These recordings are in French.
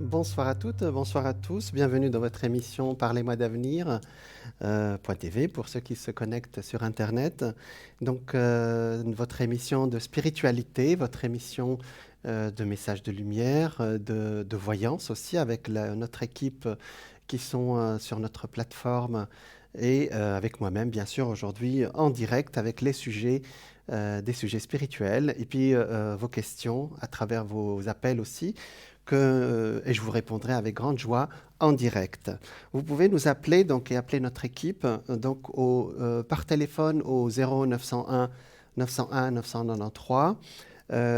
Bonsoir à toutes, bonsoir à tous. Bienvenue dans votre émission Parlez-moi d'avenir, .tv pour ceux qui se connectent sur Internet. Donc, votre émission de spiritualité, votre émission de messages de lumière, de voyance aussi avec notre équipe qui sont sur notre plateforme et avec moi-même, bien sûr, aujourd'hui en direct avec les sujets. Des sujets spirituels et puis vos questions à travers vos appels aussi et je vous répondrai avec grande joie en direct. Vous pouvez nous appeler donc, et appeler notre équipe par téléphone au 0901 901 993.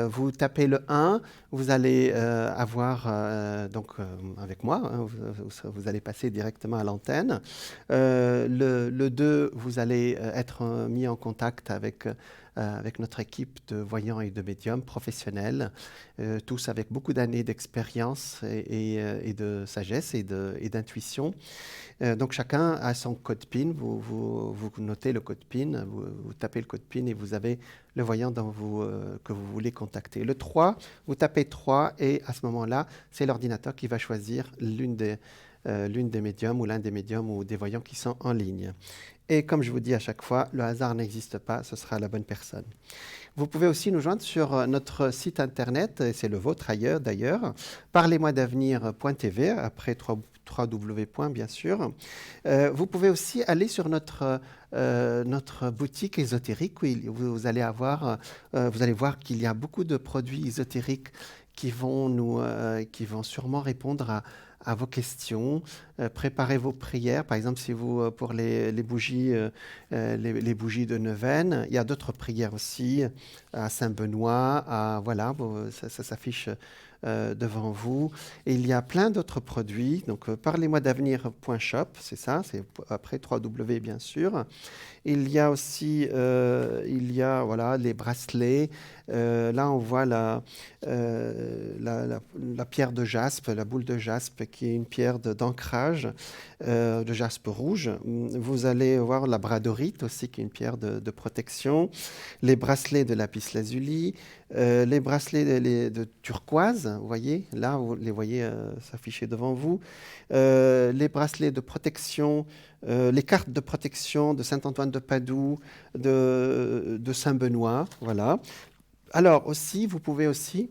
Vous tapez le 1, vous allez avoir, avec moi, hein, vous allez passer directement à l'antenne. Le 2, vous allez être mis en contact avec notre équipe de voyants et de médiums professionnels, tous avec beaucoup d'années d'expérience et de sagesse et d'intuition. Donc chacun a son code PIN, vous notez le code PIN, vous tapez le code PIN et vous avez le voyant que vous voulez contacter. Le 3, vous tapez 3 et à ce moment-là, c'est l'ordinateur qui va choisir l'une des médiums ou l'un des médiums ou des voyants qui sont en ligne. Et comme je vous dis à chaque fois, le hasard n'existe pas, ce sera la bonne personne. Vous pouvez aussi nous joindre sur notre site internet, et c'est le vôtre ailleurs d'ailleurs, parlez-moi-d'avenir.tv, après 3W, bien sûr. Vous pouvez aussi aller sur notre boutique ésotérique où vous allez voir qu'il y a beaucoup de produits ésotériques qui vont sûrement répondre à vos questions. Préparez vos prières. Par exemple, si vous, pour les bougies, les bougies de neuvaine, il y a d'autres prières aussi, à Saint-Benoît, voilà, ça s'affiche devant vous. Et il y a plein d'autres produits. Donc, parlez-moi d'avenir.shop, c'est ça, c'est après 3W bien sûr. Il y a aussi voilà, les bracelets. Là, on voit la pierre de jaspe, la boule de jaspe, qui est une pierre d'ancrage de jaspe rouge. Vous allez voir la bradorite aussi, qui est une pierre de protection. Les bracelets de lapis-lazuli, les bracelets de turquoise, vous voyez, là, vous les voyez s'afficher devant vous. Les bracelets de protection, les cartes de protection de Saint-Antoine de Padoue, de Saint-Benoît, voilà. Alors aussi, vous pouvez aussi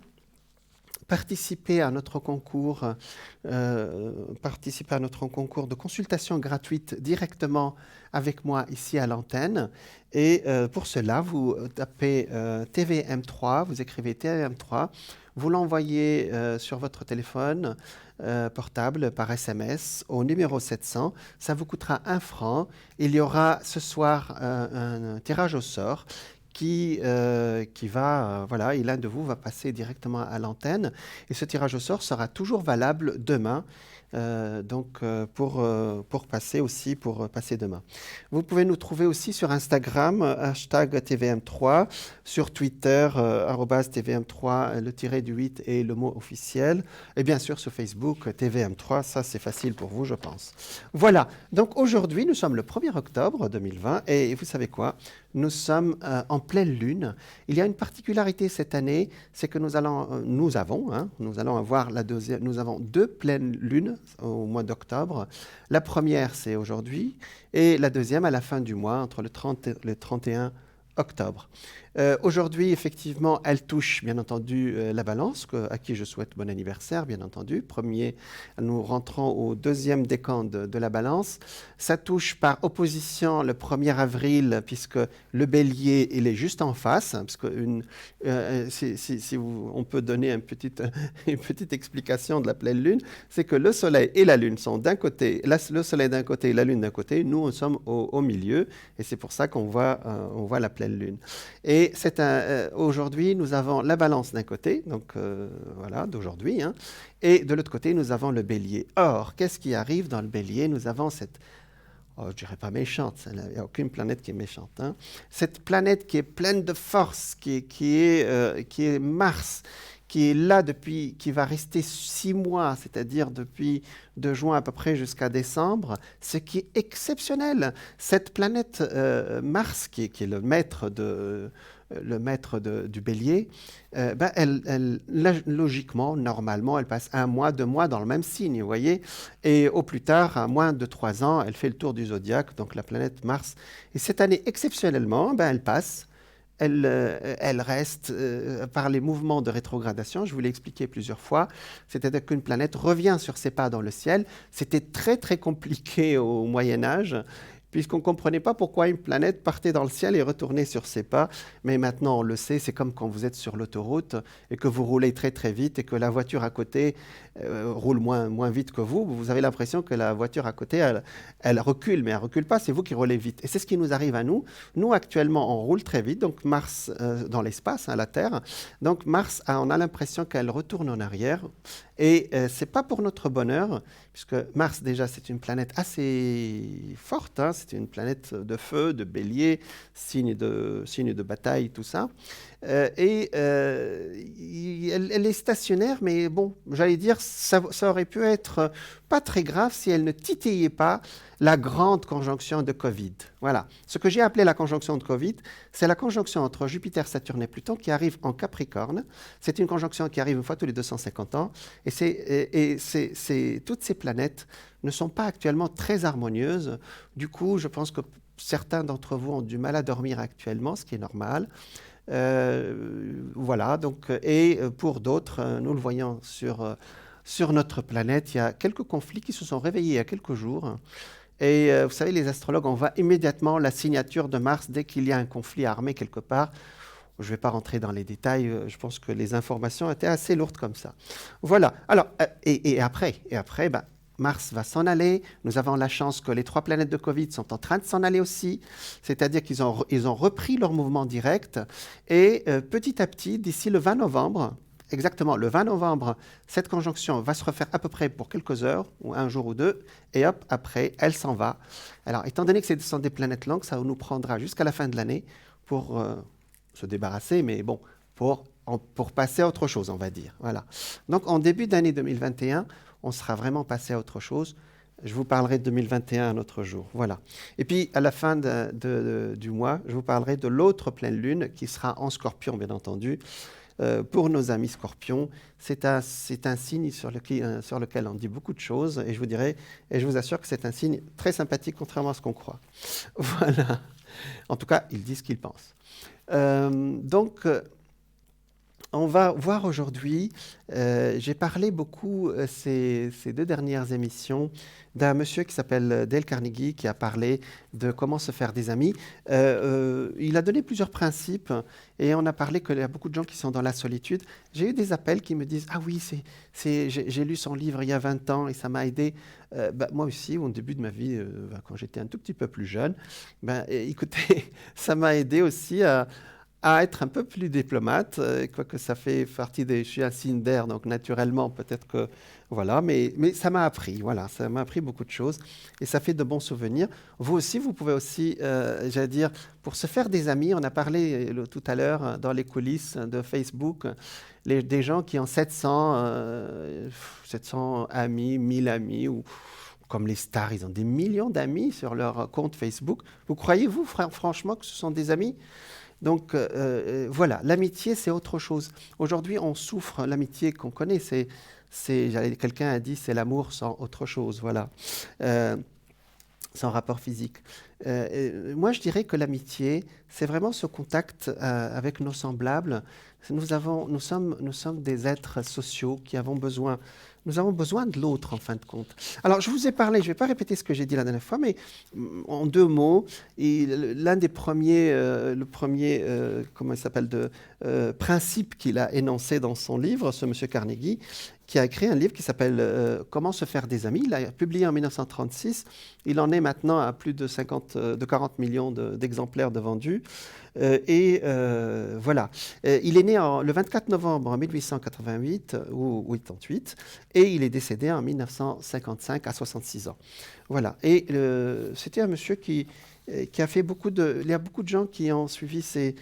participer à notre concours de consultation gratuite directement avec moi ici à l'antenne. Et pour cela, vous tapez TVM3, vous écrivez TVM3, vous l'envoyez sur votre téléphone portable par SMS au numéro 700. Ça vous coûtera 1 franc. Il y aura ce soir un tirage au sort qui va, voilà, et l'un de vous va passer directement à l'antenne. Et ce tirage au sort sera toujours valable demain, pour passer demain. Vous pouvez nous trouver aussi sur Instagram, hashtag TVM3, sur Twitter, @TVM3, le tiré du 8 et le mot officiel, et bien sûr sur Facebook, TVM3, ça c'est facile pour vous, je pense. Voilà, donc aujourd'hui, nous sommes le 1er octobre 2020, et vous savez quoi? Nous sommes en pleine lune. Il y a une particularité cette année, c'est que nous allons avoir nous avons 2 pleines lunes au mois d'octobre. La première, c'est aujourd'hui, et la deuxième à la fin du mois, entre le 30 et le 31 octobre. Aujourd'hui, effectivement, elle touche, bien entendu, la balance, à qui je souhaite bon anniversaire, bien entendu. Nous rentrons au deuxième décan de la balance. Ça touche par opposition le 1er avril, puisque le bélier, il est juste en face, parce que on peut donner une petite explication de la pleine lune, c'est que le soleil et la lune sont d'un côté, le soleil d'un côté et la lune d'un côté, nous, on sommes au milieu, et c'est pour ça qu'on voit la pleine lune. Et aujourd'hui, nous avons la balance d'un côté, donc voilà, d'aujourd'hui, hein, et de l'autre côté, nous avons le bélier. Or, qu'est-ce qui arrive dans le bélier? Nous avons je dirais pas méchante, il n'y a aucune planète qui est méchante, hein, cette planète qui est pleine de force, qui est Mars, qui est là qui va rester 6 mois, c'est-à-dire depuis de juin à peu près jusqu'à décembre, ce qui est exceptionnel. Cette planète Mars, qui est le maître le maître du bélier, logiquement, normalement, elle passe 1 mois, 2 mois dans le même signe, vous voyez. Et au plus tard, à moins de 3 ans, elle fait le tour du zodiaque, donc la planète Mars. Et cette année, exceptionnellement, elle passe. Elle reste par les mouvements de rétrogradation, je vous l'ai expliqué plusieurs fois, c'est-à-dire qu'une planète revient sur ses pas dans le ciel. C'était très très compliqué au Moyen Âge, puisqu'on ne comprenait pas pourquoi une planète partait dans le ciel et retournait sur ses pas. Mais maintenant, on le sait, c'est comme quand vous êtes sur l'autoroute et que vous roulez très très vite et que la voiture à côté roule moins vite que vous. Vous avez l'impression que la voiture à côté, elle recule, mais elle ne recule pas, c'est vous qui roulez vite. Et c'est ce qui nous arrive à nous. Nous, actuellement, on roule très vite, donc Mars dans l'espace, la Terre. Donc Mars, on a l'impression qu'elle retourne en arrière. Et ce n'est pas pour notre bonheur, puisque Mars, déjà, c'est une planète assez forte. C'est une planète de feu, de bélier, signe de bataille, tout ça. Elle est stationnaire, mais bon, j'allais dire, ça aurait pu être pas très grave si elle ne titillait pas la grande conjonction de Covid. Voilà. Ce que j'ai appelé la conjonction de Covid, c'est la conjonction entre Jupiter, Saturne et Pluton qui arrive en Capricorne. C'est une conjonction qui arrive une fois tous les 250 ans. Et toutes ces planètes ne sont pas actuellement très harmonieuses. Du coup, je pense que certains d'entre vous ont du mal à dormir actuellement, ce qui est normal. Voilà, donc, et pour d'autres, nous le voyons sur notre planète, il y a quelques conflits qui se sont réveillés il y a quelques jours. Et vous savez, les astrologues, on voit immédiatement la signature de Mars dès qu'il y a un conflit armé quelque part. Je ne vais pas rentrer dans les détails, je pense que les informations étaient assez lourdes comme ça. Voilà, alors, et après, Mars va s'en aller. Nous avons la chance que les 3 planètes de Covid sont en train de s'en aller aussi, c'est-à-dire qu'ils ont repris leur mouvement direct. Et petit à petit, d'ici le 20 novembre, exactement le 20 novembre, cette conjonction va se refaire à peu près pour quelques heures, ou un jour ou deux, et hop, après, elle s'en va. Alors, étant donné que ce sont des planètes longues, ça nous prendra jusqu'à la fin de l'année pour se débarrasser, mais bon, pour passer à autre chose, on va dire. Voilà. Donc, en début d'année 2021, on sera vraiment passé à autre chose. Je vous parlerai de 2021 un autre jour. Voilà. Et puis, à la fin du mois, je vous parlerai de l'autre pleine lune qui sera en Scorpion, bien entendu. Pour nos amis Scorpions, c'est un signe sur lequel on dit beaucoup de choses. Et je vous assure que c'est un signe très sympathique, contrairement à ce qu'on croit. Voilà. En tout cas, ils disent ce qu'ils pensent. Donc, on va voir aujourd'hui, j'ai parlé beaucoup ces 2 dernières émissions d'un monsieur qui s'appelle Dale Carnegie qui a parlé de comment se faire des amis. Il a donné plusieurs principes et on a parlé qu'il y a beaucoup de gens qui sont dans la solitude. J'ai eu des appels qui me disent « Ah oui, j'ai lu son livre il y a 20 ans et ça m'a aidé. » Moi aussi, au début de ma vie, quand j'étais un tout petit peu plus jeune, écoutez, ça m'a aidé aussi à être un peu plus diplomate, quoique ça fait partie je suis un signe d'air, donc naturellement, peut-être que, voilà, mais ça m'a appris, voilà, ça m'a appris beaucoup de choses, et ça fait de bons souvenirs. Vous aussi, vous pouvez aussi, j'allais dire, pour se faire des amis, on a parlé tout à l'heure dans les coulisses de Facebook, des gens qui ont 700 amis, 1000 amis, ou comme les stars, ils ont des millions d'amis sur leur compte Facebook. Vous croyez-vous, franchement, que ce sont des amis ? Donc voilà, l'amitié, c'est autre chose. Aujourd'hui, on souffre, l'amitié qu'on connaît, quelqu'un a dit, c'est l'amour sans autre chose, voilà, sans rapport physique. Moi, je dirais que l'amitié, c'est vraiment ce contact avec nos semblables. Nous sommes des êtres sociaux qui avons besoin. Nous avons besoin de l'autre, en fin de compte. Alors, je vous ai parlé, je ne vais pas répéter ce que j'ai dit la dernière fois, mais en 2 mots, l'un des premiers, comment il s'appelle, principes qu'il a énoncé dans son livre, ce monsieur Carnegie, qui a écrit un livre qui s'appelle « Comment se faire des amis ». Il l'a publié en 1936. Il en est maintenant à plus de 40 millions d'exemplaires de vendus. Voilà. Il est né le 24 novembre 1888 ou 88 et il est décédé en 1955 à 66 ans. Voilà. Et c'était un monsieur qui a fait il y a beaucoup de gens qui ont suivi sa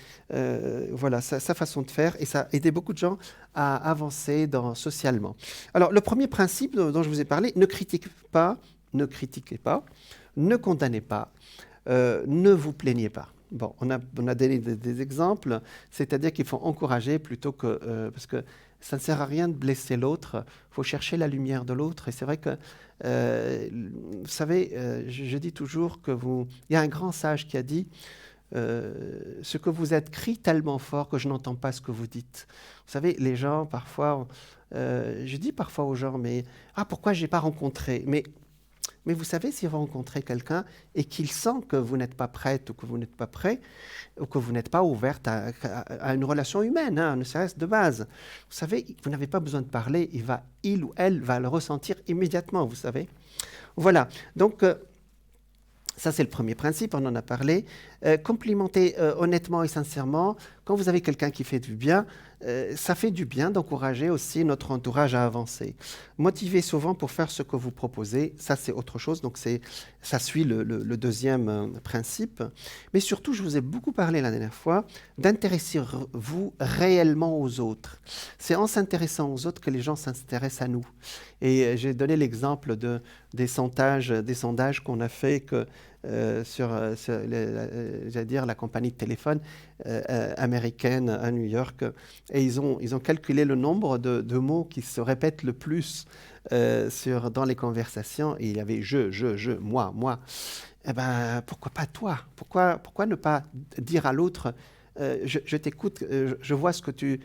façon de faire et ça a aidé beaucoup de gens à avancer socialement. Alors, le premier principe dont je vous ai parlé, ne critiquez pas, ne condamnez pas, ne vous plaignez pas. Bon, on a donné des exemples, c'est-à-dire qu'il faut encourager plutôt que... parce que ça ne sert à rien de blesser l'autre, il faut chercher la lumière de l'autre. Et c'est vrai que, vous savez, je dis toujours que il y a un grand sage qui a dit ce que vous êtes crie tellement fort que je n'entends pas ce que vous dites. Vous savez, les gens, parfois, je dis parfois aux gens, mais pourquoi je n'ai pas rencontré? Mais vous savez, si vous rencontrez quelqu'un et qu'il sent que vous n'êtes pas prête ou que vous n'êtes pas prêt, ou que vous n'êtes pas ouverte à une relation humaine, ne serait-ce de base, vous savez, vous n'avez pas besoin de parler, il ou elle va le ressentir immédiatement, vous savez. Voilà, donc ça c'est le premier principe, on en a parlé. Complimenter honnêtement et sincèrement, quand vous avez quelqu'un qui fait du bien, ça fait du bien d'encourager aussi notre entourage à avancer. Motiver souvent pour faire ce que vous proposez, ça c'est autre chose, donc ça suit le deuxième principe. Mais surtout, je vous ai beaucoup parlé la dernière fois, d'intéresser-vous réellement aux autres. C'est en s'intéressant aux autres que les gens s'intéressent à nous. Et j'ai donné l'exemple des sondages qu'on a fait sur j'allais dire, la compagnie de téléphone américaine à New York. Et ils ont calculé le nombre de mots qui se répètent le plus dans les conversations. Et il y avait je, moi. Eh ben, pourquoi pas toi? Pourquoi ne pas dire à l'autre je t'écoute, je vois ce que tu...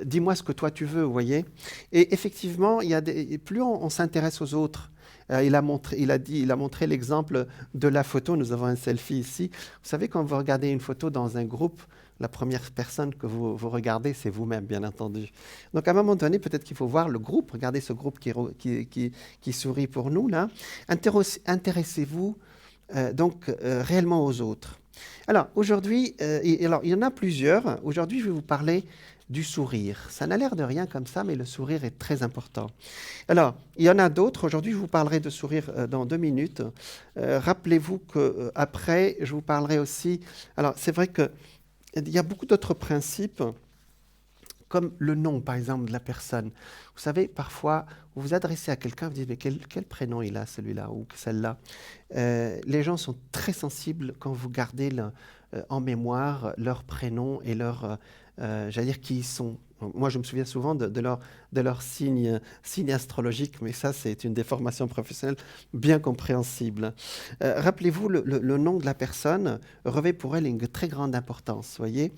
dis-moi ce que toi tu veux, vous voyez. Et effectivement, plus on s'intéresse aux autres, il a montré l'exemple de la photo. Nous avons un selfie ici. Vous savez, quand vous regardez une photo dans un groupe, la première personne que vous regardez, c'est vous-même, bien entendu. Donc, à un moment donné, peut-être qu'il faut voir le groupe. Regardez ce groupe qui sourit pour nous, là. Intéressez-vous réellement aux autres. Alors, aujourd'hui, il y en a plusieurs. Aujourd'hui, je vais vous parler du sourire. Ça n'a l'air de rien comme ça, mais le sourire est très important. Alors, il y en a d'autres. Aujourd'hui, je vous parlerai de sourire dans 2 minutes. Rappelez-vous qu'après, je vous parlerai aussi... Alors, c'est vrai qu'il y a beaucoup d'autres principes, comme le nom, par exemple, de la personne. Vous savez, parfois, vous vous adressez à quelqu'un, vous dites, mais quel prénom il a, celui-là ou celle-là? Les gens sont très sensibles quand vous gardez en mémoire leur prénom et j'allais dire qui ils sont. Moi, je me souviens souvent de leur signe astrologique, mais ça, c'est une déformation professionnelle bien compréhensible. Rappelez-vous, le nom de la personne revêt pour elle une très grande importance, voyez.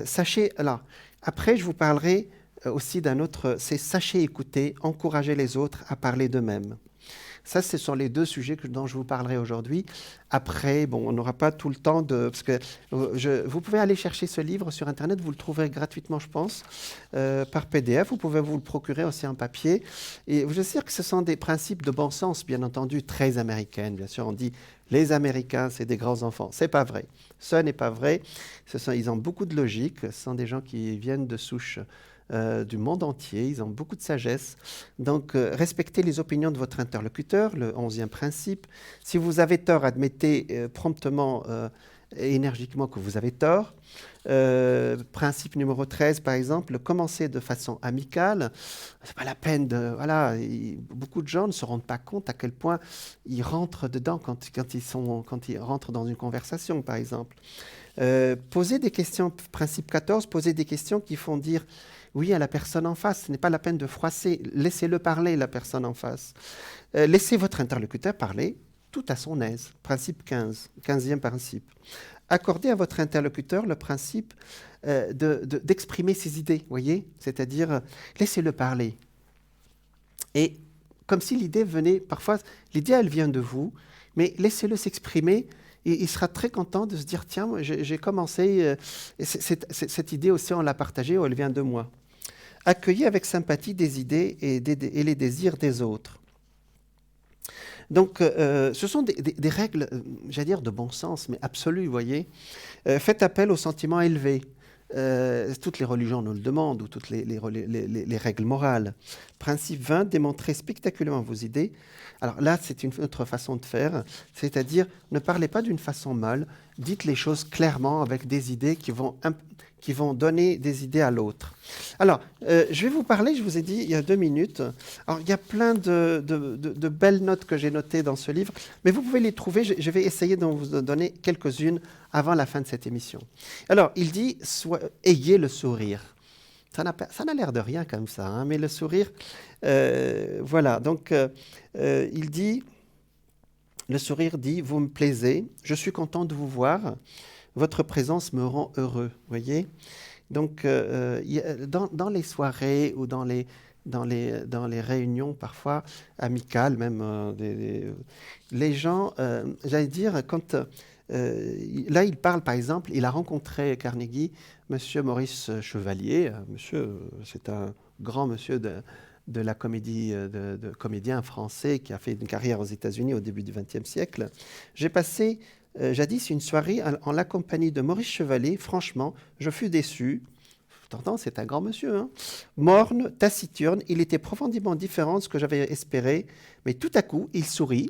Sachez, alors, après, je vous parlerai aussi d'un autre, c'est sachez écouter, encourager les autres à parler d'eux-mêmes. Ça, ce sont les 2 sujets dont je vous parlerai aujourd'hui. Après, bon, on n'aura pas tout le temps parce que vous pouvez aller chercher ce livre sur Internet, vous le trouverez gratuitement, je pense, par PDF. Vous pouvez vous le procurer aussi en papier. Et je sais que ce sont des principes de bon sens, bien entendu, très américains. Bien sûr, on dit les Américains, c'est des grands enfants. C'est pas vrai. Ce n'est pas vrai. Ils ont beaucoup de logique. Ce sont des gens qui viennent de souches du monde entier, ils ont beaucoup de sagesse. Donc, respectez les opinions de votre interlocuteur, le 11e principe. Si vous avez tort, admettez promptement et énergiquement que vous avez tort. Principe numéro 13, par exemple, commencez de façon amicale. C'est pas la peine de... Voilà, beaucoup de gens ne se rendent pas compte à quel point ils rentrent dedans quand ils rentrent dans une conversation, par exemple. Posez des questions, principe 14, posez des questions qui font dire oui à la personne en face. Ce n'est pas la peine de froisser. Laissez-le parler, la personne en face. Laissez votre interlocuteur parler tout à son aise. Principe 15, 15e principe. Accordez à votre interlocuteur le principe d'exprimer ses idées, voyez, c'est-à-dire laissez-le parler. Et comme si l'idée venait, parfois, l'idée elle vient de vous, mais laissez-le s'exprimer. Et il sera très content de se dire, tiens, j'ai commencé, cette idée aussi, on l'a partagée, elle vient de moi. Accueillez avec sympathie des idées et les désirs des autres. Donc, ce sont des règles, j'allais dire, de bon sens, mais absolues, vous voyez. Faites appel aux sentiments élevés. Toutes les religions nous le demandent, ou toutes les règles morales. Principe 20, démontrez spectaculairement vos idées. Alors là, c'est une autre façon de faire, c'est-à-dire ne parlez pas d'une façon molle, dites les choses clairement avec des idées qui vont qui vont donner des idées à l'autre. Alors, je vais vous parler, je vous ai dit il y a 2 minutes. Alors, il y a plein de belles notes que j'ai notées dans ce livre, mais vous pouvez les trouver. Je vais essayer de vous donner quelques-unes avant la fin de cette émission. Alors, il dit, ayez le sourire. Ça n'a l'air de rien comme ça, hein, mais le sourire, voilà. Donc, il dit, le sourire dit, vous me plaisez, je suis content de vous voir, votre présence me rend heureux, voyez. Donc, dans les soirées ou dans les réunions parfois amicales, même, les gens, j'allais dire, quand... là, il parle, par exemple, il a rencontré Carnegie, Monsieur Maurice Chevalier. Monsieur, c'est un grand monsieur de la comédie, de comédien français qui a fait une carrière aux États-Unis au début du XXe siècle. J'ai passé jadis une soirée en la compagnie de Maurice Chevalier. Franchement, je fus déçu. T'entends, c'est un grand monsieur, hein. Morne, taciturne, il était profondément différent de ce que j'avais espéré, mais tout à coup, il sourit.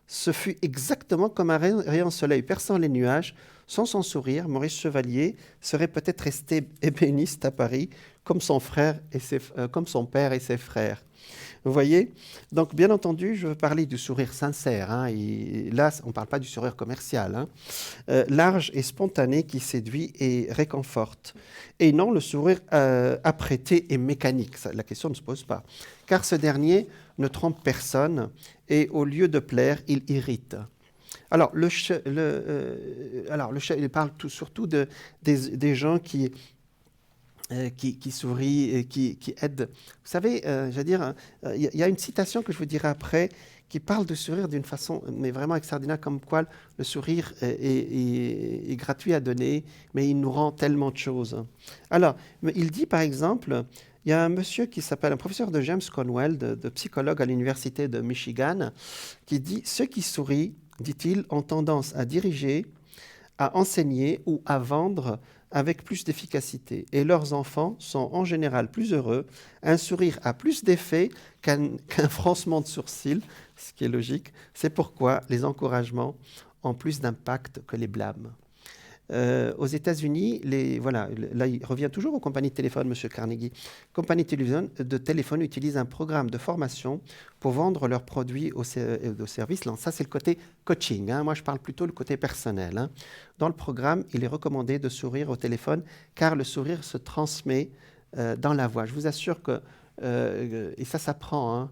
Ce fut exactement comme un rayon de soleil perçant les nuages. Sans son sourire, Maurice Chevalier serait peut-être resté ébéniste à Paris, comme son père et ses frères. Vous voyez? Donc, bien entendu, je veux parler du sourire sincère, hein, et là, on ne parle pas du sourire commercial, hein, large et spontané qui séduit et réconforte. Et non le sourire apprêté et mécanique. La question ne se pose pas. Car ce dernier ne trompe personne et au lieu de plaire, il irrite. Alors, il parle surtout des gens qui sourient et qui aident. Vous savez, je veux dire, il y a une citation que je vous dirai après qui parle de sourire d'une façon mais vraiment extraordinaire, comme quoi le sourire est gratuit à donner, mais il nous rend tellement de choses. Alors, il dit par exemple, il y a un monsieur qui s'appelle, un professeur de James Conwell, de psychologue à l'université de Michigan, qui dit « Ceux qui sourient, dit-il, ont tendance à diriger, à enseigner ou à vendre avec plus d'efficacité. Et leurs enfants sont en général plus heureux. Un sourire a plus d'effet qu'un froncement de sourcils, ce qui est logique. C'est pourquoi les encouragements ont plus d'impact que les blâmes. » Aux États-Unis, voilà, là il revient toujours aux compagnies de téléphone, M. Carnegie. Compagnies de téléphone utilisent un programme de formation pour vendre leurs produits aux services. Ça, c'est le côté coaching, hein. Moi, je parle plutôt le côté personnel, hein. Dans le programme, il est recommandé de sourire au téléphone car le sourire se transmet dans la voix. Je vous assure que, et ça s'apprend, hein.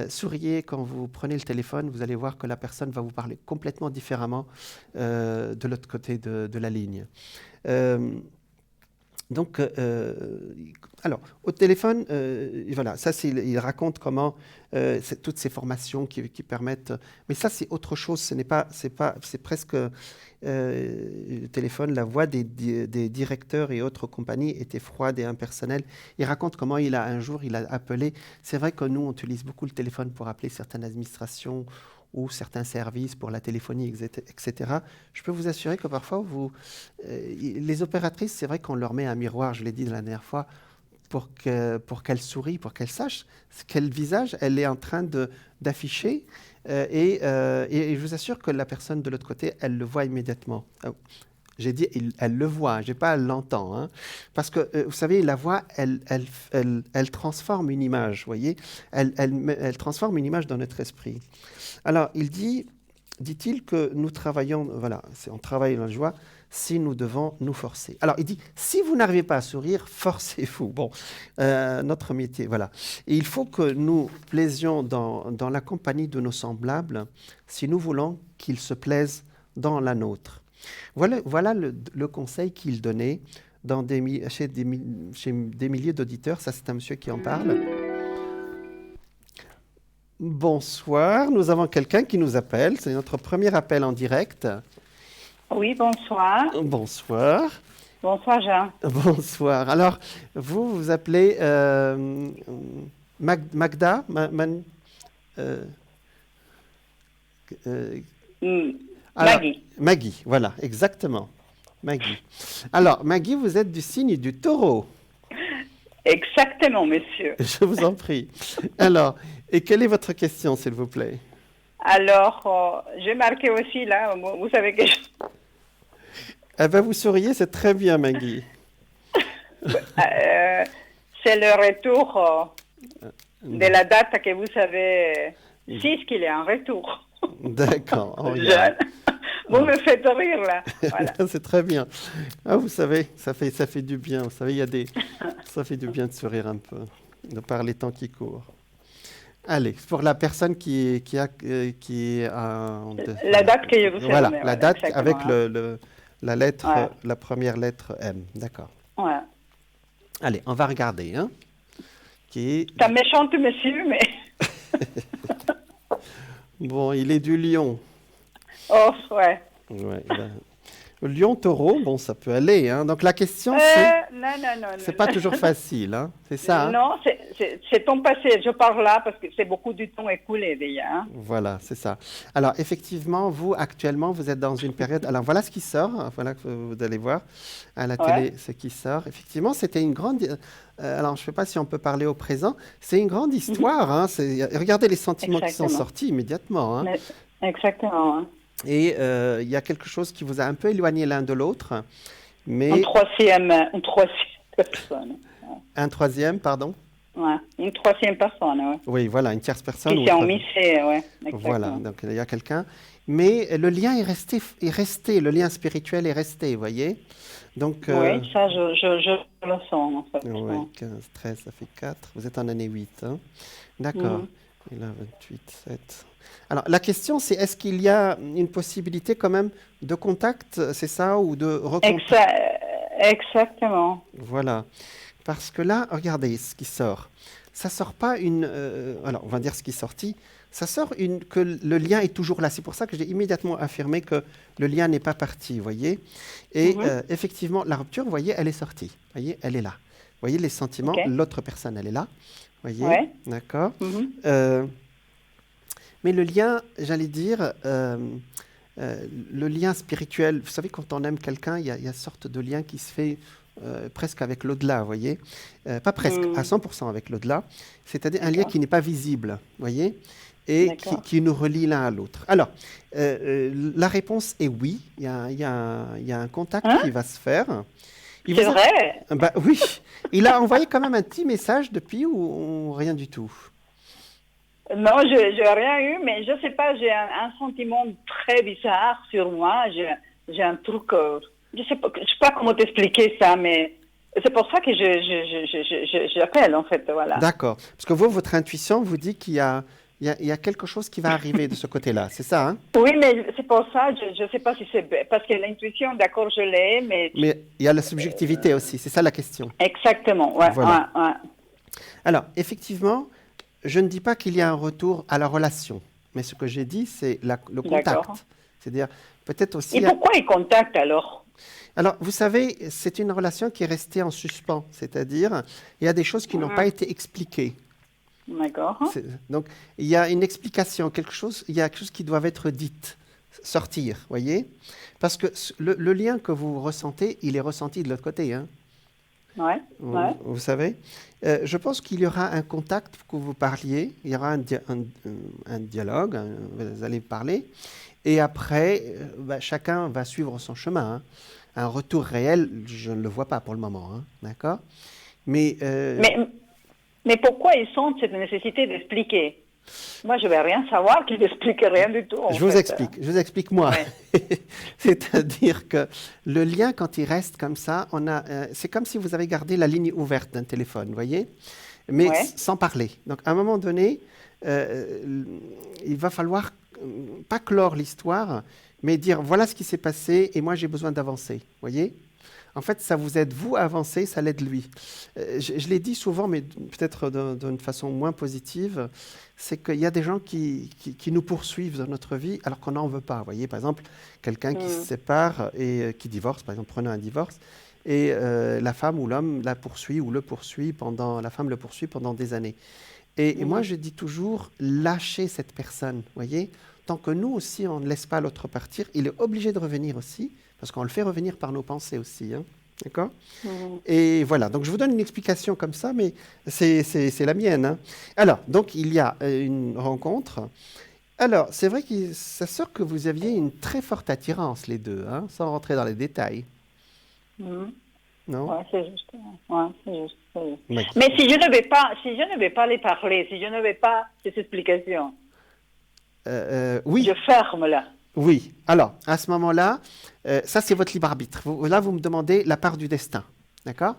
Souriez quand vous prenez le téléphone, vous allez voir que la personne va vous parler complètement différemment de l'autre côté de la ligne. Donc, alors, au téléphone, voilà, ça, il raconte comment toutes ces formations qui permettent... Mais ça, c'est autre chose, c'est presque... le téléphone, la voix des directeurs et autres compagnies était froide et impersonnelle. Il raconte comment un jour, il a appelé... C'est vrai que nous, on utilise beaucoup le téléphone pour appeler certaines administrations ou certains services pour la téléphonie, etc. Je peux vous assurer que parfois, les opératrices, c'est vrai qu'on leur met un miroir, je l'ai dit la dernière fois, pour qu'elles sourient, pour qu'elles sachent quel visage elle est en train d'afficher. Et je vous assure que la personne de l'autre côté, elle le voit immédiatement. J'ai dit, elle le voit, je n'ai pas, elle l'entend. Hein. Parce que, vous savez, la voix, elle transforme une image, vous voyez, elle transforme une image dans notre esprit. Alors, dit-il que nous travaillons, voilà, on travaille dans la joie si nous devons nous forcer. Alors, il dit, si vous n'arrivez pas à sourire, forcez-vous. Bon, notre métier, voilà. Et il faut que nous plaisions dans la compagnie de nos semblables si nous voulons qu'ils se plaisent dans la nôtre. Voilà le conseil qu'il donnait chez des milliers d'auditeurs. Ça, c'est un monsieur qui en parle. Bonsoir, nous avons quelqu'un qui nous appelle. C'est notre premier appel en direct. Oui, bonsoir. Bonsoir. Bonsoir, Jean. Bonsoir. Alors, vous appelez Magda Maggie. Maggie, voilà, exactement. Maggie. Alors, Maggie, vous êtes du signe du Taureau. Exactement, monsieur. Je vous en prie. Alors, et quelle est votre question, s'il vous plaît? Alors, j'ai marqué aussi, là, vous savez que Eh bien, vous souriez, c'est très bien, Maggie. C'est le retour de la date que vous savez, 6 qu'il est en retour. D'accord. Oh, Jeanne, vous me faites rire là. Voilà. C'est très bien. Ah, vous savez, ça fait du bien. Vous savez, ça fait du bien de sourire un peu, de par les temps qui courent. Allez, pour la personne qui a... La date que je vous ai Voilà, donnée, la date avec exactement. la lettre, Ouais. la première lettre M. D'accord. Ouais. Allez, on va regarder. Hein, qui est... C'est un méchant monsieur, mais... Bon, il est du Lion. Oh, ouais. Ouais, Lion-Taureau, bon, ça peut aller. Hein. Donc la question, c'est... Non, non, non. C'est pas toujours facile, hein. C'est ça. Hein. Non, c'est ton passé. Je parle là parce que c'est beaucoup du temps écoulé déjà. Hein. Voilà, c'est ça. Alors, effectivement, vous, actuellement, vous êtes dans une période... Alors, voilà ce qui sort. Voilà que vous allez voir à la télé ce qui sort. Effectivement, c'était une grande... alors, je ne sais pas si on peut parler au présent. C'est une grande histoire. Hein. Regardez les sentiments qui sont sortis immédiatement. Hein. Exactement. Hein. Et il y a quelque chose qui vous a un peu éloigné l'un de l'autre. Mais... Une troisième personne. Un troisième, pardon. Ouais, une troisième personne, ouais. Oui, voilà, une tierce personne. Qui s'est omisée, ouais. Voilà, donc il y a quelqu'un. Mais le lien est resté, le lien spirituel est resté, vous voyez. Donc, oui, ça, je le sens, en fait. Oui, 15, 13, ça fait 4. Vous êtes en année 8. Hein. D'accord. Et là, 28, 7. Alors, la question, c'est est-ce qu'il y a une possibilité quand même de contact, c'est ça, ou de recontact? Exactement. Voilà. Parce que là, regardez ce qui sort. Ça sort pas une... alors, on va dire ce qui est sorti. Ça sort que le lien est toujours là. C'est pour ça que j'ai immédiatement affirmé que le lien n'est pas parti, vous voyez. Et effectivement, la rupture, vous voyez, elle est sortie. Vous voyez, elle est là. Vous voyez les sentiments, l'autre personne, elle est là. Vous voyez, d'accord. Mais le lien, j'allais dire, le lien spirituel, vous savez, quand on aime quelqu'un, il y a une sorte de lien qui se fait presque avec l'au-delà, vous voyez. Pas presque, à 100% avec l'au-delà. C'est-à-dire un lien qui n'est pas visible, vous voyez, et qui nous relie l'un à l'autre. Alors, la réponse est oui, il y a un contact qui va se faire. C'est vrai? Bah, oui, il a envoyé quand même un petit message depuis ou rien du tout? Non, je n'ai rien eu, mais je ne sais pas, j'ai un sentiment très bizarre sur moi. J'ai un truc, je ne sais pas comment t'expliquer ça, mais c'est pour ça que j'appelle, en fait, voilà. D'accord. Parce que vous, votre intuition vous dit qu'il y a quelque chose qui va arriver de ce côté-là, c'est ça, hein? Oui, mais c'est pour ça, je ne sais pas si c'est... Parce que l'intuition, d'accord, je l'ai, mais... Mais il y a la subjectivité aussi, c'est ça la question. Exactement, ouais, voilà. Ouais. Alors, effectivement, je ne dis pas qu'il y a un retour à la relation, mais ce que j'ai dit, c'est le contact. C'est-à-dire, peut-être aussi... Et pourquoi il contacte alors? Alors, vous savez, c'est une relation qui est restée en suspens, c'est-à-dire, il y a des choses qui n'ont pas été expliquées. D'accord. Donc, il y a une explication, il y a quelque chose qui doit être dit, sortir, voyez? Parce que le lien que vous ressentez, il est ressenti de l'autre côté, hein? Ouais. Vous savez, je pense qu'il y aura un contact pour que vous parliez, il y aura un dialogue, vous allez parler, et après, chacun va suivre son chemin. Hein. Un retour réel, je ne le vois pas pour le moment, hein, d'accord? Mais pourquoi ils sentent cette nécessité d'expliquer? Moi, je ne vais rien savoir qu'ils n'expliquent rien du tout. Je vous explique moi. Ouais. C'est-à-dire que le lien, quand il reste comme ça, c'est comme si vous avez gardé la ligne ouverte d'un téléphone, vous voyez, mais sans parler. Donc, à un moment donné, il va falloir pas clore l'histoire, mais dire voilà ce qui s'est passé et moi j'ai besoin d'avancer, vous voyez. En fait, ça vous aide, vous, à avancer, ça l'aide lui. Je l'ai dit souvent, mais peut-être d'une façon moins positive, c'est qu'il y a des gens qui nous poursuivent dans notre vie alors qu'on n'en veut pas. Vous voyez, par exemple, quelqu'un qui se sépare et qui divorce, par exemple, prenons un divorce, et la femme ou l'homme la poursuit ou le poursuit la femme le poursuit pendant des années. Et moi, je dis toujours, lâchez cette personne, vous voyez. Tant que nous aussi, on ne laisse pas l'autre partir, il est obligé de revenir aussi, parce qu'on le fait revenir par nos pensées aussi, hein. D'accord? Et voilà, donc je vous donne une explication comme ça, mais c'est la mienne. Hein. Alors, donc il y a une rencontre. Alors, c'est vrai que ça sort que vous aviez une très forte attirance, les deux, hein, sans rentrer dans les détails. Non? Ouais, c'est juste. Ouais, c'est juste. Mais- Mais si je ne vais pas les parler, si je ne vais pas ces explications, oui, je ferme là. oui. Alors, à ce moment-là, ça c'est votre libre arbitre. Là, vous me demandez la part du destin. D'accord?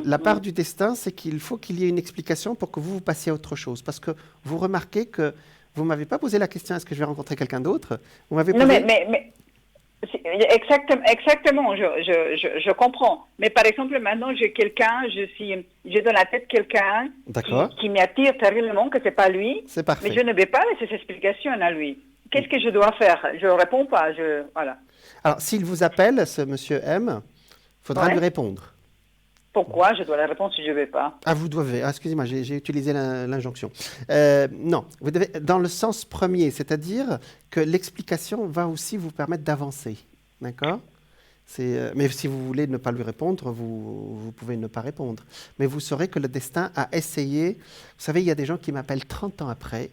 La part du destin, c'est qu'il faut qu'il y ait une explication pour que vous passiez à autre chose. Parce que vous remarquez que vous ne m'avez pas posé la question est-ce que je vais rencontrer quelqu'un d'autre? Vous m'avez Non, posé. mais exactement, je comprends. Mais par exemple, maintenant, j'ai quelqu'un, j'ai dans la tête quelqu'un D'accord. qui m'attire terriblement, que c'est pas lui, C'est mais parfait. je ne vais pas laisser ces explications à lui. Qu'est-ce que je dois faire? Je réponds pas, voilà. Alors, s'il vous appelle, ce monsieur M, il faudra lui Ouais. répondre. Pourquoi je dois la répondre si je ne vais pas? Ah, vous devez. Ah, excusez-moi, j'ai utilisé l'injonction. Non, vous devez, dans le sens premier, c'est-à-dire que l'explication va aussi vous permettre d'avancer. D'accord? Mais si vous voulez ne pas lui répondre, vous pouvez ne pas répondre. Mais vous saurez que le destin a essayé. Vous savez, il y a des gens qui m'appellent 30 ans après.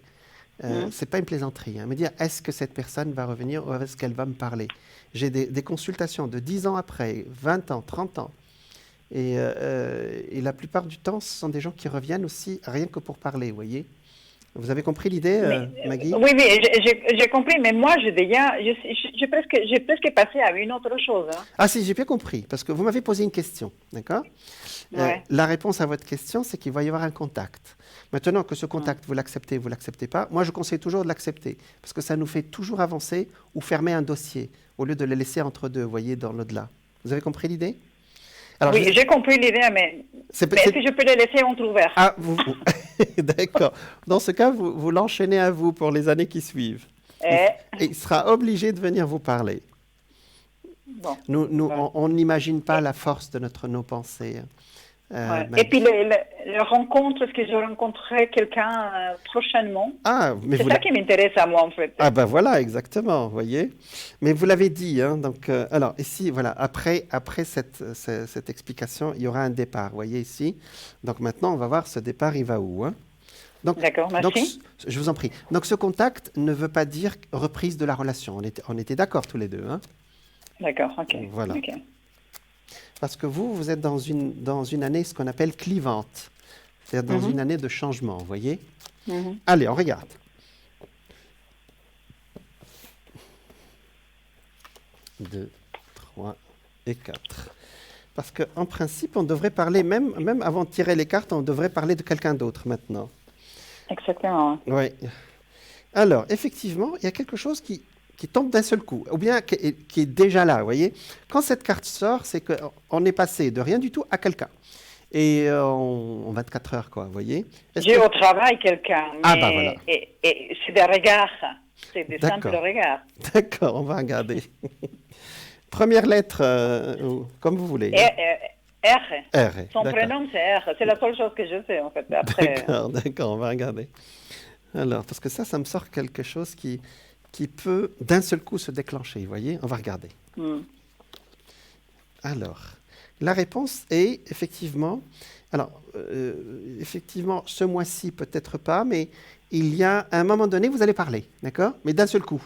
C'est pas une plaisanterie. Me dire est-ce que cette personne va revenir ou est-ce qu'elle va me parler? J'ai des consultations de 10 ans après, 20 ans, 30 ans. Et la plupart du temps, ce sont des gens qui reviennent aussi rien que pour parler, vous voyez. Vous avez compris l'idée, Maggie? Oui, j'ai compris, mais moi, j'ai presque passé à une autre chose. Hein. Ah si, j'ai bien compris, parce que vous m'avez posé une question, d'accord? Ouais. La réponse à votre question, c'est qu'il va y avoir un contact. Maintenant que ce contact, vous l'acceptez pas, moi je conseille toujours de l'accepter, parce que ça nous fait toujours avancer ou fermer un dossier, au lieu de le laisser entre deux, vous voyez, dans l'au-delà. Vous avez compris l'idée? Alors, Oui, j'ai compris l'idée, mais est-ce que je peux les laisser entrouvert? Ah, d'accord. Dans ce cas, vous l'enchaînez à vous pour les années qui suivent. Et il sera obligé de venir vous parler. Bon. On n'imagine pas la force de nos pensées. Ouais. Et puis, les rencontres, est-ce que je rencontrerai quelqu'un prochainement? Mais c'est ça qui m'intéresse à moi, en fait. Ah ben voilà, exactement, vous voyez. Mais vous l'avez dit, hein, donc, alors ici, voilà, après cette explication, il y aura un départ, vous voyez ici. Donc maintenant, on va voir ce départ, il va où, hein. D'accord, merci. Je vous en prie. Donc ce contact ne veut pas dire reprise de la relation. On était d'accord tous les deux, hein. D'accord, ok. Voilà. Okay. Parce que vous êtes dans une année, ce qu'on appelle clivante. C'est-à-dire dans une année de changement, vous voyez. Allez, on regarde. Deux, 3 et 4. Parce qu'en principe, on devrait parler, même avant de tirer les cartes, on devrait parler de quelqu'un d'autre maintenant. Exactement. Oui. Alors, effectivement, il y a quelque chose qui tombe d'un seul coup, ou bien qui est déjà là, vous voyez. Quand cette carte sort, c'est qu'on est passé de rien du tout à quelqu'un. Et en 24 heures, quoi, vous voyez. J'ai au travail quelqu'un, mais bah voilà. Et c'est des regards, c'est des simples regards. D'accord, on va regarder. Première lettre, comme vous voulez. R. Son prénom, c'est R. C'est la seule chose que je sais, en fait. Après... D'accord, on va regarder. Alors, parce que ça me sort quelque chose qui peut d'un seul coup se déclencher, vous voyez. On va regarder. Alors, la réponse est effectivement... Alors, effectivement, ce mois-ci, peut-être pas, mais il y a à un moment donné, vous allez parler, d'accord? Mais d'un seul coup.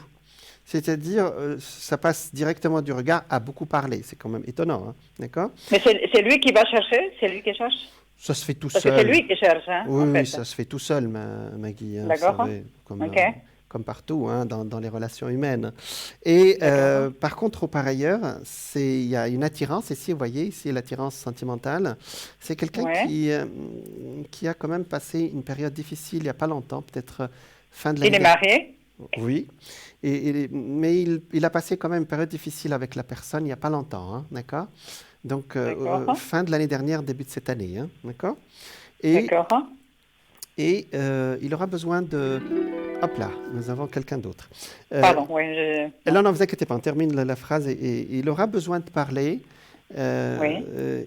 C'est-à-dire, ça passe directement du regard à beaucoup parler. C'est quand même étonnant, hein, d'accord? Mais c'est lui qui va chercher? C'est lui qui cherche? Ça se fait tout seul. Parce que c'est lui qui cherche, hein, oui, en fait. Oui, ça se fait tout seul, Maggie. Hein, d'accord. Comme partout, hein, dans les relations humaines. Et par contre, par ailleurs, il y a une attirance ici, vous voyez, ici l'attirance sentimentale. C'est quelqu'un qui a quand même passé une période difficile il n'y a pas longtemps, peut-être fin de l'année. Il est marié? Oui, mais il a passé quand même une période difficile avec la personne il n'y a pas longtemps, hein, d'accord? Donc, fin de l'année dernière, début de cette année, hein, d'accord? D'accord. Et il aura besoin de... Hop là, nous avons quelqu'un d'autre. Pardon, oui. Non, ne vous inquiétez pas, on termine la phrase. Et il aura besoin de parler. Mais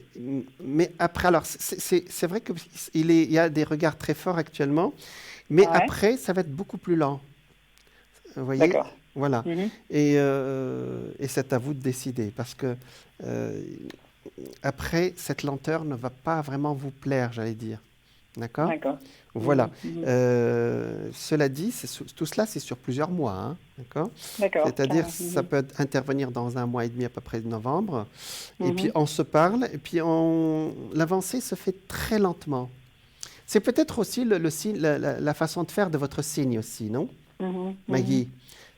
après, alors, c'est vrai qu'il y a des regards très forts actuellement. Mais après, ça va être beaucoup plus lent. Vous voyez? D'accord. Voilà. Et c'est à vous de décider. Parce que après, cette lenteur ne va pas vraiment vous plaire, j'allais dire. D'accord? D'accord. Voilà. Mhm. Cela dit, tout cela, c'est sur plusieurs mois. Hein, d'accord? D'accord. C'est-à-dire, ça Mhm. peut intervenir dans un mois et demi à peu près de novembre. Et puis, Mhm. on se parle. Et puis, l'avancée se fait très lentement. C'est peut-être aussi le signe, la façon de faire de votre signe aussi, non, Mhm. Mhm. Maggie?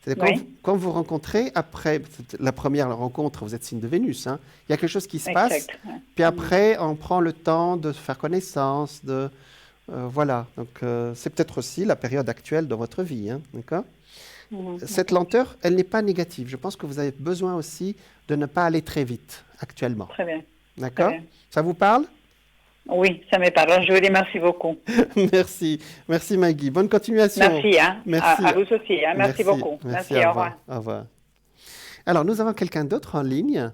C'est-à-dire Oui, quand vous rencontrez, après la première rencontre, vous êtes signe de Vénus, hein, il y a quelque chose qui se passe, exact. Ouais. puis Mhm. après, on prend le temps de faire connaissance, voilà. Donc, c'est peut-être aussi la période actuelle de votre vie, hein, d'accord? Mhm. Cette D'accord. lenteur, elle n'est pas négative. Je pense que vous avez besoin aussi de ne pas aller très vite actuellement, Très bien. Très d'accord? bien. Ça vous parle? Oui, ça me parle. Je vous remercie beaucoup. Merci, merci Maggie. Bonne continuation. Merci, hein. À Merci, vous aussi, hein. Merci merci, beaucoup. merci. Merci, Au au revoir, revoir. au revoir. Alors, nous avons quelqu'un d'autre en ligne.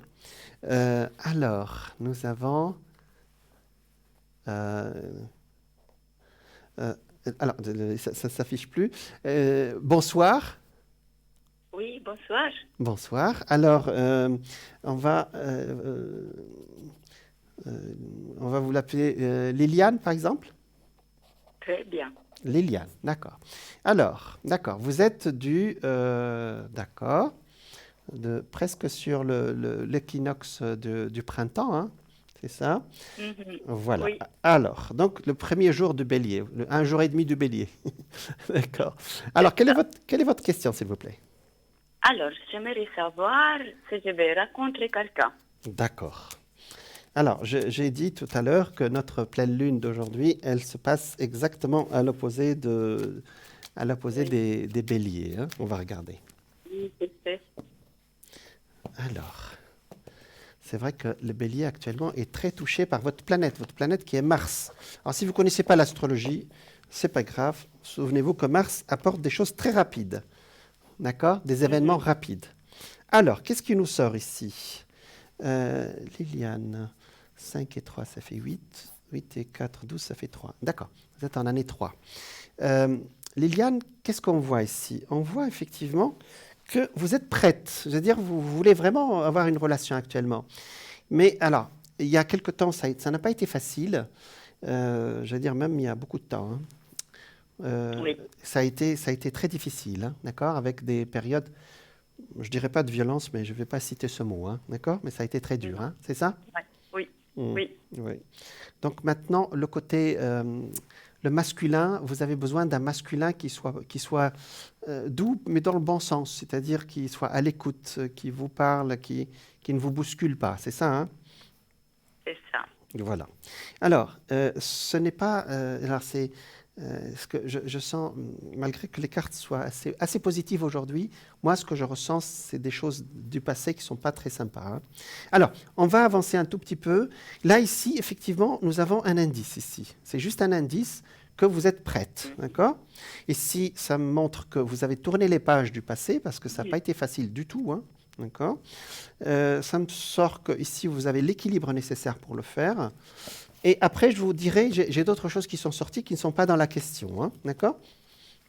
Alors, nous avons. euh, euh, alors, ça ne s'affiche plus. Bonsoir. Oui, bonsoir. Bonsoir. Alors, on va, euh, euh, on va vous l'appeler Liliane, par exemple. Très bien. Liliane, d'accord. Alors, d'accord, vous êtes d'accord, presque sur l'équinoxe du printemps, hein, c'est ça? Mhm. Voilà. Oui. Alors, donc le premier jour du bélier, un jour et demi du bélier. D'accord. Alors, C'est ça. quelle est votre question, s'il vous plaît? Alors, j'aimerais savoir si je vais rencontrer quelqu'un. D'accord. Alors, j'ai dit tout à l'heure que notre pleine lune d'aujourd'hui, elle se passe exactement à l'opposé Oui, des béliers, hein. On va regarder. oui, je sais. Alors, c'est vrai que le bélier actuellement est très touché par votre planète qui est Mars. Alors, si vous ne connaissez pas l'astrologie, c'est pas grave. Souvenez-vous que Mars apporte des choses très rapides. D'accord? Des événements Mhm. rapides. Alors, qu'est-ce qui nous sort ici? Liliane, 5 et 3, ça fait 8. 8 et 4, 12, ça fait 3. D'accord, vous êtes en année 3. Euh, Liliane, qu'est-ce qu'on voit ici? On voit effectivement que vous êtes prête. Je veux dire, vous voulez vraiment avoir une relation actuellement. Mais alors, il y a quelque temps, ça n'a pas été facile. Je veux dire, même il y a beaucoup de temps, hein. Oui, Ça a été très difficile, hein, d'accord? Avec des périodes, je dirais pas de violence, mais je ne vais pas citer ce mot, hein, d'accord? Mais ça a été très dur, non. hein, c'est ça? Ouais. Oui, Mm, oui, oui. Donc maintenant, le masculin, vous avez besoin d'un masculin qui soit doux, mais dans le bon sens, c'est-à-dire qui soit à l'écoute, qui vous parle, qui ne vous bouscule pas, c'est ça, hein? c'est ça. Voilà. Alors, ce n'est pas. Alors, c'est ce que je sens, malgré que les cartes soient assez positives aujourd'hui, moi, ce que je ressens, c'est des choses du passé qui ne sont pas très sympas, hein. Alors, on va avancer un tout petit peu. Là, ici, effectivement, nous avons un indice ici. C'est juste un indice que vous êtes prête, Mhm. d'accord? Ici, ça me montre que vous avez tourné les pages du passé parce que ça n'a pas Oui. été facile du tout, hein, d'accord? Ça me sort que ici vous avez l'équilibre nécessaire pour le faire. Et après, je vous dirai, j'ai d'autres choses qui sont sorties qui ne sont pas dans la question, hein, d'accord?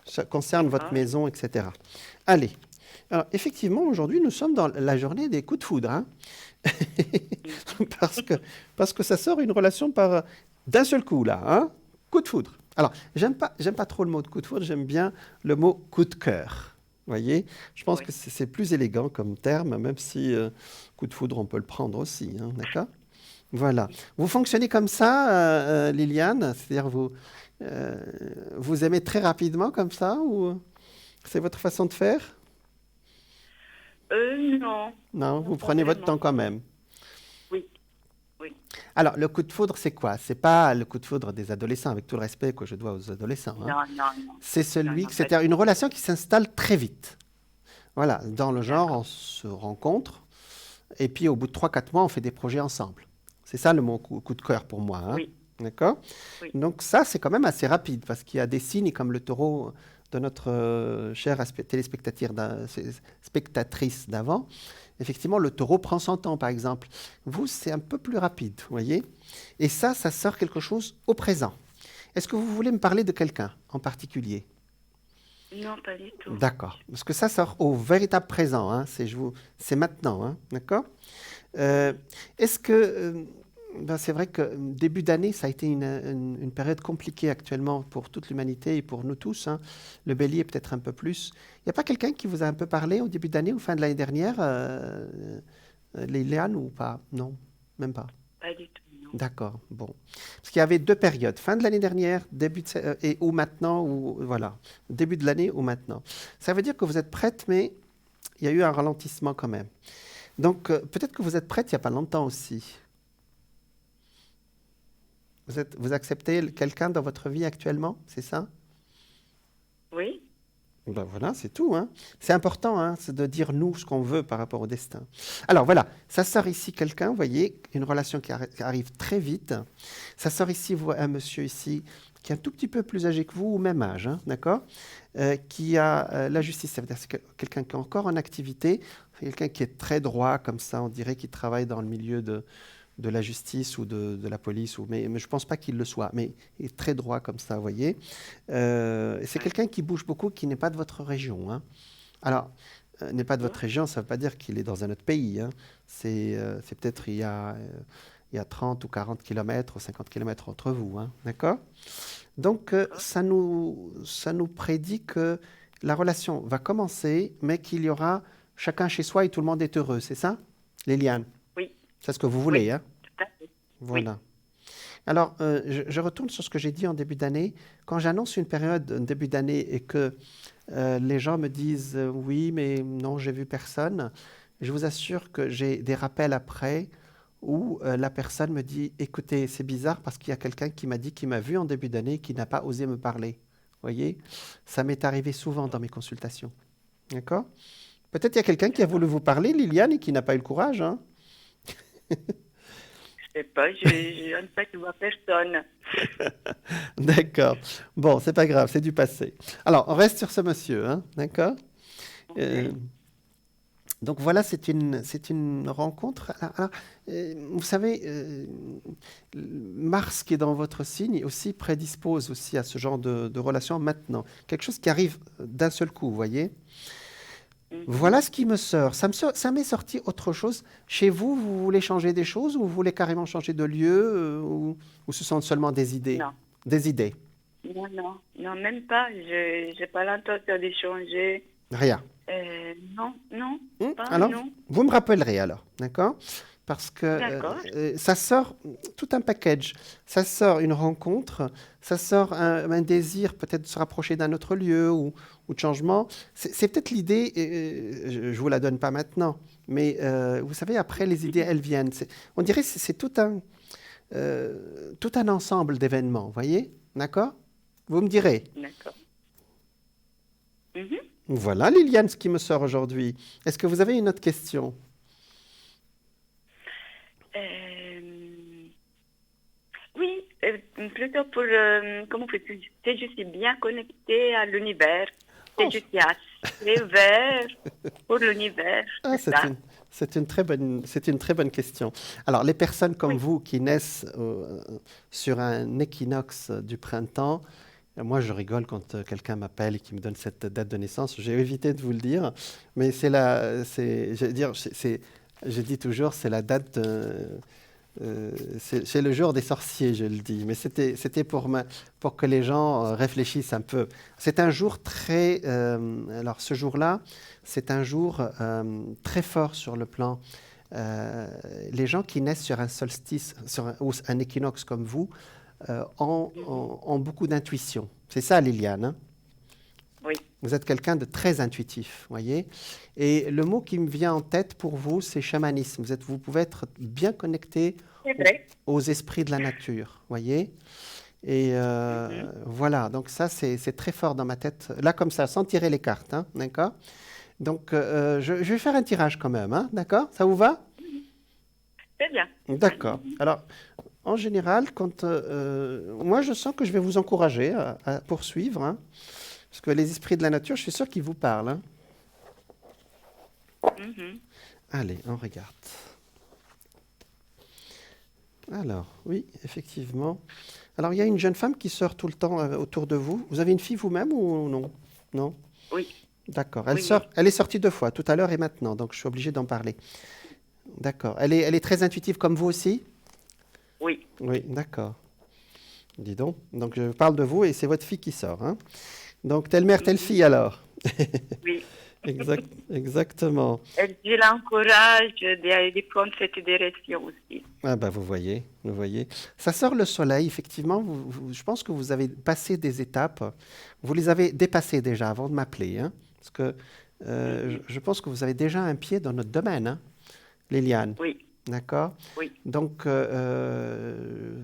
Ça concerne votre D'accord. maison, etc. Allez. Alors, effectivement, aujourd'hui, nous sommes dans la journée des coups de foudre, hein. Mhm. parce que, parce que ça sort une relation d'un seul coup, là, hein? Coup de foudre. Alors, j'aime pas trop le mot de coup de foudre, j'aime bien le mot coup de cœur. Vous voyez? Je pense Oui. que c'est plus élégant comme terme, même si coup de foudre, on peut le prendre aussi, hein, d'accord? Voilà. Vous fonctionnez comme ça, Liliane? C'est-à-dire euh, vous aimez très rapidement comme ça ou c'est votre façon de faire? Non, Non, non, vous pas prenez votre vraiment. temps quand même. Oui, oui. Alors, le coup de foudre, c'est quoi? C'est pas le coup de foudre des adolescents, avec tout le respect que je dois aux adolescents, hein. Non, non, non. C'est Non, celui non, que pas du c'est une tout. relation qui s'installe très vite. Voilà, dans le genre, D'accord. on se rencontre et puis au bout de 3 4 mois, on fait des projets ensemble. C'est ça le mot coup de cœur pour moi, hein. Oui, D'accord? oui. Donc ça, c'est quand même assez rapide parce qu'il y a des signes comme le taureau de notre chère spectatrice d'avant. Effectivement, le taureau prend son temps, par exemple. Vous, c'est un peu plus rapide, vous voyez? Et ça sort quelque chose au présent. Est-ce que vous voulez me parler de quelqu'un en particulier? Non, pas du tout. D'accord. Parce que ça sort au véritable présent, hein. C'est maintenant, hein. D'accord? Euh, Mhm. est-ce que Ben, c'est vrai que début d'année, ça a été une période compliquée actuellement pour toute l'humanité et pour nous tous, hein. Le bélier peut-être un peu plus. Il n'y a pas quelqu'un qui vous a un peu parlé au début d'année ou fin de l'année dernière, Liliane, ou pas? Non, même pas. Pas du tout, non. D'accord, bon. Parce qu'il y avait deux périodes, fin de l'année dernière, et ou maintenant, ou voilà, début de l'année ou maintenant. Ça veut dire que vous êtes prête, mais il y a eu un ralentissement quand même. Donc, peut-être que vous êtes prête il n'y a pas longtemps aussi. Vous acceptez quelqu'un dans votre vie actuellement, c'est ça? Oui, Ben voilà, c'est tout, hein. C'est important, hein, c'est de dire nous ce qu'on veut par rapport au destin. Alors voilà, ça sort ici quelqu'un, vous voyez, une relation qui arrive très vite. Ça sort ici un monsieur ici qui est un tout petit peu plus âgé que vous, ou même âge, hein, d'accord? Qui a la justice, ça veut dire que c'est quelqu'un qui est encore en activité, c'est quelqu'un qui est très droit, comme ça, on dirait qu'il travaille dans le milieu de la justice ou de la police, mais je ne pense pas qu'il le soit, mais il est très droit comme ça, vous voyez. C'est quelqu'un qui bouge beaucoup, qui n'est pas de votre région, hein. Alors, n'est pas de votre région, ça ne veut pas dire qu'il est dans un autre pays, hein. C'est peut-être il y a 30 ou 40 kilomètres ou 50 kilomètres entre vous, hein, d'accord? Donc, ça nous prédit que la relation va commencer, mais qu'il y aura chacun chez soi et tout le monde est heureux, c'est ça, Liliane? oui, C'est ce que vous oui, voulez, hein? tout à fait. Oui. Voilà. Alors, je retourne sur ce que j'ai dit en début d'année. Quand j'annonce une période, un début d'année, et que les gens me disent oui, mais non, j'ai vu personne, je vous assure que j'ai des rappels après où la personne me dit, écoutez, c'est bizarre parce qu'il y a quelqu'un qui m'a dit qu'il m'a vu en début d'année et qui n'a pas osé me parler. Vous voyez, ça m'est arrivé souvent dans mes consultations. D'accord? Peut-être il y a quelqu'un qui a voulu vous parler, Liliane, et qui n'a pas eu le courage, hein? Je sais pas, en fait, je vois personne. D'accord. Bon, c'est pas grave, c'est du passé. Alors, on reste sur ce monsieur, hein, d'accord? Ok. Euh, donc voilà, c'est une rencontre. Alors, vous savez, Mars qui est dans votre signe aussi prédispose aussi à ce genre de relation maintenant. Quelque chose qui arrive d'un seul coup, vous voyez? Mhm. Voilà ce qui me sort. Ça m'est sorti autre chose. Chez vous, vous voulez changer des choses ou vous voulez carrément changer de lieu ou ce sont seulement des idées? Non, Des idées. non, non, non, même pas. Je n'ai pas l'intention de changer. Rien. Non, non, pas, Alors, non. vous me rappellerez alors, d'accord? Parce que D'accord. ça sort tout un package. Ça sort une rencontre, ça sort un désir peut-être de se rapprocher d'un autre lieu ou de changement. C'est peut-être l'idée, je ne vous la donne pas maintenant, mais vous savez, après, les idées, elles viennent. On dirait que c'est tout un ensemble d'événements, vous voyez? D'accord? Vous me direz. D'accord. Mhm. Voilà, Liliane, ce qui me sort aujourd'hui. Est-ce que vous avez une autre question? Euh, oui, plutôt pour, comment peux tu si je suis bien connectée à l'univers, si Oh, je suis assez vert pour l'univers, ah, c'est ça. c'est une très bonne question. Alors, les personnes comme Oui. vous qui naissent sur un équinoxe du printemps, moi je rigole quand quelqu'un m'appelle et qui me donne cette date de naissance. J'ai évité de vous le dire, mais je veux dire, je dis toujours, c'est la date, c'est le jour des sorciers, je le dis. Mais c'était pour que les gens réfléchissent un peu. C'est un jour alors ce jour-là, c'est un jour très fort sur le plan. euh, les gens qui naissent sur un solstice, ou un équinoxe comme vous, Mhm. ont beaucoup d'intuition. C'est ça, Liliane, hein? Oui, Vous êtes quelqu'un de très intuitif, voyez. Et le mot qui me vient en tête pour vous, c'est chamanisme. Vous pouvez être bien connecté c'est aux, vrai. aux esprits de la nature, voyez. Et Mhm. voilà, donc ça, c'est très fort dans ma tête. Là, comme ça, sans tirer les cartes, hein, d'accord? Donc, je vais faire un tirage quand même, hein, d'accord? Ça vous va? C'est bien. D'accord. Alors, en général, moi, je sens que je vais vous encourager à poursuivre, hein, parce que les esprits de la nature, je suis sûr qu'ils vous parlent, hein. Mhm. Allez, on regarde. Alors, oui, effectivement. Alors, il y a une jeune femme qui sort tout le temps autour de vous. Vous avez une fille vous-même ou non? Non? Oui, D'accord. oui, oui. Elle est sortie deux fois, tout à l'heure et maintenant, donc je suis obligé d'en parler. D'accord. Elle est très intuitive comme vous aussi? Oui, Oui, d'accord. Dis donc. Donc, je parle de vous et c'est votre fille qui sort, hein. Donc, telle mère, telle fille, alors. oui. Exactement. Et je l'encourage de prendre cette direction aussi. Ah bah vous voyez, vous voyez. Ça sort le soleil, effectivement. Je pense que vous avez passé des étapes. Vous les avez dépassées déjà avant de m'appeler, hein, parce que je pense que vous avez déjà un pied dans notre domaine, hein, Liliane. Oui, D'accord? oui. Donc,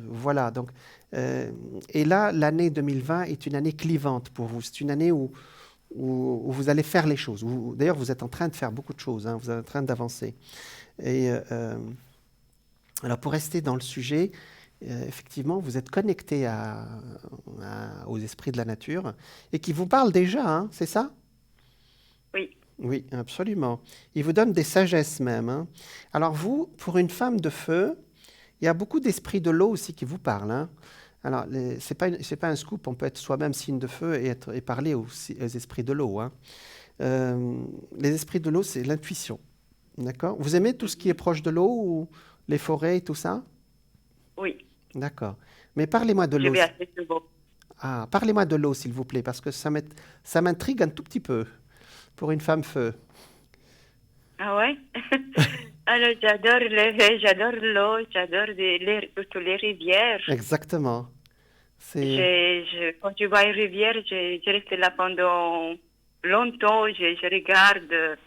voilà. Donc, et là, l'année 2020 est une année clivante pour vous. C'est une année où vous allez faire les choses. D'ailleurs, vous êtes en train de faire beaucoup de choses, hein, vous êtes en train d'avancer. Et alors, pour rester dans le sujet, effectivement, vous êtes connecté aux esprits de la nature et qui vous parlent déjà, hein, c'est ça? Oui, Oui, absolument. Ils vous donnent des sagesses même, hein. Alors vous, pour une femme de feu, il y a beaucoup d'esprits de l'eau aussi qui vous parlent, hein. Alors, c'est pas un scoop, on peut être soi-même signe de feu et parler aux esprits de l'eau, hein. Les esprits de l'eau, c'est l'intuition. D'accord? Vous aimez tout ce qui est proche de l'eau ou les forêts et tout ça? oui. D'accord. Mais parlez-moi de Je l'eau. vais assez souvent. Ah, parlez-moi de l'eau, s'il vous plaît, parce que ça m'intrigue un tout petit peu pour une femme feu. Ah ouais? Alors, j'adore l'eau, surtout les rivières. Exactement. C'est Quand je vois une rivière, je reste là pendant longtemps, je regarde,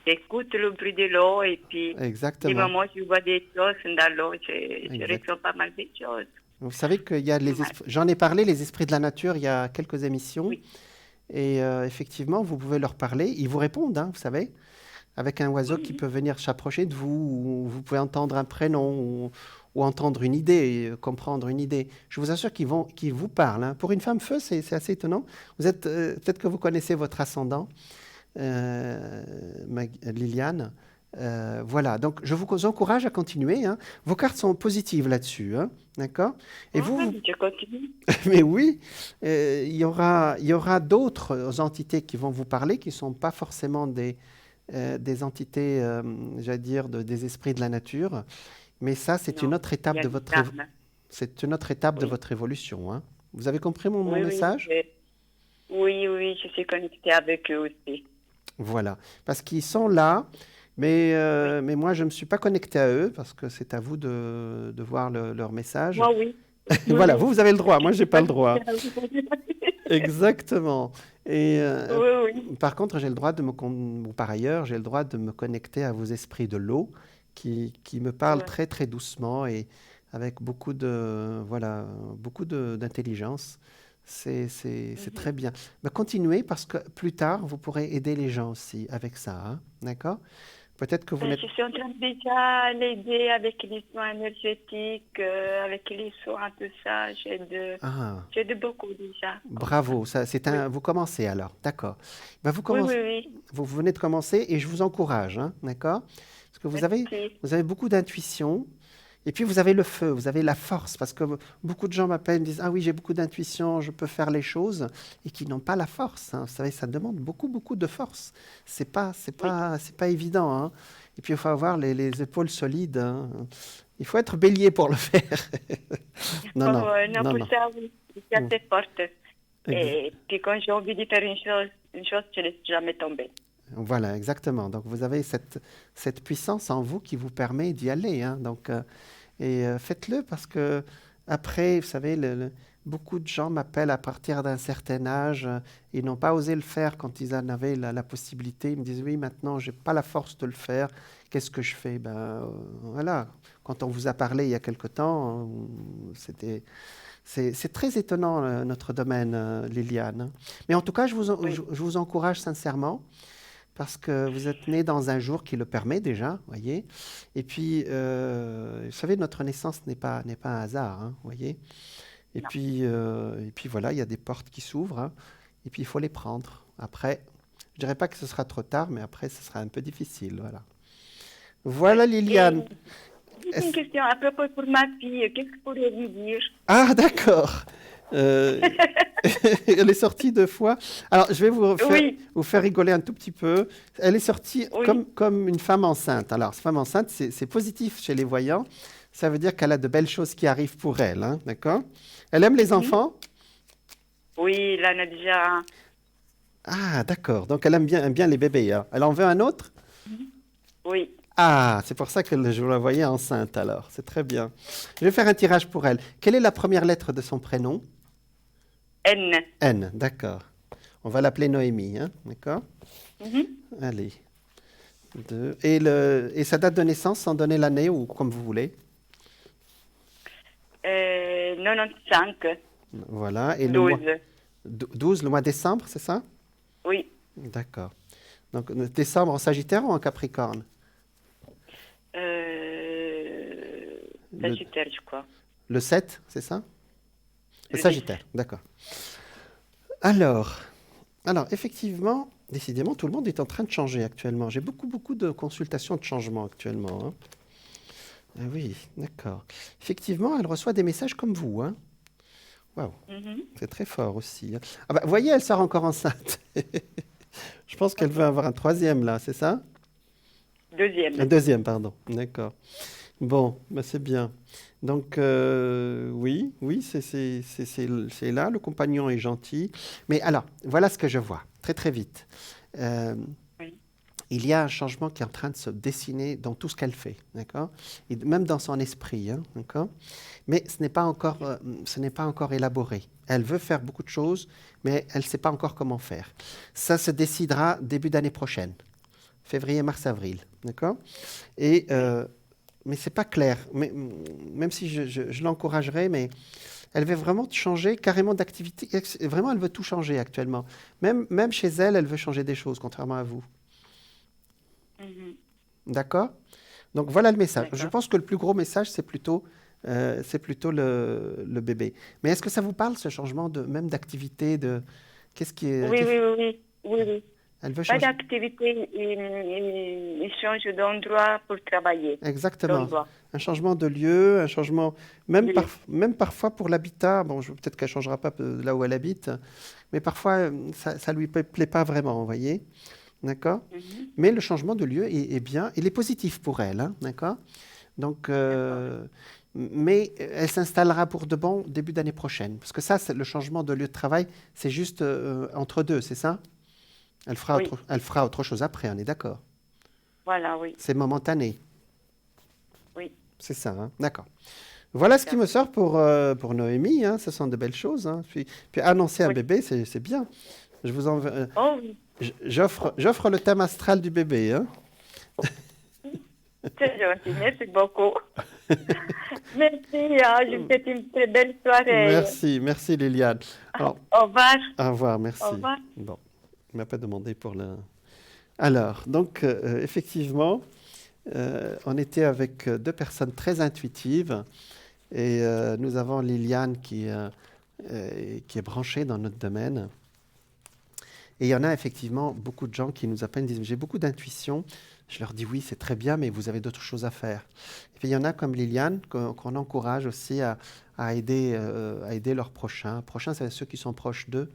j'écoute le bruit de l'eau et puis des exactement. moments je vois des choses dans l'eau, je Exact. ressens pas mal de choses. Vous savez qu'il y a Ouais. j'en ai parlé, les esprits de la nature, il y a quelques émissions. Oui, Et effectivement, vous pouvez leur parler. Ils vous répondent, hein, vous savez, avec un oiseau qui oui, peut venir s'approcher de vous, ou vous pouvez entendre un prénom, ou entendre une idée, comprendre une idée. Je vous assure qu'ils vous parlent, hein. Pour une femme feu, c'est assez étonnant. Vous êtes, peut-être que vous connaissez votre ascendant, Liliane. Voilà, donc je vous encourage à continuer, hein. Vos cartes sont positives là-dessus, hein, d'accord? Et je continue. mais oui, il y aura d'autres entités qui vont vous parler, qui ne sont pas forcément des entités, j'allais dire, des esprits de la nature. Mais ça, c'est une Non, autre il étape y a de des votre, armes. c'est une autre étape de Oui, votre évolution, hein. Vous avez compris mon oui, oui, message? oui, je suis connectée avec eux aussi. Voilà. Parce qu'ils sont là, mais, Oui. mais moi, je ne me suis pas connecté à eux, parce que c'est à vous de voir leur message. Moi, oui. Oui, Voilà, oui. vous avez le droit, moi, je n'ai pas le droit. Oui, Exactement. Et oui. par contre, j'ai le droit ou par ailleurs, j'ai le droit de me connecter à vos esprits de l'eau qui me parlent Ouais. très très doucement et avec voilà, d'intelligence. C'est Mhm. très bien. Mais continuez parce que plus tard, vous pourrez aider les gens aussi avec ça, hein. D'accord? Peut-être que vous n'êtes... Je suis en train déjà l'aider avec les soins énergétiques, avec les soins, tout ça. Ah, J'aide beaucoup déjà. Comme ça. bravo. Oui, Vous commencez alors. D'accord. Ben, oui, oui, oui. vous venez de commencer et je vous encourage, hein, d'accord? Parce que Merci. vous avez beaucoup d'intuition et puis vous avez le feu, vous avez la force. Parce que beaucoup de gens m'appellent, me disent, ah oui, j'ai beaucoup d'intuition, je peux faire les choses et qui n'ont pas la force, hein. Vous savez, ça demande beaucoup, beaucoup de force. Oui. C'est pas évident, hein. Et puis il faut avoir les épaules solides, hein. Il faut être bélier pour le faire. Non, non, Non, non, pour non. ça, oui. Je suis Mm. assez forte. Ex- Et puis quand j'ai envie de faire une chose, je ne laisse jamais tomber. Voilà, exactement. Donc vous avez cette puissance en vous qui vous permet d'y aller, hein. Donc, faites-le parce que après, vous savez, beaucoup de gens m'appellent à partir d'un certain âge. Ils n'ont pas osé le faire quand ils en avaient la possibilité. Ils me disent, oui, maintenant, j'ai pas la force de le faire. Qu'est-ce que je fais? Ben, voilà. Quand on vous a parlé il y a quelque temps, c'est très étonnant, notre domaine, Liliane, hein. Mais en tout cas, Oui. je vous encourage sincèrement parce que vous êtes né dans un jour qui le permet déjà, voyez. Et puis, vous savez, notre naissance n'est pas un hasard, hein, voyez. Non. Et puis voilà, il y a des portes qui s'ouvrent, hein, et puis il faut les prendre. Après, je dirais pas que ce sera trop tard, mais après, ce sera un peu difficile, voilà. Oui. Voilà, Et Liliane. juste une Est-ce- question à propos pour ma fille. Qu'est-ce que pourriez-vous dire? Ah, d'accord. Euh, Elle est sortie 2 fois. Alors, je vais Oui, vous faire rigoler un tout petit peu. Elle est sortie oui, comme une femme enceinte. Alors, femme enceinte, c'est positif chez les voyants. ça veut dire qu'elle a de belles choses qui arrivent pour elle, hein, d'accord? Elle aime les enfants? Oui, là, on a déjà... Ah, d'accord. Donc, elle aime bien les bébés, hein. Elle en veut un autre? Oui. Ah, c'est pour ça que je la voyais enceinte, alors. C'est très bien. Je vais faire un tirage pour elle. Quelle est la première lettre de son prénom? N. N, d'accord. On va l'appeler Noémie, hein, d'accord? Mhm. Allez. Deux. Et sa date de naissance, sans donner l'année ou comme vous voulez? 95. Voilà. Et 12. 12, le mois de décembre, c'est ça? Oui. D'accord. Donc, décembre en Sagittaire ou en Capricorne? Sagittaire, je crois. Le 7, c'est ça? Le Le Sagittaire, d'accord. Alors, effectivement, décidément, tout le monde est en train de changer actuellement. J'ai beaucoup de consultations de changement actuellement, hein. Ah oui, d'accord. Effectivement, elle reçoit des messages comme vous, hein. Waouh, Mhm. c'est très fort aussi, hein. Ah bah, vous voyez, elle sort encore enceinte. Je pense qu'elle veut avoir un troisième, là, c'est ça? Deuxième. Un deuxième, pardon. D'accord. Bon, bah c'est bien. Donc, oui, c'est là, le compagnon est gentil. Mais alors, voilà ce que je vois, très vite. Euh, Oui. il y a un changement qui est en train de se dessiner dans tout ce qu'elle fait, d'accord? Et même dans son esprit, hein, d'accord? Mais ce n'est pas encore élaboré. Elle veut faire beaucoup de choses, mais elle ne sait pas encore comment faire. Ça se décidera début d'année prochaine, février, mars, avril, d'accord? Et mais c'est pas clair. Mais, même si je l'encouragerais, mais elle veut vraiment changer carrément d'activité. Vraiment, elle veut tout changer actuellement. Même chez elle, elle veut changer des choses, contrairement à vous. Mhm. D'accord? Donc voilà le message. Je D'accord. pense que le plus gros message, c'est plutôt le bébé. Mais est-ce que ça vous parle, ce changement même d'activité, qu'est-ce qui est, Oui, oui, oui, oui, oui. elle veut Pas changer. d'activité, il change d'endroit pour travailler. Exactement. D'endroit. Un changement de lieu, un changement, même, Oui. même parfois pour l'habitat. Bon, peut-être qu'elle ne changera pas là où elle habite, mais parfois, ça ne lui plaît pas vraiment, vous voyez? D'accord? Mhm. Mais le changement de lieu est bien, il est positif pour elle, hein, d'accord? Donc, D'accord. mais elle s'installera pour de bon début d'année prochaine. Parce que ça, c'est le changement de lieu de travail, c'est juste entre deux, c'est ça? Oui. Elle fera autre chose après, on est d'accord? Voilà, oui. C'est momentané, Oui. c'est ça, hein? D'accord. Voilà ce qui D'accord. me sort pour Noémie, hein. Ce sont de belles choses, hein. Puis annoncer un Oui. bébé, c'est bien. Je vous Oh oui. j'offre le thème astral du bébé, hein. C'est gentil. Merci beaucoup. Merci. Je vous souhaite une très belle soirée. Merci Liliane. Alors, Au revoir. au revoir, Au merci. revoir. Bon, il m'a pas demandé pour le... Alors, donc, effectivement, on était avec deux personnes très intuitives et nous avons Liliane qui est branchée dans notre domaine. Et il y en a effectivement beaucoup de gens qui nous appellent et disent « J'ai beaucoup d'intuition ». Je leur dis « Oui, c'est très bien, mais vous avez d'autres choses à faire ». Et puis il y en a comme Liliane qu'on encourage aussi à aider leurs prochains. Prochains, c'est ceux qui sont proches d'eux.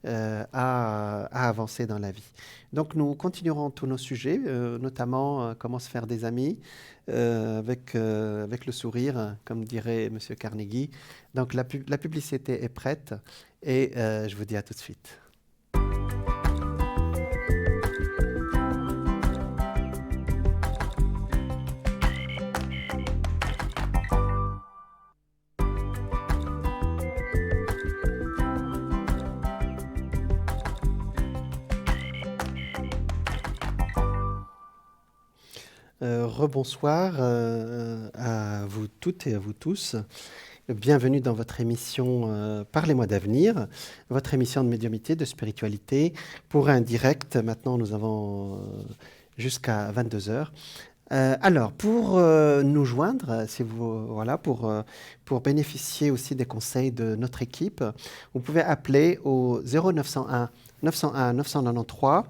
À avancer dans la vie. Donc nous continuerons tous nos sujets, notamment comment se faire des amis, avec le sourire, comme dirait M. Carnegie. Donc la publicité est prête et je vous dis à tout de suite. Rebonsoir à vous toutes et à vous tous. Bienvenue dans votre émission Parlez-moi d'avenir, votre émission de médiumnité, de spiritualité, pour un direct. Maintenant, nous avons jusqu'à 22 heures. Alors, pour nous joindre, pour bénéficier aussi des conseils de notre équipe, vous pouvez appeler au 0901 901 993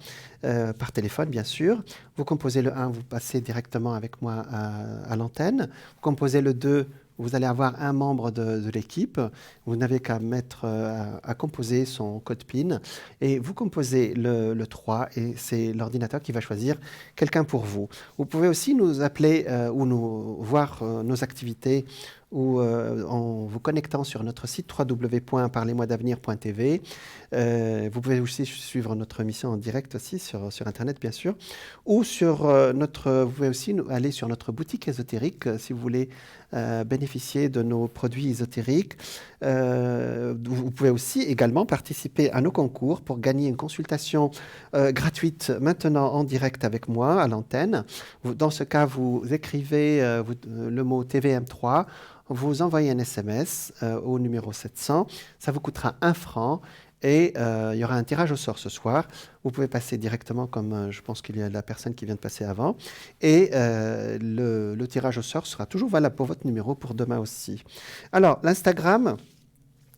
par téléphone, bien sûr. Vous composez le 1, vous passez directement avec moi à l'antenne. Vous composez le 2, vous allez avoir un membre de l'équipe. Vous n'avez qu'à mettre, à composer son code PIN et vous composez le 3 et c'est l'ordinateur qui va choisir quelqu'un pour vous. Vous pouvez aussi nous appeler ou nous voir nos activités ou en vous connectant sur notre site www.parlez-moi-d'avenir.tv. Vous pouvez aussi suivre notre émission en direct aussi sur Internet, bien sûr. Ou vous pouvez aussi aller sur notre boutique ésotérique si vous voulez bénéficier de nos produits ésotériques. Vous pouvez aussi également participer à nos concours pour gagner une consultation gratuite maintenant en direct avec moi à l'antenne. Dans ce cas, vous écrivez le mot TVM3, vous envoyez un SMS au numéro 700, ça vous coûtera 1 franc et il y aura un tirage au sort ce soir. Vous pouvez passer directement comme je pense qu'il y a la personne qui vient de passer avant et le tirage au sort sera toujours valable pour votre numéro pour demain aussi. Alors, l'Instagram,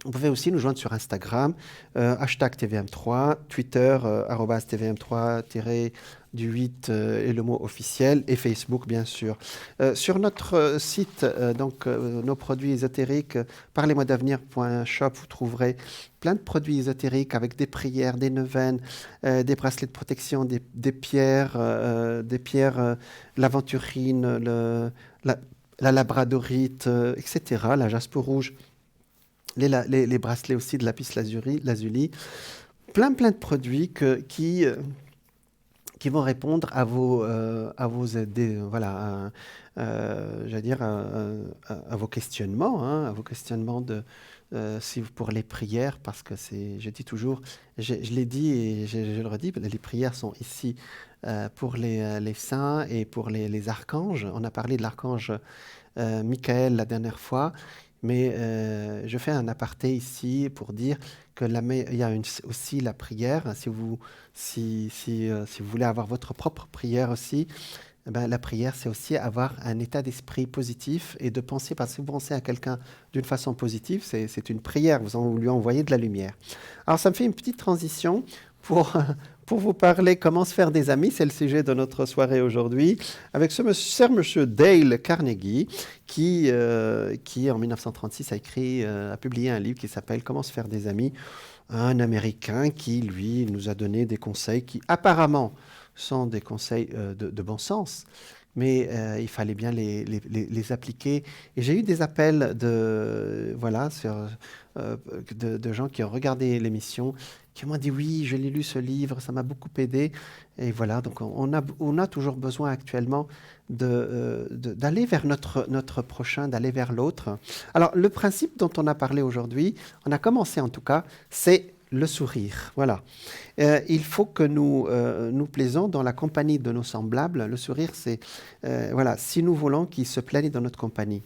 vous pouvez aussi nous joindre sur Instagram, hashtag TVM3, Twitter, @TVM3- du 8 et le mot officiel, et Facebook, bien sûr. Sur notre site, nos produits ésotériques, parlez-moi-d'avenir.shop, vous trouverez plein de produits ésotériques avec des prières, des neuvaines, des bracelets de protection, des pierres, l'aventurine, la labradorite, etc., la jaspe rouge, les bracelets aussi de lapis lazuli, plein de produits qui vont répondre à vos vos questionnements, à vos questionnements pour les prières, parce que je dis toujours, je l'ai dit et je le redis, les prières sont ici pour les saints et pour les archanges. On a parlé de l'archange Michael la dernière fois. Mais je fais un aparté ici pour dire que il y a aussi la prière. Si vous voulez avoir votre propre prière aussi, la prière, c'est aussi avoir un état d'esprit positif et de penser, parce que si vous pensez à quelqu'un d'une façon positive, c'est une prière, vous lui envoyez de la lumière. Alors ça me fait une petite transition pour vous parler comment se faire des amis, c'est le sujet de notre soirée aujourd'hui, avec ce cher monsieur Dale Carnegie, qui en 1936 a publié un livre qui s'appelle « Comment se faire des amis », un Américain qui, lui, nous a donné des conseils qui apparemment sont des conseils de bon sens, mais il fallait bien les appliquer. Et j'ai eu des appels de gens qui ont regardé l'émission, qui m'ont dit « Oui, je l'ai lu ce livre, ça m'a beaucoup aidé ». Et voilà, donc on a toujours besoin actuellement d'aller vers notre prochain, d'aller vers l'autre. Alors, le principe dont on a parlé aujourd'hui, on a commencé en tout cas, c'est le sourire. Voilà. Il faut que nous plaisons dans la compagnie de nos semblables. Le sourire, c'est, si nous voulons qu'ils se plaignent dans notre compagnie.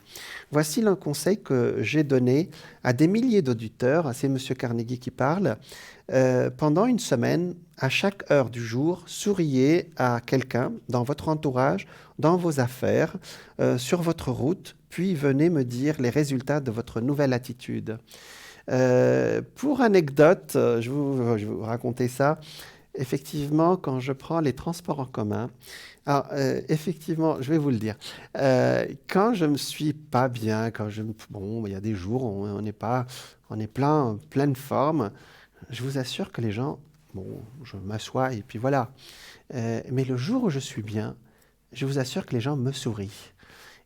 Voici le conseil que j'ai donné à des milliers d'auditeurs, c'est M. Carnegie qui parle. Pendant une semaine, à chaque heure du jour, souriez à quelqu'un dans votre entourage, dans vos affaires, sur votre route, puis venez me dire les résultats de votre nouvelle attitude. Pour anecdote, je vais vous raconter ça. Effectivement, quand je prends les transports en commun, alors effectivement, je vais vous le dire, quand je me suis pas bien, il y a des jours où on est pleine forme, je vous assure que les gens, je m'assois et puis voilà. Mais le jour où je suis bien, je vous assure que les gens me sourient.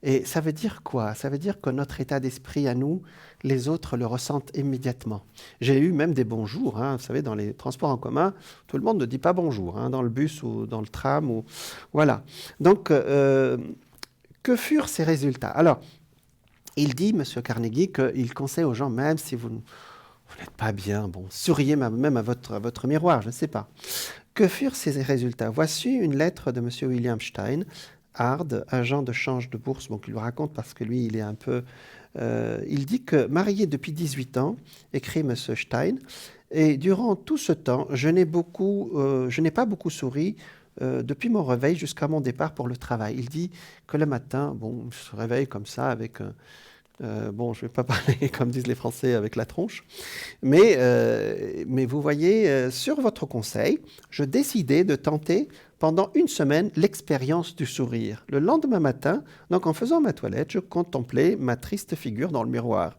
Et ça veut dire quoi? Ça veut dire que notre état d'esprit à nous, les autres le ressentent immédiatement. J'ai eu même des bonjours, vous savez, dans les transports en commun, tout le monde ne dit pas bonjour, dans le bus ou dans le tram. Voilà. Donc, que furent ces résultats? Alors, il dit, M. Carnegie, qu'il conseille aux gens, même si vous n'êtes pas bien, souriez même à votre miroir, je ne sais pas. Que furent ces résultats? Voici une lettre de M. William Stein, Hard, agent de change de bourse, il le raconte parce que lui, il est un peu... il dit que, marié depuis 18 ans, écrit M. Stein, et durant tout ce temps, je n'ai pas beaucoup souri depuis mon réveil jusqu'à mon départ pour le travail. Il dit que le matin, je se réveille comme ça avec... je ne vais pas parler, comme disent les Français, avec la tronche. Mais vous voyez, sur votre conseil, je décidai de tenter pendant une semaine l'expérience du sourire. Le lendemain matin, donc en faisant ma toilette, je contemplais ma triste figure dans le miroir.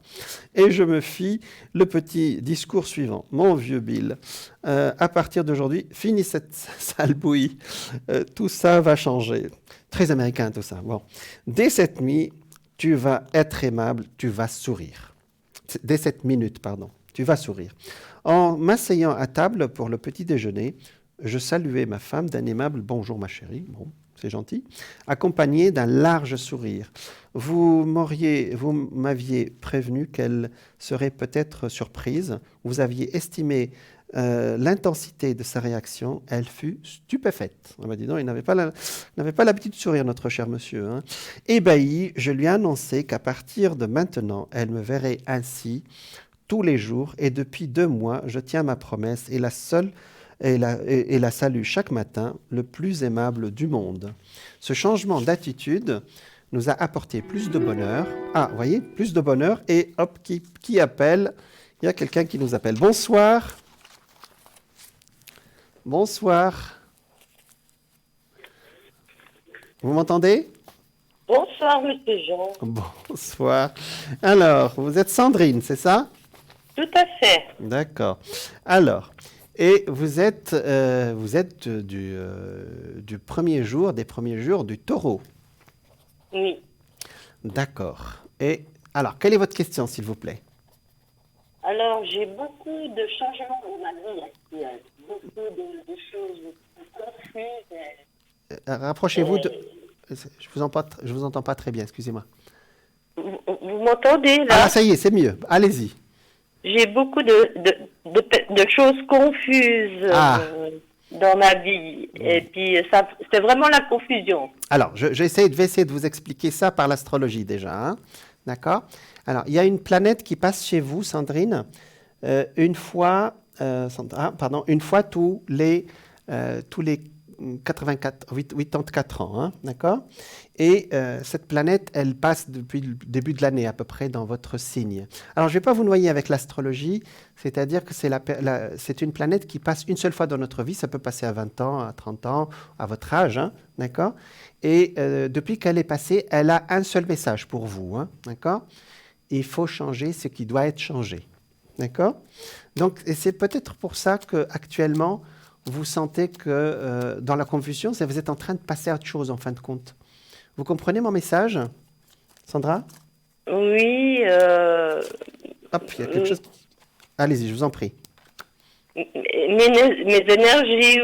Et je me fis le petit discours suivant. Mon vieux Bill, à partir d'aujourd'hui, finis cette sale bouillie. Tout ça va changer. Très américain tout ça. Bon. Dès cette nuit, tu vas être aimable, tu vas sourire. Dès cette minute, pardon, tu vas sourire. En m'asseyant à table pour le petit déjeuner, je saluais ma femme d'un aimable « Bonjour ma chérie », bon, c'est gentil, accompagné d'un large sourire. Vous m'aviez prévenu qu'elle serait peut-être surprise. Vous aviez estimé l'intensité de sa réaction. Elle fut stupéfaite. On m'a dit non, il n'avait pas l'habitude de sourire, notre cher monsieur. Hein. Ébahi, je lui ai annoncé qu'à partir de maintenant, elle me verrait ainsi tous les jours. Et depuis 2 mois, je tiens ma promesse et la salue chaque matin, le plus aimable du monde. Ce changement d'attitude nous a apporté plus de bonheur. Ah, vous voyez, plus de bonheur. Et hop, qui appelle? Il y a quelqu'un qui nous appelle. Bonsoir. Bonsoir. Vous m'entendez? Bonsoir, monsieur Jean. Bonsoir. Alors, vous êtes Sandrine, c'est ça? Tout à fait. D'accord. Alors, et vous êtes du premier jour, des premiers jours du taureau. Oui. D'accord. Et alors, quelle est votre question, s'il vous plaît? Alors, j'ai beaucoup de changements dans ma vie actuelle. Beaucoup de choses confuses. Rapprochez-vous de... Je vous entends pas très bien, excusez-moi. Vous m'entendez, là? Ah, ça y est, c'est mieux. Allez-y. J'ai beaucoup de choses confuses dans ma vie. Et puis, c'est vraiment la confusion. Alors, je vais essayer de vous expliquer ça par l'astrologie déjà. Hein. D'accord? Alors, il y a une planète qui passe chez vous, Sandrine, une fois tous les 84 ans. Hein, d'accord? Et cette planète, elle passe depuis le début de l'année à peu près dans votre signe. Alors, je ne vais pas vous noyer avec l'astrologie, c'est-à-dire que c'est une planète qui passe une seule fois dans notre vie. Ça peut passer à 20 ans, à 30 ans, à votre âge. Hein, d'accord? Et depuis qu'elle est passée, elle a un seul message pour vous. Hein, d'accord? Il faut changer ce qui doit être changé. D'accord? Donc, et c'est peut-être pour ça qu'actuellement, vous sentez que dans la confusion, vous êtes en train de passer à autre chose en fin de compte. Vous comprenez mon message, Sandra? Oui. Hop, il y a quelque chose. Allez-y, je vous en prie. Mes énergies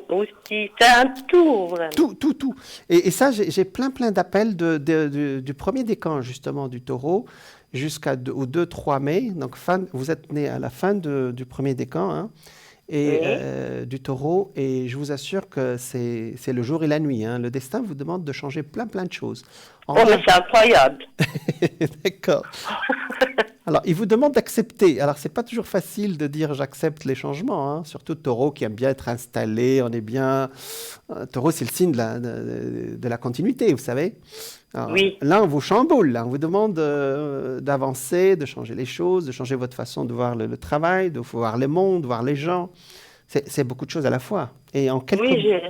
aussi, c'est un tout, vraiment. Tout. Et ça, j'ai plein d'appels du premier décan, justement, du taureau, jusqu'au 2-3 mai. Donc, vous êtes né à la fin du premier décan, hein, et du taureau. Et je vous assure que c'est le jour et la nuit. Hein. Le destin vous demande de changer plein de choses. Mais c'est incroyable. D'accord. Alors, il vous demande d'accepter. Alors, c'est pas toujours facile de dire j'accepte les changements. Hein. Surtout taureau qui aime bien être installé. On est bien... Taureau, c'est le signe de la continuité, vous savez. Alors, oui. Là, on vous chamboule. Là. On vous demande d'avancer, de changer les choses, de changer votre façon de voir le travail, de voir le monde, de voir les gens. C'est beaucoup de choses à la fois. Et oui, j'ai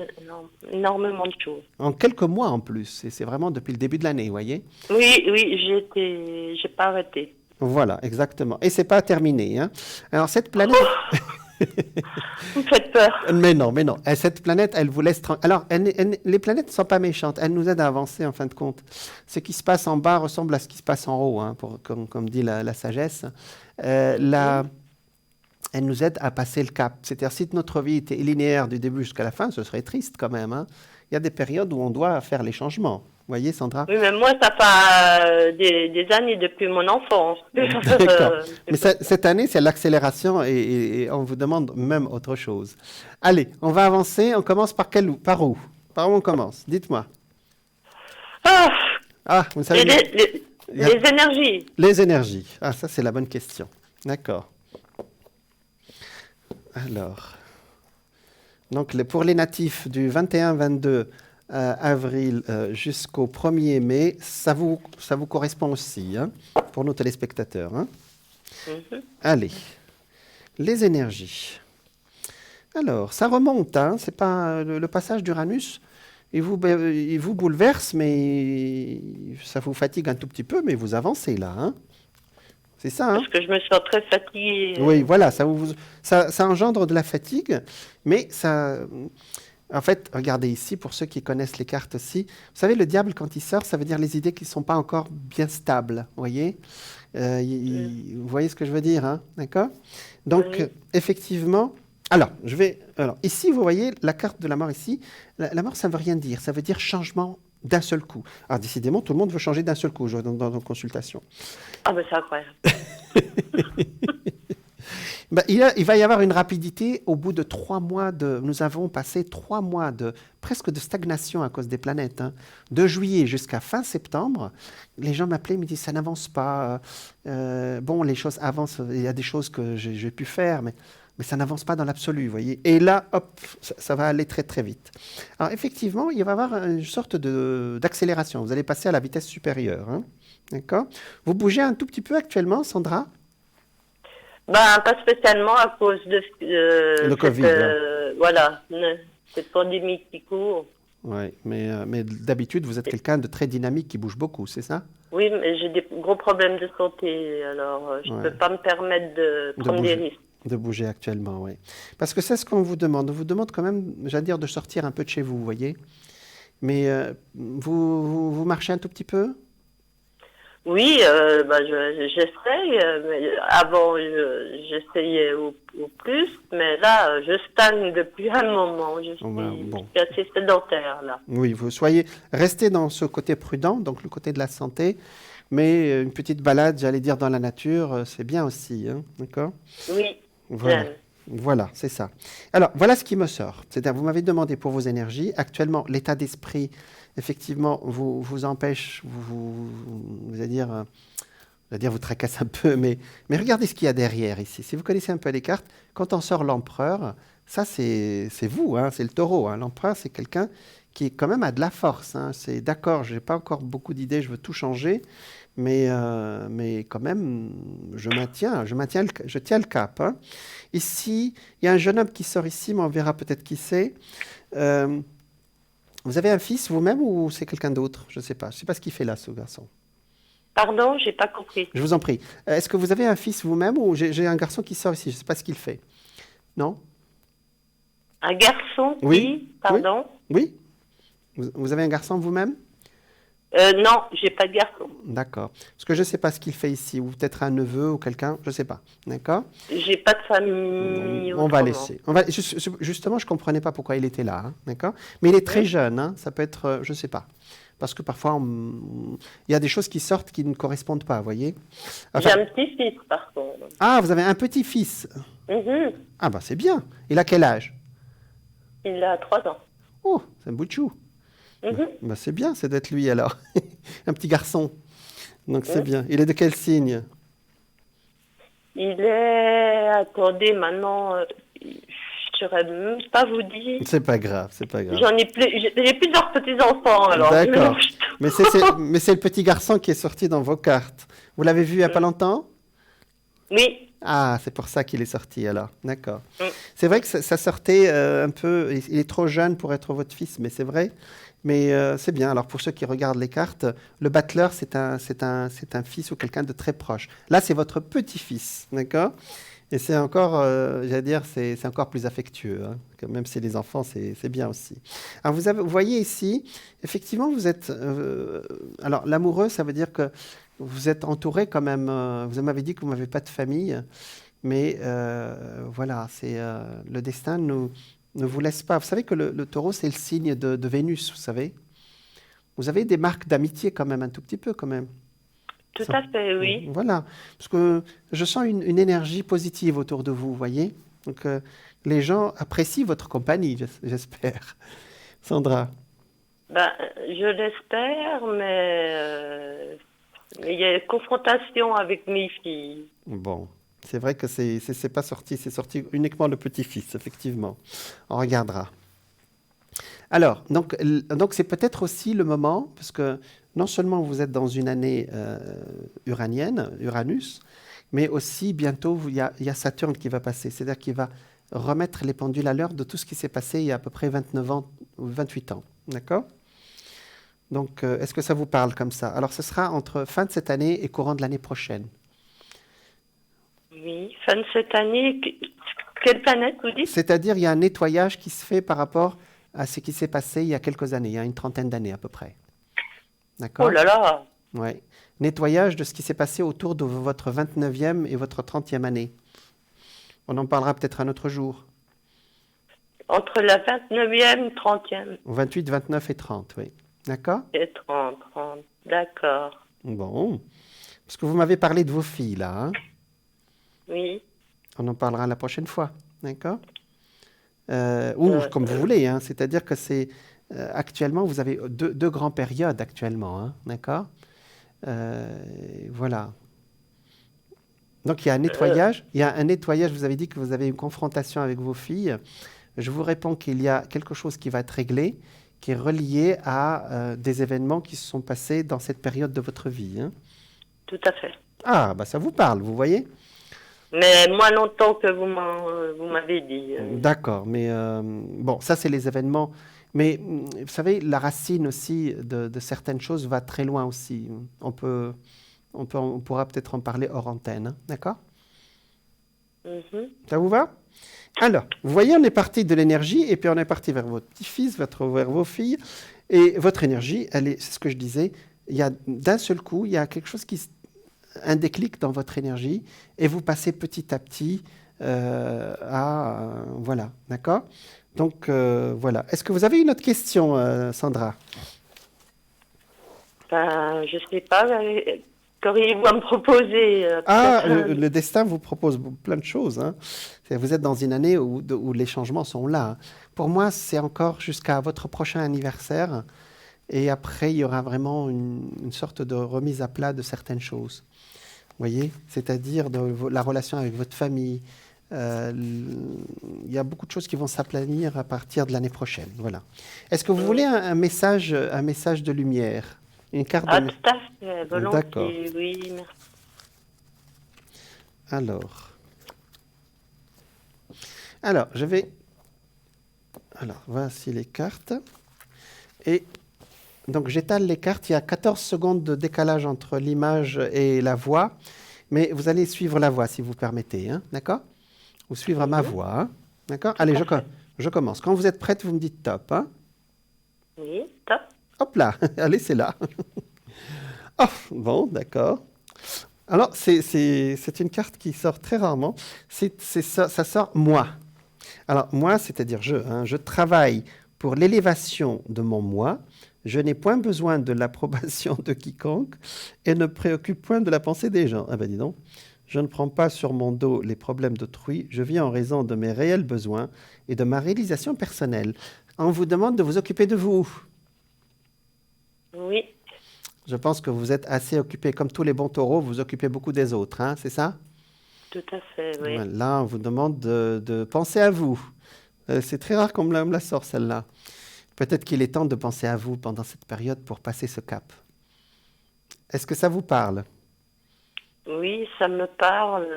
énormément de choses. En quelques mois en plus. Et c'est vraiment depuis le début de l'année, vous voyez? Oui, j'ai pas arrêté. Voilà, exactement. Et c'est pas terminé. Hein. Alors, cette planète... Vous me faites peur. Mais non. Cette planète, elle vous laisse... Alors, les planètes ne sont pas méchantes. Elles nous aident à avancer, en fin de compte. Ce qui se passe en bas ressemble à ce qui se passe en haut, hein, comme dit la sagesse. Elle nous aide à passer le cap. C'est-à-dire, si notre vie était linéaire du début jusqu'à la fin, ce serait triste quand même. Hein. Il y a des périodes où on doit faire les changements. Vous voyez, Sandra? Oui, mais moi, ça fait des années depuis mon enfance. D'accord. Mais cette année, c'est l'accélération et on vous demande même autre chose. Allez, on va avancer. On commence par Par où on commence? Dites-moi. Vous savez... Les énergies. Les énergies. Ah, ça, c'est la bonne question. D'accord. Alors, donc pour les natifs du 21-22 avril jusqu'au 1er mai, ça vous correspond aussi, hein, pour nos téléspectateurs. Hein. Allez, les énergies. Alors, ça remonte, hein, c'est pas le passage d'Uranus, il vous bouleverse, mais ça vous fatigue un tout petit peu, mais vous avancez là, hein. C'est ça, hein? Parce que je me sens très fatiguée. Oui, voilà, ça engendre de la fatigue, mais ça, en fait, regardez ici, pour ceux qui connaissent les cartes aussi, vous savez, le diable, quand il sort, ça veut dire les idées qui ne sont pas encore bien stables, vous voyez? Vous voyez ce que je veux dire, hein? D'accord? Donc, Oui. effectivement, alors, ici, vous voyez la carte de la mort ici. La mort, ça ne veut rien dire, ça veut dire changement d'un seul coup. Alors, décidément, tout le monde veut changer d'un seul coup, je vois dans nos consultations. Ah, ben c'est incroyable. Ben, il va y avoir une rapidité au bout de 3 mois Nous avons passé 3 mois presque de stagnation à cause des planètes, hein. De juillet jusqu'à fin septembre, les gens m'appelaient, me disent ça n'avance pas. Bon, les choses avancent, il y a des choses que j'ai pu faire, mais ça n'avance pas dans l'absolu, vous voyez. Et là, hop, ça va aller très très vite. Alors effectivement, il va y avoir une sorte d'accélération. Vous allez passer à la vitesse supérieure, hein. D'accord? Vous bougez un tout petit peu actuellement, Sandra? Ben, pas spécialement à cause de Le Covid, hein. voilà, cette pandémie qui court. Oui, mais d'habitude, vous êtes quelqu'un de très dynamique qui bouge beaucoup, c'est ça? Oui, mais j'ai des gros problèmes de santé, alors je ne peux pas me permettre de prendre des risques. De bouger actuellement, oui. Parce que c'est ce qu'on vous demande. On vous demande quand même, j'allais dire, de sortir un peu de chez vous, vous voyez. Mais vous marchez un tout petit peu? Oui, j'essaye. Mais avant, j'essayais au plus, mais là, je stagne depuis un moment. Je suis assez sédentaire, là. Oui, restez dans ce côté prudent, donc le côté de la santé, mais une petite balade, j'allais dire, dans la nature, c'est bien aussi, hein, d'accord? Oui, voilà. j'aime. Voilà, c'est ça. Alors, voilà ce qui me sort. C'est-à-dire, vous m'avez demandé pour vos énergies. Actuellement, l'état d'esprit, effectivement, vous empêche, vous tracasse un peu, mais regardez ce qu'il y a derrière ici. Si vous connaissez un peu les cartes, quand on sort l'empereur, ça, c'est vous, hein, c'est le taureau, hein. L'empereur, c'est quelqu'un qui, quand même, a de la force, hein. C'est d'accord, je n'ai pas encore beaucoup d'idées, je veux tout changer, mais quand même, je tiens le cap, hein. Ici, il y a un jeune homme qui sort ici, mais on verra peut-être qui c'est. Vous avez un fils vous-même ou c'est quelqu'un d'autre? Je ne sais pas. Je ne sais pas ce qu'il fait là, ce garçon. Pardon, j'ai pas compris. Je vous en prie. Est-ce que vous avez un fils vous-même ou j'ai un garçon qui sort ici? Je ne sais pas ce qu'il fait. Non? Un garçon qui, Oui. pardon? Oui. Vous avez un garçon vous-même? Non, j'ai pas de garçon. D'accord. Parce que je ne sais pas ce qu'il fait ici, ou peut-être un neveu ou quelqu'un, je ne sais pas. D'accord? J'ai pas de famille. On va laisser. Justement, je ne comprenais pas pourquoi il était là, hein, d'accord? Mais il est très jeune, hein, ça peut être, je ne sais pas. Parce que parfois, il y a des choses qui sortent qui ne correspondent pas, vous voyez? J'ai un petit-fils, par contre. Ah, vous avez un petit-fils? Ah, bah c'est bien. Il a quel âge? Il a 3 ans. Oh, c'est un bout de chou. Bah, c'est bien, c'est d'être lui alors. Un petit garçon. Donc c'est bien. Il est de quel signe? Il est... Attendez, maintenant, je ne saurais même pas vous dire. C'est pas grave, c'est pas grave. J'ai plusieurs petits-enfants, alors. D'accord. Mais c'est le petit garçon qui est sorti dans vos cartes. Vous l'avez vu il n'y a pas longtemps? Oui. Ah, c'est pour ça qu'il est sorti alors. D'accord. C'est vrai que ça sortait un peu... Il est trop jeune pour être votre fils, mais c'est vrai. Mais c'est bien. Alors, pour ceux qui regardent les cartes, le battleur, c'est un fils ou quelqu'un de très proche. Là, c'est votre petit-fils, d'accord? Et c'est encore, j'allais dire, c'est encore plus affectueux, hein, même si les enfants, c'est bien aussi. Alors, vous voyez ici, effectivement, vous êtes... alors, l'amoureux, ça veut dire que vous êtes entouré quand même... vous m'avez dit que vous n'avez pas de famille, mais voilà, le destin ne vous laisse pas. Vous savez que le taureau, c'est le signe de Vénus, vous savez. Vous avez des marques d'amitié quand même, un tout petit peu quand même. Tout à fait, oui. Voilà, parce que je sens une énergie positive autour de vous, vous voyez. Donc, les gens apprécient votre compagnie, j'espère. Sandra? Ben, je l'espère, mais il y a une confrontation avec mes filles. Bon. C'est vrai que c'est pas sorti, c'est sorti uniquement le petit-fils, effectivement. On regardera. Alors, donc c'est peut-être aussi le moment, parce que non seulement vous êtes dans une année uranienne, Uranus, mais aussi bientôt il y a Saturne qui va passer, c'est-à-dire qu'il va remettre les pendules à l'heure de tout ce qui s'est passé il y a à peu près 29 ans ou 28 ans. D'accord? Donc, est-ce que ça vous parle comme ça? Alors, ce sera entre fin de cette année et courant de l'année prochaine. Oui, fin de cette année. Quelle planète, vous dites? C'est-à-dire, il y a un nettoyage qui se fait par rapport à ce qui s'est passé il y a quelques années, il y a une trentaine d'années à peu près. D'accord? Oh là là! Oui. Nettoyage de ce qui s'est passé autour de votre 29e et votre 30e année. On en parlera peut-être un autre jour. Entre la 29e, 30e. 28, 29 et 30, oui. D'accord? Et 30. D'accord. Bon. Parce que vous m'avez parlé de vos filles, là. Hein? Oui. On en parlera la prochaine fois. D'accord? Ou comme vous voulez. Hein? C'est-à-dire que c'est... actuellement, vous avez deux grandes périodes actuellement. Hein? D'accord? Voilà. Donc, il y a un nettoyage. Il y a un nettoyage. Vous avez dit que vous avez une confrontation avec vos filles. Je vous réponds qu'il y a quelque chose qui va être réglé, qui est relié à des événements qui se sont passés dans cette période de votre vie. Hein. Tout à fait. Ah, bah ça vous parle, vous voyez? Mais moins longtemps que vous m'avez dit. D'accord, mais bon, ça c'est les événements. Mais vous savez, la racine aussi de certaines choses va très loin aussi. On pourra peut-être en parler hors antenne, hein, d'accord? Ça vous va? Alors, vous voyez, on est parti de l'énergie et puis on est parti vers votre petit-fils, vers vos filles. Et votre énergie, c'est ce que je disais, il y a d'un seul coup, il y a quelque chose un déclic dans votre énergie et vous passez petit à petit voilà, d'accord? Donc, voilà. Est-ce que vous avez une autre question, Sandra? Ben, je ne sais pas. Qu'auriez-vous à me proposer? Le destin vous propose plein de choses. Hein. Vous êtes dans une année où les changements sont là. Hein. Pour moi, c'est encore jusqu'à votre prochain anniversaire. Et après, il y aura vraiment une sorte de remise à plat de certaines choses. Vous voyez? C'est-à-dire la relation avec votre famille. Il y a beaucoup de choses qui vont s'aplanir à partir de l'année prochaine. Voilà. Est-ce que vous voulez un message de lumière? Une carte de... tout à fait, volontiers, D'accord. oui, merci. Alors, voici les cartes. Et donc, j'étale les cartes. Il y a 14 secondes de décalage entre l'image et la voix. Mais vous allez suivre la voix, si vous permettez. Hein, d'accord? Vous suivre ma voix. Hein, d'accord? Allez, je commence. Quand vous êtes prête, vous me dites top. Hein? Oui, top. Hop là, allez, c'est là. Oh, bon, d'accord. Alors, c'est une carte qui sort très rarement. Ça sort moi. Alors, moi, c'est-à-dire je. Hein, je travaille pour l'élévation de mon moi. Je n'ai point besoin de l'approbation de quiconque et ne préoccupe point de la pensée des gens. Ah ben dis donc, je ne prends pas sur mon dos les problèmes d'autrui. Je vis en raison de mes réels besoins et de ma réalisation personnelle. On vous demande de vous occuper de vous. Oui. Je pense que vous êtes assez occupé. Comme tous les bons taureaux, vous vous occupez beaucoup des autres, hein, c'est ça? Tout à fait, oui. Là, on vous demande de penser à vous. C'est très rare qu'on me la sort, celle-là. Peut-être qu'il est temps de penser à vous pendant cette période pour passer ce cap. Est-ce que ça vous parle? Oui, ça me parle.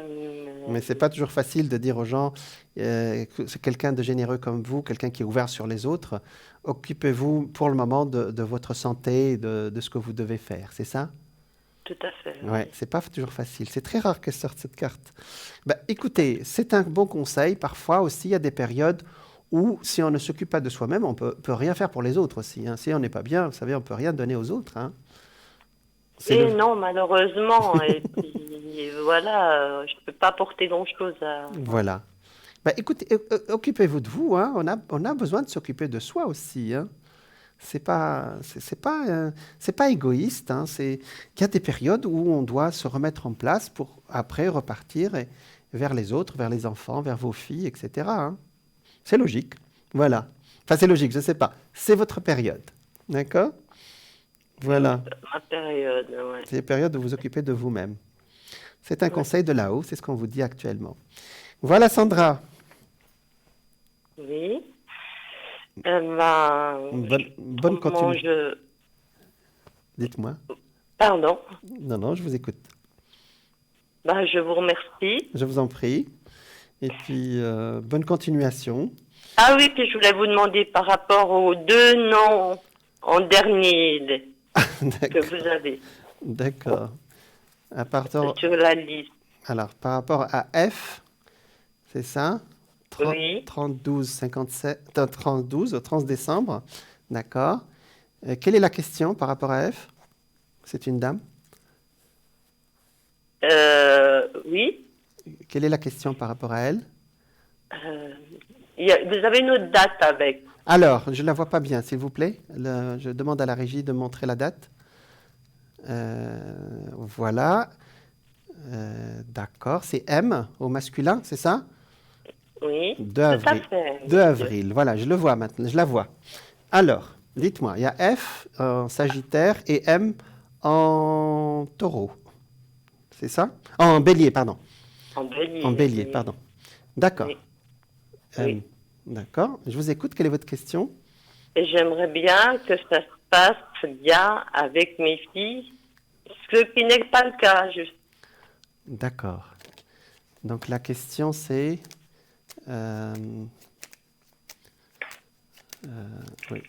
Mais ce n'est pas toujours facile de dire aux gens, que c'est quelqu'un de généreux comme vous, quelqu'un qui est ouvert sur les autres, occupez-vous pour le moment de votre santé et de ce que vous devez faire, c'est ça? Tout à fait. Oui, c'est pas toujours facile. C'est très rare qu'elle sorte cette carte. Ben, écoutez, c'est un bon conseil. Parfois aussi, il y a des périodes où, si on ne s'occupe pas de soi-même, on peut rien faire pour les autres aussi. Hein. Si on n'est pas bien, vous savez, on peut rien donner aux autres. Hein. Non, malheureusement. Et puis, voilà, je ne peux pas apporter grand-chose à... Voilà. Ben, écoutez, occupez-vous de vous. Hein. On a besoin de s'occuper de soi aussi. Hein. C'est pas égoïste. Hein. Il y a des périodes où on doit se remettre en place pour après repartir vers les autres, vers les enfants, vers vos filles, etc. Hein. C'est logique. Voilà. Enfin, c'est logique, je ne sais pas. C'est votre période. D'accord? Voilà. Ma période, oui. C'est la période où vous vous occupez de vous-même. C'est un conseil de là-haut, c'est ce qu'on vous dit actuellement. Voilà, Sandra. Oui. Bonne continuation. Dites-moi. Et puis, bonne continuation. Ah oui, puis je voulais vous demander par rapport aux 2 noms en dernier que vous avez. D'accord. Sur la liste. Alors, par rapport à F, c'est ça? Oui. 30 décembre. D'accord. Quelle est la question par rapport à F? C'est une dame? Oui. Quelle est la question par rapport à elle? Vous avez une autre date avec. Alors, je ne la vois pas bien, s'il vous plaît. Je demande à la régie de montrer la date. Voilà. D'accord, c'est M au masculin, c'est ça? Oui, 2 avril. tout à fait. 2 avril, voilà, je le vois maintenant, je la vois. Alors, dites-moi, il y a F en Sagittaire et M en Taureau. C'est ça? En Bélier, pardon. En Bélier. En Bélier, pardon. D'accord. Oui. Oui. D'accord. Je vous écoute. Quelle est votre question? Et j'aimerais bien que ça se passe bien avec mes filles, ce qui n'est pas le cas. D'accord. Donc la question c'est... oui.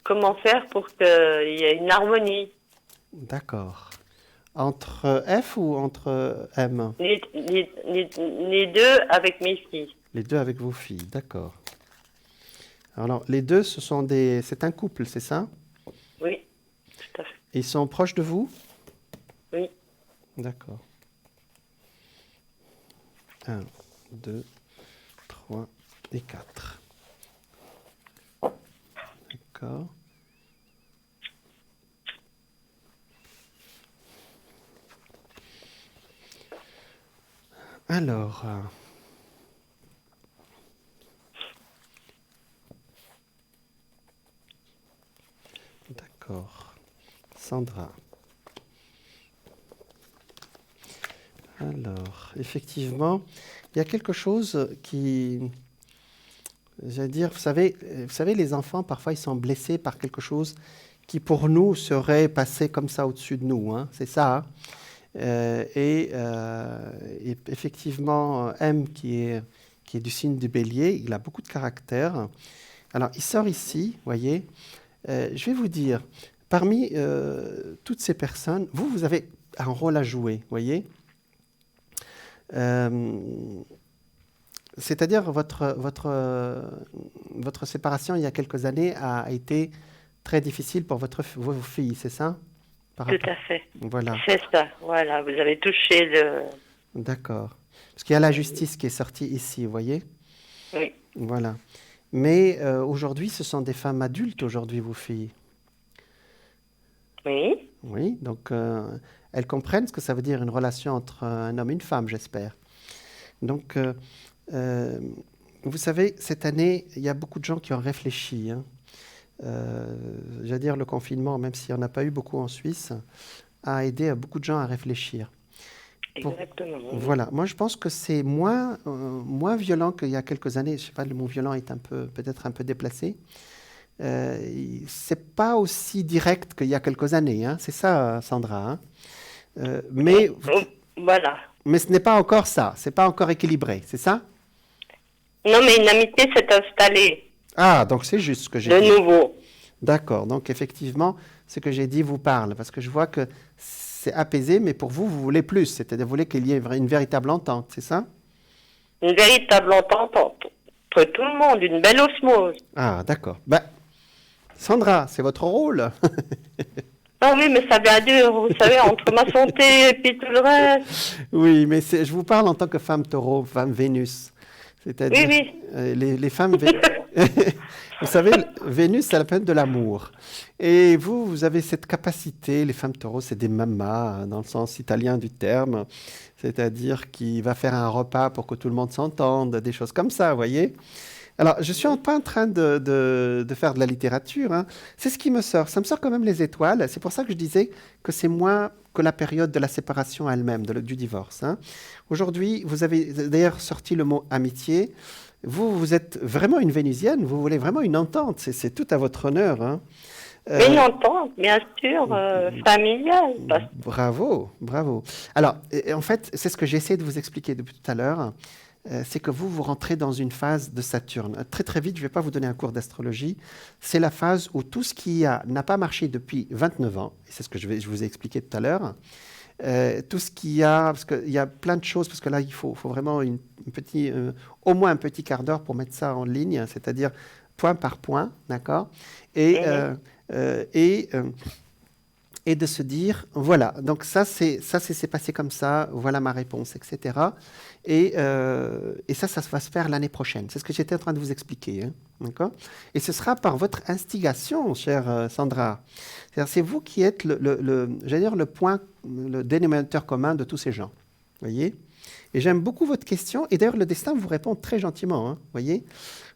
Comment faire pour qu'il y ait une harmonie? D'accord. Entre F ou entre M? Les deux avec mes filles. Les deux avec vos filles, d'accord. Alors, les deux, c'est un couple, c'est ça? Oui, tout à fait. Ils sont proches de vous? Oui. D'accord. 1, 2, 3 et 4. D'accord. Alors, d'accord. Sandra. Alors, effectivement, il y a quelque chose qui, j'allais dire, vous savez, les enfants, parfois, ils sont blessés par quelque chose qui, pour nous, serait passé comme ça au-dessus de nous. Hein, c'est ça. Hein. Et effectivement, M, qui est du signe du Bélier, il a beaucoup de caractère. Alors, il sort ici, vous voyez. Je vais vous dire, parmi toutes ces personnes, vous avez un rôle à jouer, vous voyez. C'est-à-dire votre séparation il y a quelques années a été très difficile pour vos filles, c'est ça? Tout à fait. Voilà. C'est ça, voilà, vous avez touché le... D'accord. Parce qu'il y a la justice qui est sortie ici, vous voyez? Oui. Voilà. Mais aujourd'hui, ce sont des femmes adultes, aujourd'hui, vos filles. Oui. Oui, donc elles comprennent ce que ça veut dire une relation entre un homme et une femme, j'espère. Donc, vous savez, cette année, il y a beaucoup de gens qui ont réfléchi. Hein. J'allais dire, le confinement, même s'il n'y en a pas eu beaucoup en Suisse, a aidé beaucoup de gens à réfléchir. Exactement. Voilà. Moi, je pense que c'est moins violent qu'il y a quelques années. Je ne sais pas, le mot violent est peut-être un peu déplacé. C'est pas aussi direct qu'il y a quelques années. Hein. C'est ça, Sandra. Hein. Mais voilà. Mais ce n'est pas encore ça. C'est pas encore équilibré. C'est ça? Non, mais une amitié s'est installée. Ah, donc c'est juste ce que j'ai dit. De nouveau. D'accord. Donc effectivement, ce que j'ai dit vous parle. Parce que je vois que c'est apaisé, mais pour vous, vous voulez plus. C'est-à-dire, vous voulez qu'il y ait une véritable entente, c'est ça? Une véritable entente entre tout le monde, une belle osmose. Ah, d'accord. Ben, Sandra, c'est votre rôle. Ah oui, mais ça vient dur, vous savez, entre ma santé et puis tout le reste. Oui, mais je vous parle en tant que femme taureau, femme Vénus. C'est-à-dire, oui. Les femmes... Vous savez, Vénus, c'est la planète de l'amour. Et vous avez cette capacité, les femmes taureaux, c'est des mamas, dans le sens italien du terme, c'est-à-dire qui va faire un repas pour que tout le monde s'entende, des choses comme ça, vous voyez. Alors, je ne suis pas en train de faire de la littérature, hein. C'est ce qui me sort. Ça me sort quand même les étoiles. C'est pour ça que je disais que c'est moins que la période de la séparation elle-même, du divorce. Hein. Aujourd'hui, vous avez d'ailleurs sorti le mot amitié. Vous êtes vraiment une vénusienne, vous voulez vraiment une entente, c'est tout à votre honneur. Hein. Une entente, bien sûr, familiale. Bravo, bravo. Alors, en fait, c'est ce que j'essaie de vous expliquer depuis tout à l'heure. C'est que vous rentrez dans une phase de Saturne. Très très vite, je ne vais pas vous donner un cours d'astrologie. C'est la phase où tout ce qui n'a pas marché depuis 29 ans, et c'est ce que je vous ai expliqué tout à l'heure, tout ce qu'il y a, parce qu'il y a plein de choses, parce que là, il faut vraiment au moins un petit quart d'heure pour mettre ça en ligne, c'est-à-dire point par point, d'accord ? Et de se dire, voilà, donc ça c'est passé comme ça, voilà ma réponse, etc. Et ça va se faire l'année prochaine. C'est ce que j'étais en train de vous expliquer, hein, d'accord ? Et ce sera par votre instigation, chère Sandra. C'est vous qui êtes le point, le dénominateur commun de tous ces gens, voyez ? Et j'aime beaucoup votre question. Et d'ailleurs, le destin vous répond très gentiment, hein, voyez ?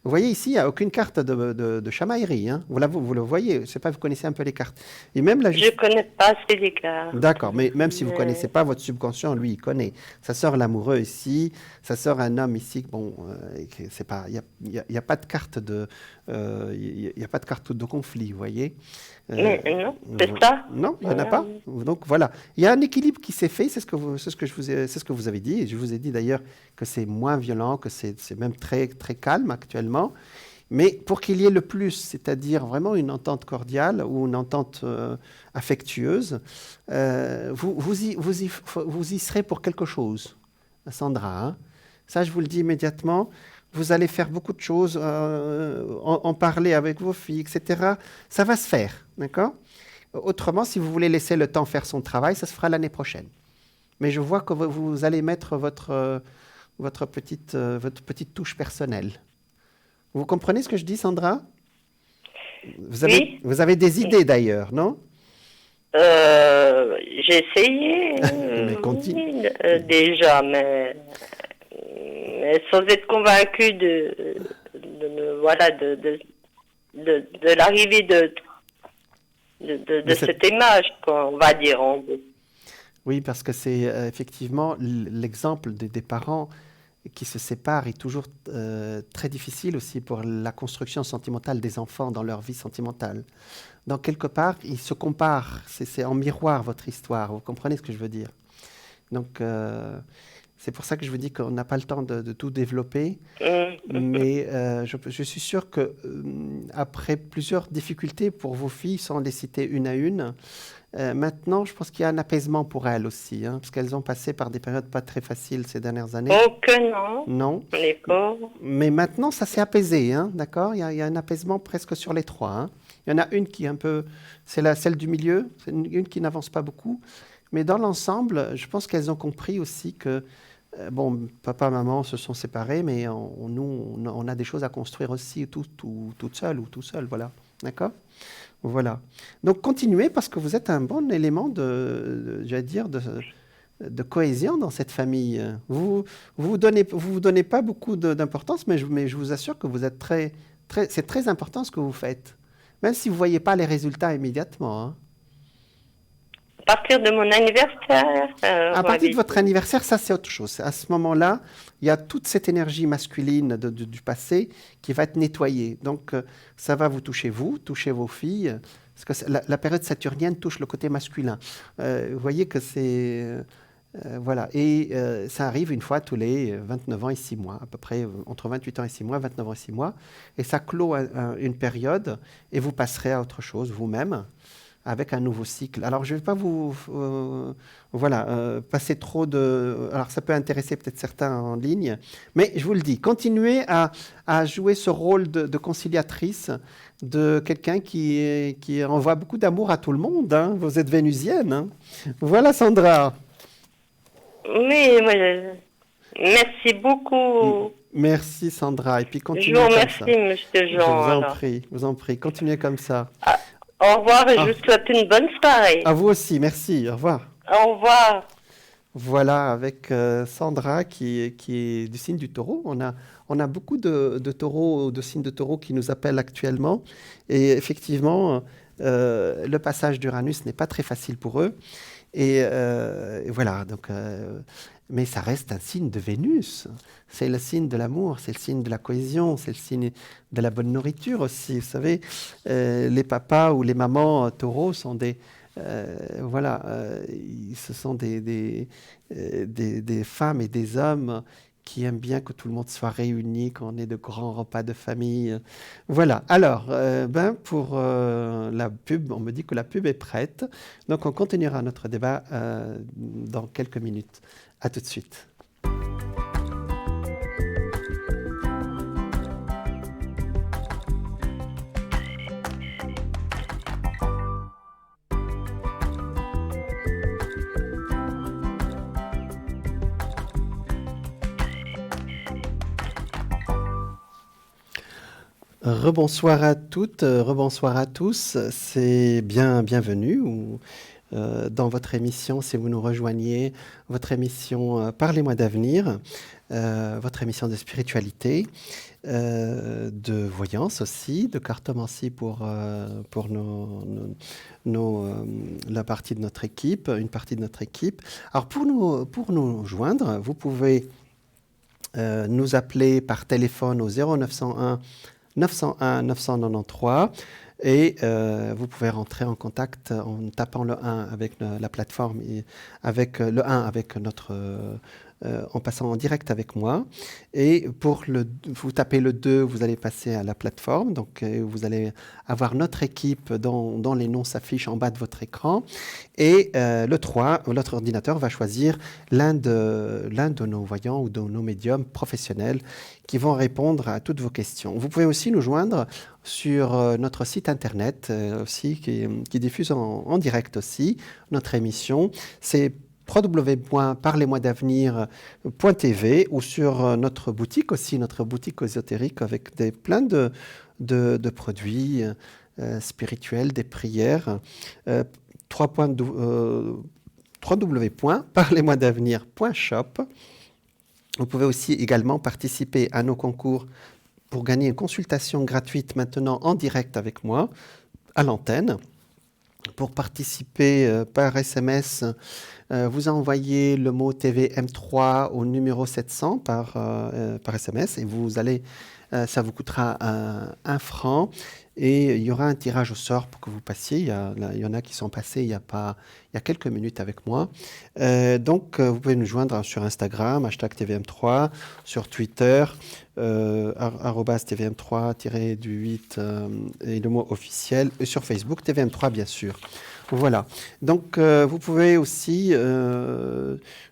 Vous voyez ici, il n'y a aucune carte de chamaillerie. Hein. Vous le voyez, je ne sais pas, vous connaissez un peu les cartes. Et même je ne connais pas ces cartes. D'accord, mais même si vous ne connaissez pas, votre subconscient, lui, il connaît. Ça sort l'amoureux ici, ça sort un homme ici. Bon, c'est pas, il n'y a pas de carte de conflit, vous voyez. Mais non, c'est ça. Non, il n'y en a pas. Donc voilà, il y a un équilibre qui s'est fait, c'est ce que vous avez dit. Et je vous ai dit d'ailleurs que c'est moins violent, que c'est même très, très calme actuellement. Mais pour qu'il y ait le plus, c'est-à-dire vraiment une entente cordiale ou une entente affectueuse, vous y serez pour quelque chose, Sandra. Hein. Ça, je vous le dis immédiatement. Vous allez faire beaucoup de choses, en parler avec vos filles, etc. Ça va se faire, d'accord ? Autrement, si vous voulez laisser le temps faire son travail, ça se fera l'année prochaine. Mais je vois que vous allez mettre votre petite touche personnelle. Vous comprenez ce que je dis, Sandra ? Oui. Vous avez des idées d'ailleurs, non ? J'ai essayé déjà, mais sans être convaincu de l'arrivée de cette image, quoi, on va dire en gros. Oui, parce que c'est effectivement l'exemple des parents qui se séparent est toujours très difficile aussi pour la construction sentimentale des enfants dans leur vie sentimentale. Donc, quelque part, ils se comparent. C'est en miroir votre histoire. Vous comprenez ce que je veux dire ? Donc, c'est pour ça que je vous dis qu'on n'a pas le temps de tout développer. Mais je suis sûr que après plusieurs difficultés pour vos filles, sans les citer une à une, maintenant, je pense qu'il y a un apaisement pour elles aussi, hein, parce qu'elles ont passé par des périodes pas très faciles ces dernières années. Oh que non. Non. Les pauvres. Mais maintenant, ça s'est apaisé, hein, d'accord ? Il y a un apaisement presque sur les trois. Hein. Il y en a une qui est un peu... C'est celle du milieu, c'est une qui n'avance pas beaucoup. Mais dans l'ensemble, je pense qu'elles ont compris aussi que, papa, maman se sont séparés, mais on a des choses à construire aussi toute seule ou tout seul, voilà. D'accord ? Voilà. Donc, continuez parce que vous êtes un bon élément de cohésion dans cette famille. Vous vous donnez pas beaucoup d'importance, mais je vous assure que vous êtes c'est très important ce que vous faites, même si vous voyez pas les résultats immédiatement. Hein. À partir de mon anniversaire. À partir de votre anniversaire, ça c'est autre chose. À ce moment-là, il y a toute cette énergie masculine du passé qui va être nettoyée. Donc, ça va vous toucher vos filles, parce que la période saturnienne touche le côté masculin. Vous voyez que c'est... voilà. Et ça arrive une fois tous les 29 ans et 6 mois, à peu près entre 28 ans et 6 mois, 29 ans et 6 mois. Et ça clôt une période et vous passerez à autre chose vous-même, avec un nouveau cycle. Alors, je ne vais pas vous passer trop de... Alors, ça peut intéresser peut-être certains en ligne, mais je vous le dis, continuez à jouer ce rôle de conciliatrice, de quelqu'un qui envoie beaucoup d'amour à tout le monde. Hein. Vous êtes vénusienne. Hein. Voilà, Sandra. Oui, merci beaucoup. Merci, Sandra. Et puis, continuez comme ça. Je vous remercie, monsieur Jean. Je vous en prie. Continuez comme ça. Au revoir et je vous souhaite une bonne soirée. À vous aussi, merci. Au revoir. Au revoir. Voilà, avec Sandra qui est du signe du taureau. On a beaucoup de taureaux, de signes de taureau qui nous appellent actuellement. Et effectivement, le passage d'Uranus n'est pas très facile pour eux. Et voilà, donc, mais ça reste un signe de Vénus. C'est le signe de l'amour, c'est le signe de la cohésion, c'est le signe de la bonne nourriture aussi. Vous savez, les papas ou les mamans taureaux sont des... ce sont des femmes et des hommes qui aiment bien que tout le monde soit réuni, qu'on ait de grands repas de famille. Voilà. Alors, pour la pub, on me dit que la pub est prête. Donc, on continuera notre débat dans quelques minutes. À tout de suite. Rebonsoir à toutes, rebonsoir à tous. C'est bienvenue dans votre émission, si vous nous rejoignez, votre émission Parlez-moi d'avenir, votre émission de spiritualité, de voyance aussi, de cartomancie pour la partie de notre équipe, une partie de notre équipe. Alors pour nous joindre, vous pouvez nous appeler par téléphone au 0901 901 993 et vous pouvez rentrer en contact en tapant le 1 avec la plateforme et avec le 1 avec notre en passant en direct avec moi. Et vous tapez le 2, vous allez passer à la plateforme. Donc, vous allez avoir notre équipe dont les noms s'affichent en bas de votre écran. Et le 3, votre ordinateur va choisir l'un de nos voyants ou de nos médiums professionnels qui vont répondre à toutes vos questions. Vous pouvez aussi nous joindre sur notre site internet aussi qui diffuse en direct aussi notre émission. C'est www.parlez-moi-d'avenir.tv ou sur notre boutique aussi, notre boutique ésotérique avec plein de produits spirituels, des prières. www.parlez-moi-d'avenir.shop. Vous pouvez aussi également participer à nos concours pour gagner une consultation gratuite maintenant en direct avec moi à l'antenne. Pour participer par SMS, vous envoyez le mot TVM3 au numéro 700 par SMS et ça vous coûtera 1 franc et il y aura un tirage au sort pour que vous passiez. Il y en a qui sont passés il y a quelques minutes avec moi. Donc, vous pouvez nous joindre sur Instagram, #TVM3, sur Twitter, @TVM3-8 et le mot officiel, et sur Facebook, TVM3 bien sûr. Voilà. Donc, vous pouvez aussi,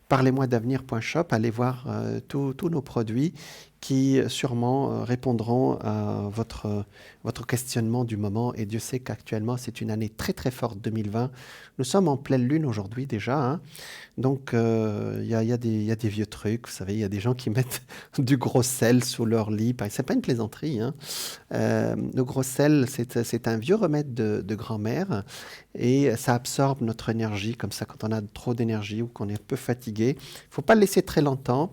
parlez-moi-d'avenir.shop, aller voir tous nos produits qui sûrement répondront à votre questionnement du moment. Et Dieu sait qu'actuellement, c'est une année très très forte, 2020. Nous sommes en pleine lune aujourd'hui déjà. Hein. Donc, il y a des vieux trucs. Vous savez, il y a des gens qui mettent du gros sel sous leur lit. C'est pas une plaisanterie. Hein. Le gros sel, c'est un vieux remède de grand-mère. Et ça absorbe notre énergie. Comme ça, quand on a trop d'énergie ou qu'on est un peu fatigué, il ne faut pas le laisser très longtemps.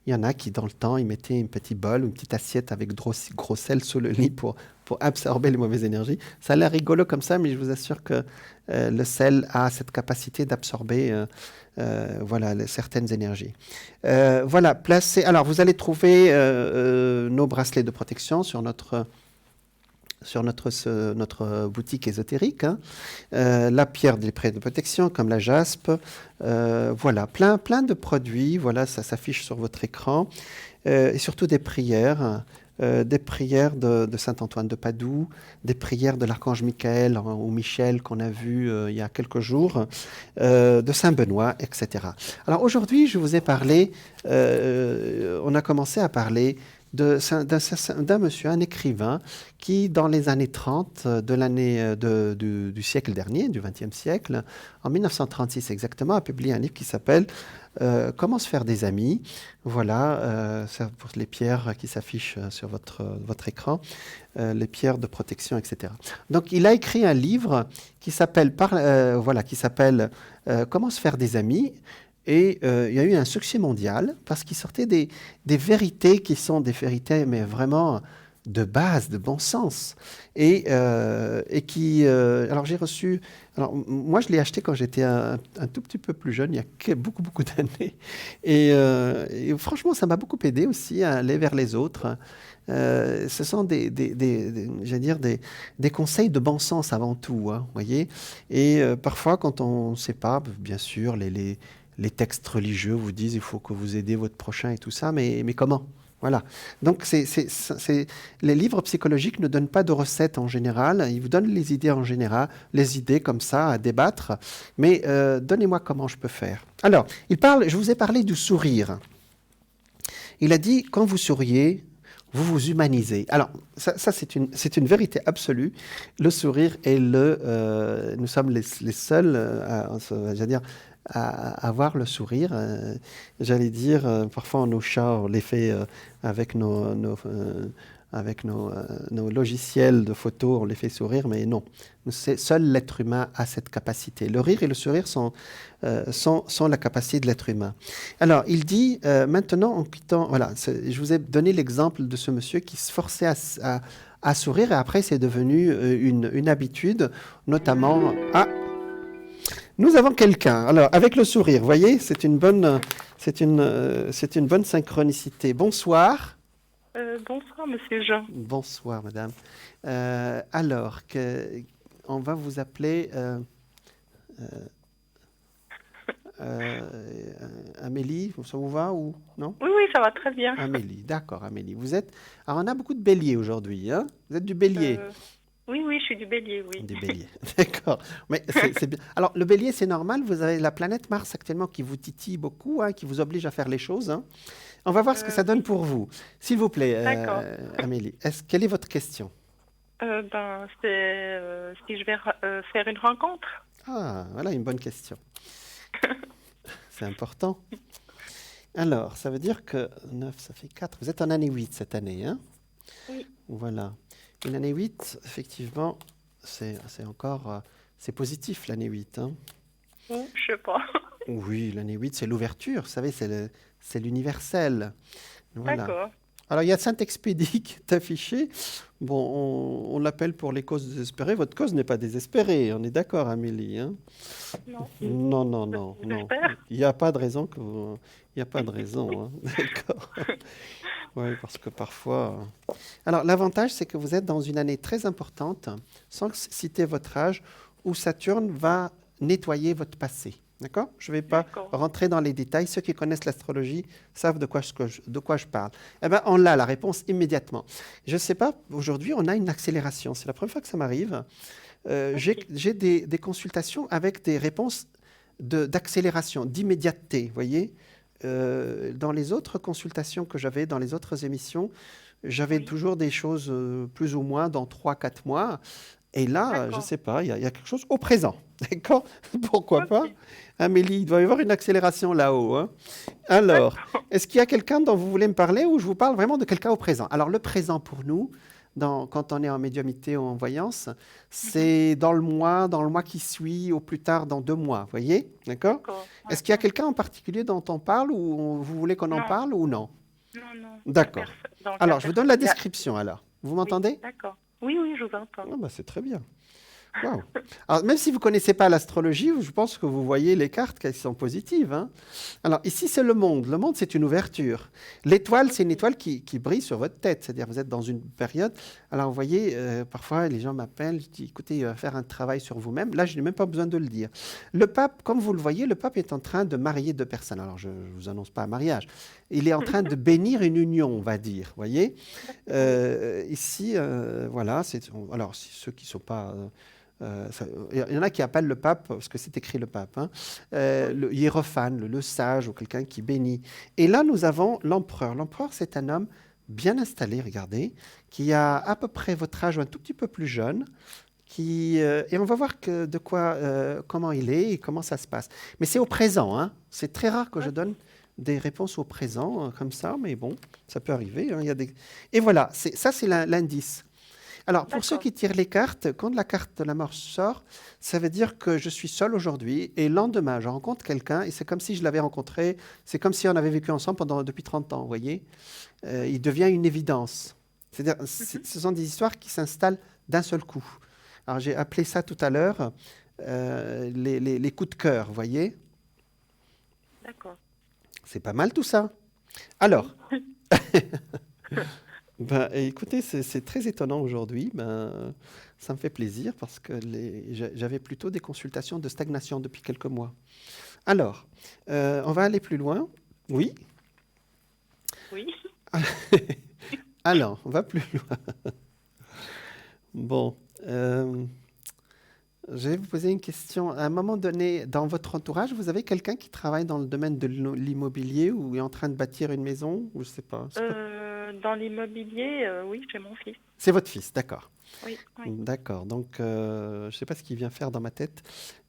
Il y en a qui, dans le temps, ils mettaient une petite bol, une petite assiette avec gros sel sous le lit pour absorber les mauvaises énergies. Ça a l'air rigolo comme ça, mais je vous assure que le sel a cette capacité d'absorber certaines énergies. Alors, vous allez trouver nos bracelets de protection sur notre boutique ésotérique, hein. La pierre des prêts de protection comme la jaspe, plein de produits, voilà, ça s'affiche sur votre écran, et surtout des prières de Saint Antoine de Padoue, des prières de l'archange Michael ou Michel qu'on a vu il y a quelques jours, de Saint Benoît, etc. Alors aujourd'hui, je vous ai parlé, on a commencé à parler d'un monsieur, un écrivain, qui, dans les années 30 du siècle dernier, du XXe siècle, en 1936 exactement, a publié un livre qui s'appelle « Comment se faire des amis ». Voilà, c'est pour les pierres qui s'affichent sur votre écran, les pierres de protection, etc. Donc, il a écrit un livre qui s'appelle « Comment se faire des amis ». Et il y a eu un succès mondial parce qu'il sortait des vérités qui sont des vérités, mais vraiment de base, de bon sens. Et qui... alors j'ai reçu... Alors moi je l'ai acheté quand j'étais un tout petit peu plus jeune, il y a beaucoup, beaucoup d'années. Et franchement, ça m'a beaucoup aidé aussi à aller vers les autres. Ce sont j'allais dire des conseils de bon sens avant tout, hein, voyez. Et parfois, quand on ne sait pas, bien sûr, les textes religieux vous disent il faut que vous aidez votre prochain et tout ça, mais comment? Voilà. Donc, les livres psychologiques ne donnent pas de recettes en général. Ils vous donnent les idées en général, les idées comme ça à débattre. Mais donnez-moi comment je peux faire. Alors, je vous ai parlé du sourire. Il a dit, quand vous souriez, vous vous humanisez. Alors, ça c'est une vérité absolue. Le sourire est nous sommes les seuls, j'allais dire, à avoir le sourire. J'allais dire, parfois nos chats, on les fait avec avec nos logiciels de photos, on les fait sourire, mais non. Seul l'être humain a cette capacité. Le rire et le sourire sont la capacité de l'être humain. Alors, il dit, maintenant, en quittant... Voilà, je vous ai donné l'exemple de ce monsieur qui se forçait à sourire, et après, c'est devenu une habitude, notamment... Ah, nous avons quelqu'un. Alors, avec le sourire, vous voyez, c'est une bonne synchronicité. Bonsoir. Bonsoir, monsieur Jean. Bonsoir, madame. Alors, on va vous appeler Amélie. Ça vous va ou non? Oui, ça va très bien. Amélie, d'accord, Amélie. Vous êtes... Alors, on a beaucoup de béliers aujourd'hui, hein? Vous êtes du bélier? Oui, je suis du bélier, oui. Du bélier, d'accord. Mais c'est bien. Alors, le bélier, c'est normal. Vous avez la planète Mars actuellement qui vous titille beaucoup, hein, qui vous oblige à faire les choses. Hein. On va voir ce que ça donne pour vous. S'il vous plaît, Amélie, quelle est votre question? C'est si je vais faire une rencontre. Ah, voilà une bonne question. C'est important. Alors, ça veut dire que 9, ça fait 4. Vous êtes en année 8 cette année, hein? Oui. Voilà. Une année 8, effectivement, c'est encore... c'est positif, l'année 8. Hein. Je sais pas. Oui, l'année 8, c'est l'ouverture. Vous savez, c'est l'universel. Voilà. D'accord. Alors, il y a Saint-Expédie qui est affiché. Bon, on l'appelle pour les causes désespérées. Votre cause n'est pas désespérée. On est d'accord, Amélie, hein? Non. Non. Il n'y a pas de raison que vous... Il n'y a pas de raison, hein. D'accord. Oui, parce que parfois... Alors, l'avantage, c'est que vous êtes dans une année très importante, sans citer votre âge, où Saturne va nettoyer votre passé. D'accord? Je ne vais pas rentrer dans les détails. Ceux qui connaissent l'astrologie savent de quoi je parle. Eh bien, on a la réponse immédiatement. Je ne sais pas, aujourd'hui, on a une accélération. C'est la première fois que ça m'arrive. J'ai des consultations avec des réponses d'accélération, d'immédiateté, vous voyez? Dans les autres consultations que j'avais, dans les autres émissions, j'avais toujours des choses plus ou moins dans 3-4 mois. Et là, je ne sais pas, il y a quelque chose au présent. D'accord? Pourquoi pas? Amélie, il doit y avoir une accélération là-haut. Hein? Alors, est-ce qu'il y a quelqu'un dont vous voulez me parler ou je vous parle vraiment de quelqu'un au présent? Alors, le présent pour nous, quand on est en médiumnité ou en voyance, c'est dans le mois qui suit, au plus tard dans 2 mois. Vous voyez? D'accord? Est-ce qu'il y a quelqu'un en particulier dont on parle ou vous voulez qu'on en parle ou non? Non. D'accord. Alors, je vous donne la description alors. Vous m'entendez? Oui, d'accord. Oui, je vous entends. Ah bah, c'est très bien. Wow. Alors, même si vous ne connaissez pas l'astrologie, je pense que vous voyez les cartes qu'elles sont positives. Hein. Alors, ici, c'est le monde. Le monde, c'est une ouverture. L'étoile, c'est une étoile qui brille sur votre tête. C'est-à-dire, vous êtes dans une période... Alors, vous voyez, parfois, les gens m'appellent, je dis, écoutez, il va faire un travail sur vous-même. Là, je n'ai même pas besoin de le dire. Le pape, comme vous le voyez, le pape est en train de marier 2 personnes. Alors, je ne vous annonce pas un mariage. Il est en train de bénir une union, on va dire. Vous voyez? Ici, voilà. Alors, ceux qui ne sont pas... il y en a qui appellent le pape, parce que c'est écrit le pape, hein, le hiérophane, le sage ou quelqu'un qui bénit. Et là, nous avons l'empereur. L'empereur, c'est un homme bien installé, regardez, qui a à peu près votre âge ou un tout petit peu plus jeune. Et on va voir comment il est et comment ça se passe. Mais c'est au présent. Hein. C'est très rare que je donne des réponses au présent, comme ça, mais bon, ça peut arriver. Hein. Et voilà, ça c'est l'indice. Alors, pour ceux qui tirent les cartes, quand la carte de la mort sort, ça veut dire que je suis seul aujourd'hui et le lendemain, je rencontre quelqu'un et c'est comme si je l'avais rencontré, c'est comme si on avait vécu ensemble depuis 30 ans, vous voyez. Il devient une évidence. C'est-à-dire, ce sont des histoires qui s'installent d'un seul coup. Alors, j'ai appelé ça tout à l'heure les coups de cœur, vous voyez? D'accord. C'est pas mal tout ça. Alors, ben, écoutez, c'est très étonnant aujourd'hui. Ben, ça me fait plaisir parce que j'avais plutôt des consultations de stagnation depuis quelques mois. Alors, on va aller plus loin. Oui? Oui. Alors, on va plus loin. Bon, je vais vous poser une question. À un moment donné, dans votre entourage, vous avez quelqu'un qui travaille dans le domaine de l'immobilier ou est en train de bâtir une maison ou je sais pas. Dans l'immobilier, oui, j'ai mon fils. C'est votre fils, d'accord. Oui. D'accord. Donc, je ne sais pas ce qu'il vient faire dans ma tête.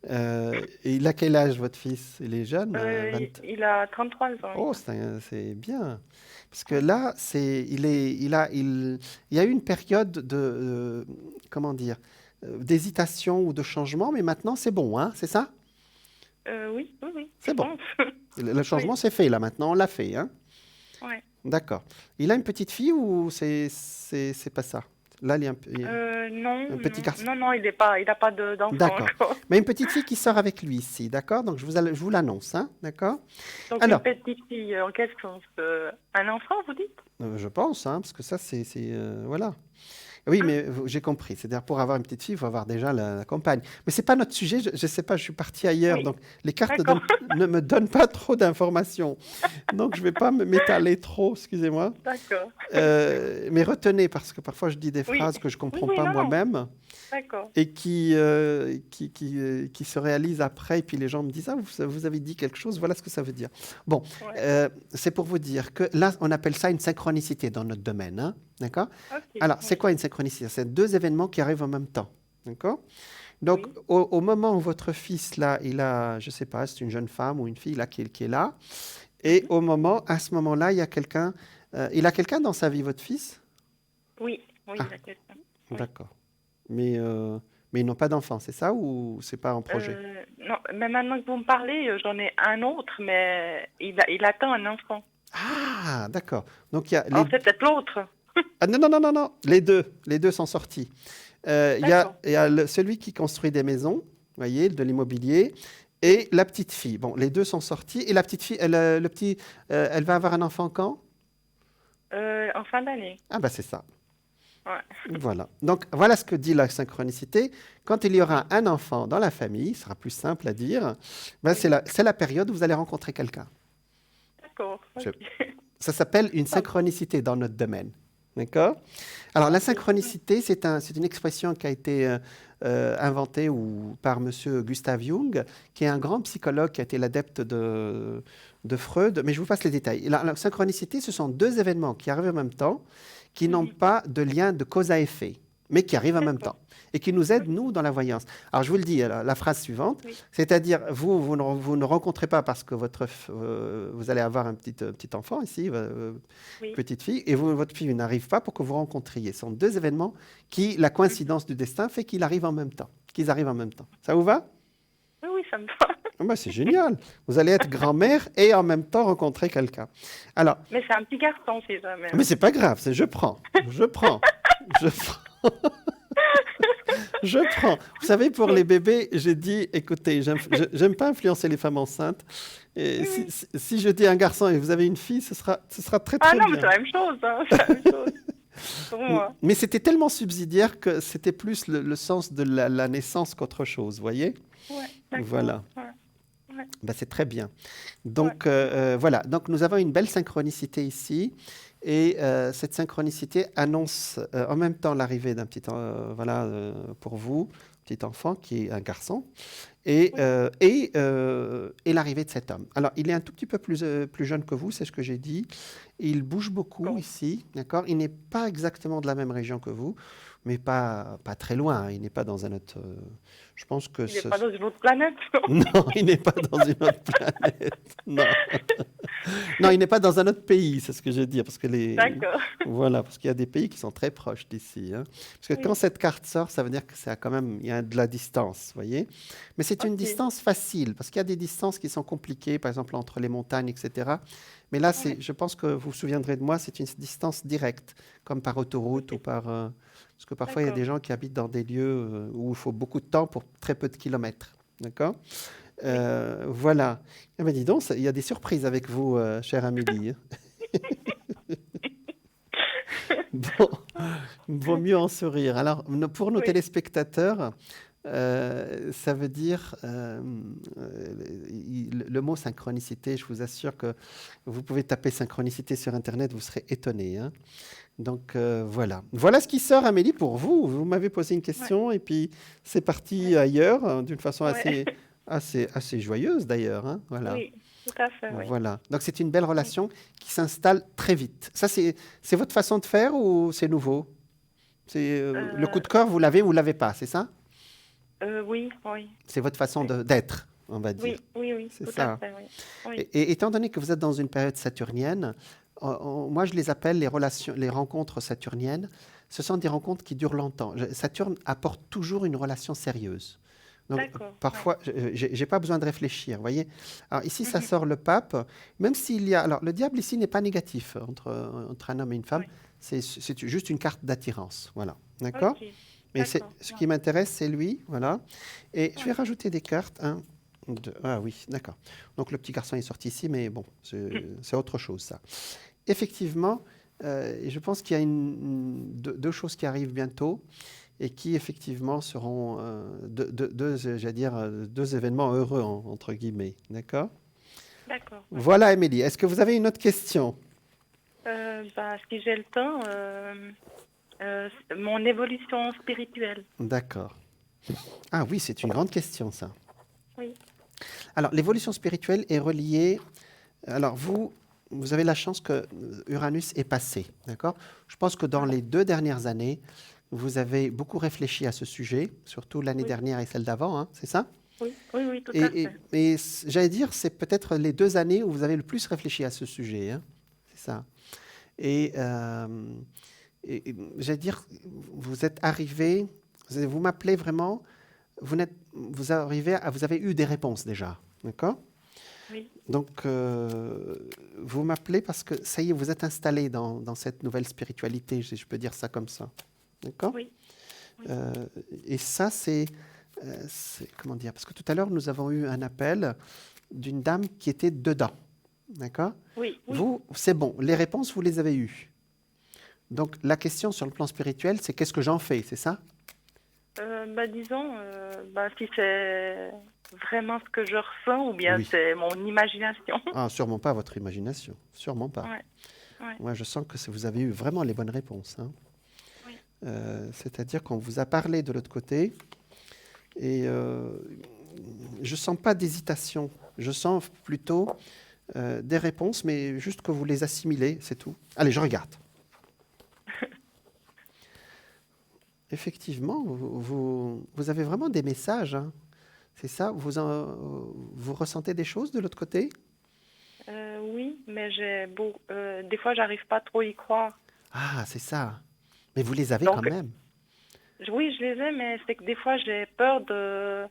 Et il a quel âge, votre fils? Il est jeune? Il a 33 ans. Oh, c'est bien. Parce que là, il y a eu une période de, comment dire, d'hésitation ou de changement, mais maintenant, c'est bon, hein, c'est ça? Oui. C'est bon. Le changement, c'est fait, là, maintenant, on l'a fait, hein? Oui. D'accord. Il a une petite fille ou c'est pas ça? Là, il y a non, un petit garçon. Non, il n'a pas d'enfant D'accord. encore. Mais une petite fille qui sort avec lui ici, d'accord? Donc, je vous l'annonce, hein, d'accord? Donc, Alors, une petite fille, en quel sens? Un enfant, vous dites? je pense, hein, parce que ça, voilà. Oui, mais j'ai compris. C'est-à-dire, pour avoir une petite fille, il faut avoir déjà la compagne. Mais ce n'est pas notre sujet. Je ne sais pas, je suis parti ailleurs. Oui. Donc, les cartes ne me donnent pas trop d'informations. Donc, je ne vais pas m'étaler trop, excusez-moi. D'accord. Mais retenez, parce que parfois, je dis des phrases que je ne comprends pas moi-même. D'accord. Et qui se réalisent après. Et puis, les gens me disent, ah, vous avez dit quelque chose, voilà ce que ça veut dire. Bon, c'est pour vous dire que là, on appelle ça une synchronicité dans notre domaine, hein, d'accord? Okay. Alors, c'est quoi une synchronicité? C'est deux événements qui arrivent en même temps, d'accord? Donc, au moment où votre fils, là, il a, je ne sais pas, c'est une jeune femme ou une fille là, qui est là, et à ce moment-là, il y a quelqu'un, il a quelqu'un dans sa vie, votre fils? Oui, il a quelqu'un. D'accord. Mais ils n'ont pas d'enfant, c'est ça ou c'est pas en projet? Non, mais maintenant que vous me parlez, j'en ai un autre, mais il attend un enfant. Ah, d'accord. Donc, il y a c'est peut-être l'autre. Ah, non. Les deux sont sortis. Il y a celui qui construit des maisons, vous voyez, de l'immobilier, et la petite fille. Bon, les deux sont sortis. Et la petite fille, elle va avoir un enfant quand? En fin d'année. Ah, bah c'est ça. Ouais. Voilà. Donc, voilà ce que dit la synchronicité. Quand il y aura un enfant dans la famille, ce sera plus simple à dire, ben, c'est la période où vous allez rencontrer quelqu'un. D'accord. Okay. Ça s'appelle une synchronicité dans notre domaine. D'accord? Alors, la synchronicité, c'est une expression qui a été inventée par M. Gustav Jung, qui est un grand psychologue qui a été l'adepte de Freud. Mais je vous passe les détails. La synchronicité, ce sont deux événements qui arrivent en même temps, qui n'ont pas de lien de cause à effet, mais qui arrivent en même temps et qui nous aident, nous, dans la voyance. Alors, je vous le dis, la phrase suivante, c'est-à-dire, vous ne rencontrez pas parce que vous allez avoir un petit enfant ici, petite fille, et votre fille n'arrive pas pour que vous rencontriez. Ce sont deux événements qui, la coïncidence du destin fait qu'ils arrivent en même temps. Ça vous va? Oui, ça me va. Ah bah, c'est génial. Vous allez être grand-mère et en même temps rencontrer quelqu'un. Alors, mais c'est un petit garçon, c'est jamais. Mais c'est pas grave, je prends. Je prends. Vous savez, pour les bébés, j'ai dit, écoutez, j'aime pas influencer les femmes enceintes. Et si je dis un garçon et vous avez une fille, ce sera très très bien. Ah non, mais c'est la même chose. Hein, c'est la même chose. Pour moi. Mais c'était tellement subsidiaire que c'était plus le sens de la naissance qu'autre chose, vous voyez? Ouais, voilà. Ouais. Ben, c'est très bien. Donc, voilà. Donc, nous avons une belle synchronicité ici. Et cette synchronicité annonce en même temps l'arrivée d'un petit pour vous, petit enfant qui est un garçon, et l'arrivée de cet homme. Alors, il est un tout petit peu plus jeune que vous, c'est ce que j'ai dit. Il bouge beaucoup ici, d'accord? Il n'est pas exactement de la même région que vous, mais pas très loin. Hein. Il n'est pas dans un autre... je pense que il n'est pas dans une autre planète. Non, il n'est pas dans une autre planète. Non. Non, il n'est pas dans un autre pays, c'est ce que je veux dire. Parce que D'accord. Voilà, parce qu'il y a des pays qui sont très proches d'ici. Hein. Parce que quand cette carte sort, ça veut dire que c'est quand même, il y a de la distance, vous voyez. Mais c'est une distance facile, parce qu'il y a des distances qui sont compliquées, par exemple entre les montagnes, etc. Mais là, Oui. je pense que vous vous souviendrez de moi, c'est une distance directe, comme par autoroute ou Ok. par... parce que parfois, il y a D'accord. des gens qui habitent dans des lieux où il faut beaucoup de temps pour très peu de kilomètres. D'accord? Oui. Voilà. Eh ben, dis donc, il y a des surprises avec vous, chère Amélie. Bon, vaut mieux en sourire. Alors, pour nos Oui. téléspectateurs, ça veut dire le mot synchronicité. Je vous assure que vous pouvez taper synchronicité sur Internet, vous serez étonnés. Hein. Donc voilà. Voilà ce qui sort, Amélie, pour vous. Vous m'avez posé une Ouais. question et puis c'est parti Ouais. ailleurs, d'une façon Ouais. assez joyeuse d'ailleurs. Hein. Voilà. Oui, tout à fait, oui. Voilà. Donc c'est une belle Oui. relation qui s'installe très vite. Ça, c'est votre façon de faire ou c'est nouveau? C'est le coup Euh, de cœur, vous l'avez ou vous l'avez pas, c'est ça? oui, oui. C'est votre façon Oui, d'être, on va oui, dire. oui, oui, C'est tout à ça. fait, oui. Oui. Et étant donné que vous êtes dans une période saturnienne, moi je les appelle les rencontres saturniennes. Ce sont des rencontres qui durent longtemps. Saturne apporte toujours une relation sérieuse. Donc D'accord, oui. parfois, j'ai pas besoin de réfléchir, vous voyez. Alors ici, ça Mhm. sort le pape, même s'il y a... Alors le diable ici n'est pas négatif entre un homme et une femme, Oui. c'est juste une carte d'attirance, voilà. D'accord? Ok, Mais d'accord. ce Oui. qui m'intéresse, c'est lui, voilà. Et je vais Oui. rajouter des cartes. Un, deux, ah oui, d'accord. Donc le petit garçon est sorti ici, mais bon, c'est autre chose, ça. Effectivement, je pense qu'il y a deux choses qui arrivent bientôt et qui, effectivement, seront j'allais dire, deux événements heureux, entre guillemets. D'accord? D'accord, oui. Voilà, Émilie. Est-ce que vous avez une autre question? Bah, si j'ai le temps, mon évolution spirituelle. D'accord. Ah oui, c'est une grande question, ça. Oui, Alors, l'évolution spirituelle est reliée. Alors, vous avez la chance que Uranus est passé, d'accord? Je pense que dans oui, les 2 dernières années, vous avez beaucoup réfléchi à ce sujet, surtout l'année oui, dernière et celle d'avant, hein, c'est ça? oui, oui, oui, tout à fait. J'allais dire, c'est peut-être les 2 années où vous avez le plus réfléchi à ce sujet, hein, c'est ça. Et, j'allais dire, vous êtes arrivé, vous m'appelez vraiment, vous avez eu des réponses déjà, d'accord? Oui, Donc, vous m'appelez parce que ça y est, vous êtes installé dans cette nouvelle spiritualité, si je peux dire ça comme ça. D'accord? oui, oui, Euh, et ça, comment dire? Parce que tout à l'heure, nous avons eu un appel d'une dame qui était dedans. D'accord? oui, oui. Vous, c'est bon, les réponses, vous les avez eues. Donc, la question sur le plan spirituel, c'est qu'est-ce que j'en fais, c'est ça? Bah, disons, bah, si c'est vraiment ce que je ressens ou bien Oui. c'est mon imagination. Ah, sûrement pas votre imagination. Sûrement pas. Ouais, ouais, Moi, je sens que vous avez eu vraiment les bonnes réponses. Hein. oui, C'est-à-dire qu'on vous a parlé de l'autre côté et je sens pas d'hésitation. Je sens plutôt des réponses, mais juste que vous les assimilez, c'est tout. Allez, je regarde. Effectivement, vous avez vraiment des messages. Hein. C'est ça? Vous ressentez des choses de l'autre côté? oui, mais des fois, j'arrive pas trop à y croire. Ah, c'est ça. Mais vous les avez Donc, quand même. oui, je les ai, mais c'est que des fois, j'ai peur de...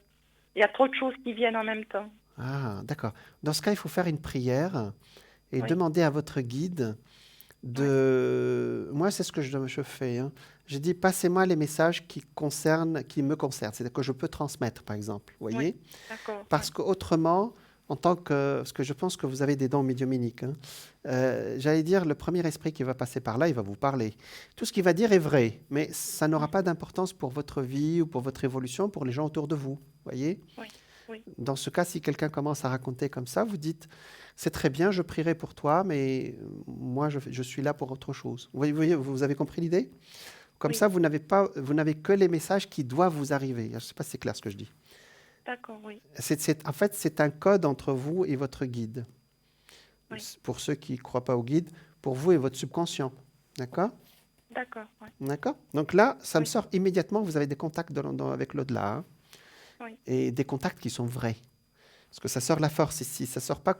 Il y a trop de choses qui viennent en même temps. Ah, d'accord. Dans ce cas, il faut faire une prière et Oui, demander à votre guide oui, Moi, c'est ce que je fais. Hein. Je dis, passez-moi les messages qui me concernent. C'est-à-dire que je peux transmettre, par exemple. Vous oui, voyez? d'accord, oui, Parce qu'autrement, parce que je pense que vous avez des dons médiumniques, hein, j'allais dire, le premier esprit qui va passer par là, il va vous parler. Tout ce qu'il va dire est vrai, mais ça n'aura pas d'importance pour votre vie ou pour votre évolution, pour les gens autour de vous. Vous voyez? oui, oui, Dans ce cas, si quelqu'un commence à raconter comme ça, vous dites, c'est très bien, je prierai pour toi, mais moi, je suis là pour autre chose. Vous avez compris l'idée? Comme oui, ça, vous n'avez que les messages qui doivent vous arriver. Je ne sais pas si c'est clair ce que je dis. d'accord, oui, En fait, c'est un code entre vous et votre guide. oui, Pour ceux qui ne croient pas au guide, pour vous et votre subconscient. D'accord? d'accord, oui, D'accord? Donc là, ça me oui, sort immédiatement, vous avez des contacts avec l'au-delà. Hein, oui, et des contacts qui sont vrais. Parce que ça sort la force ici. Ça sort pas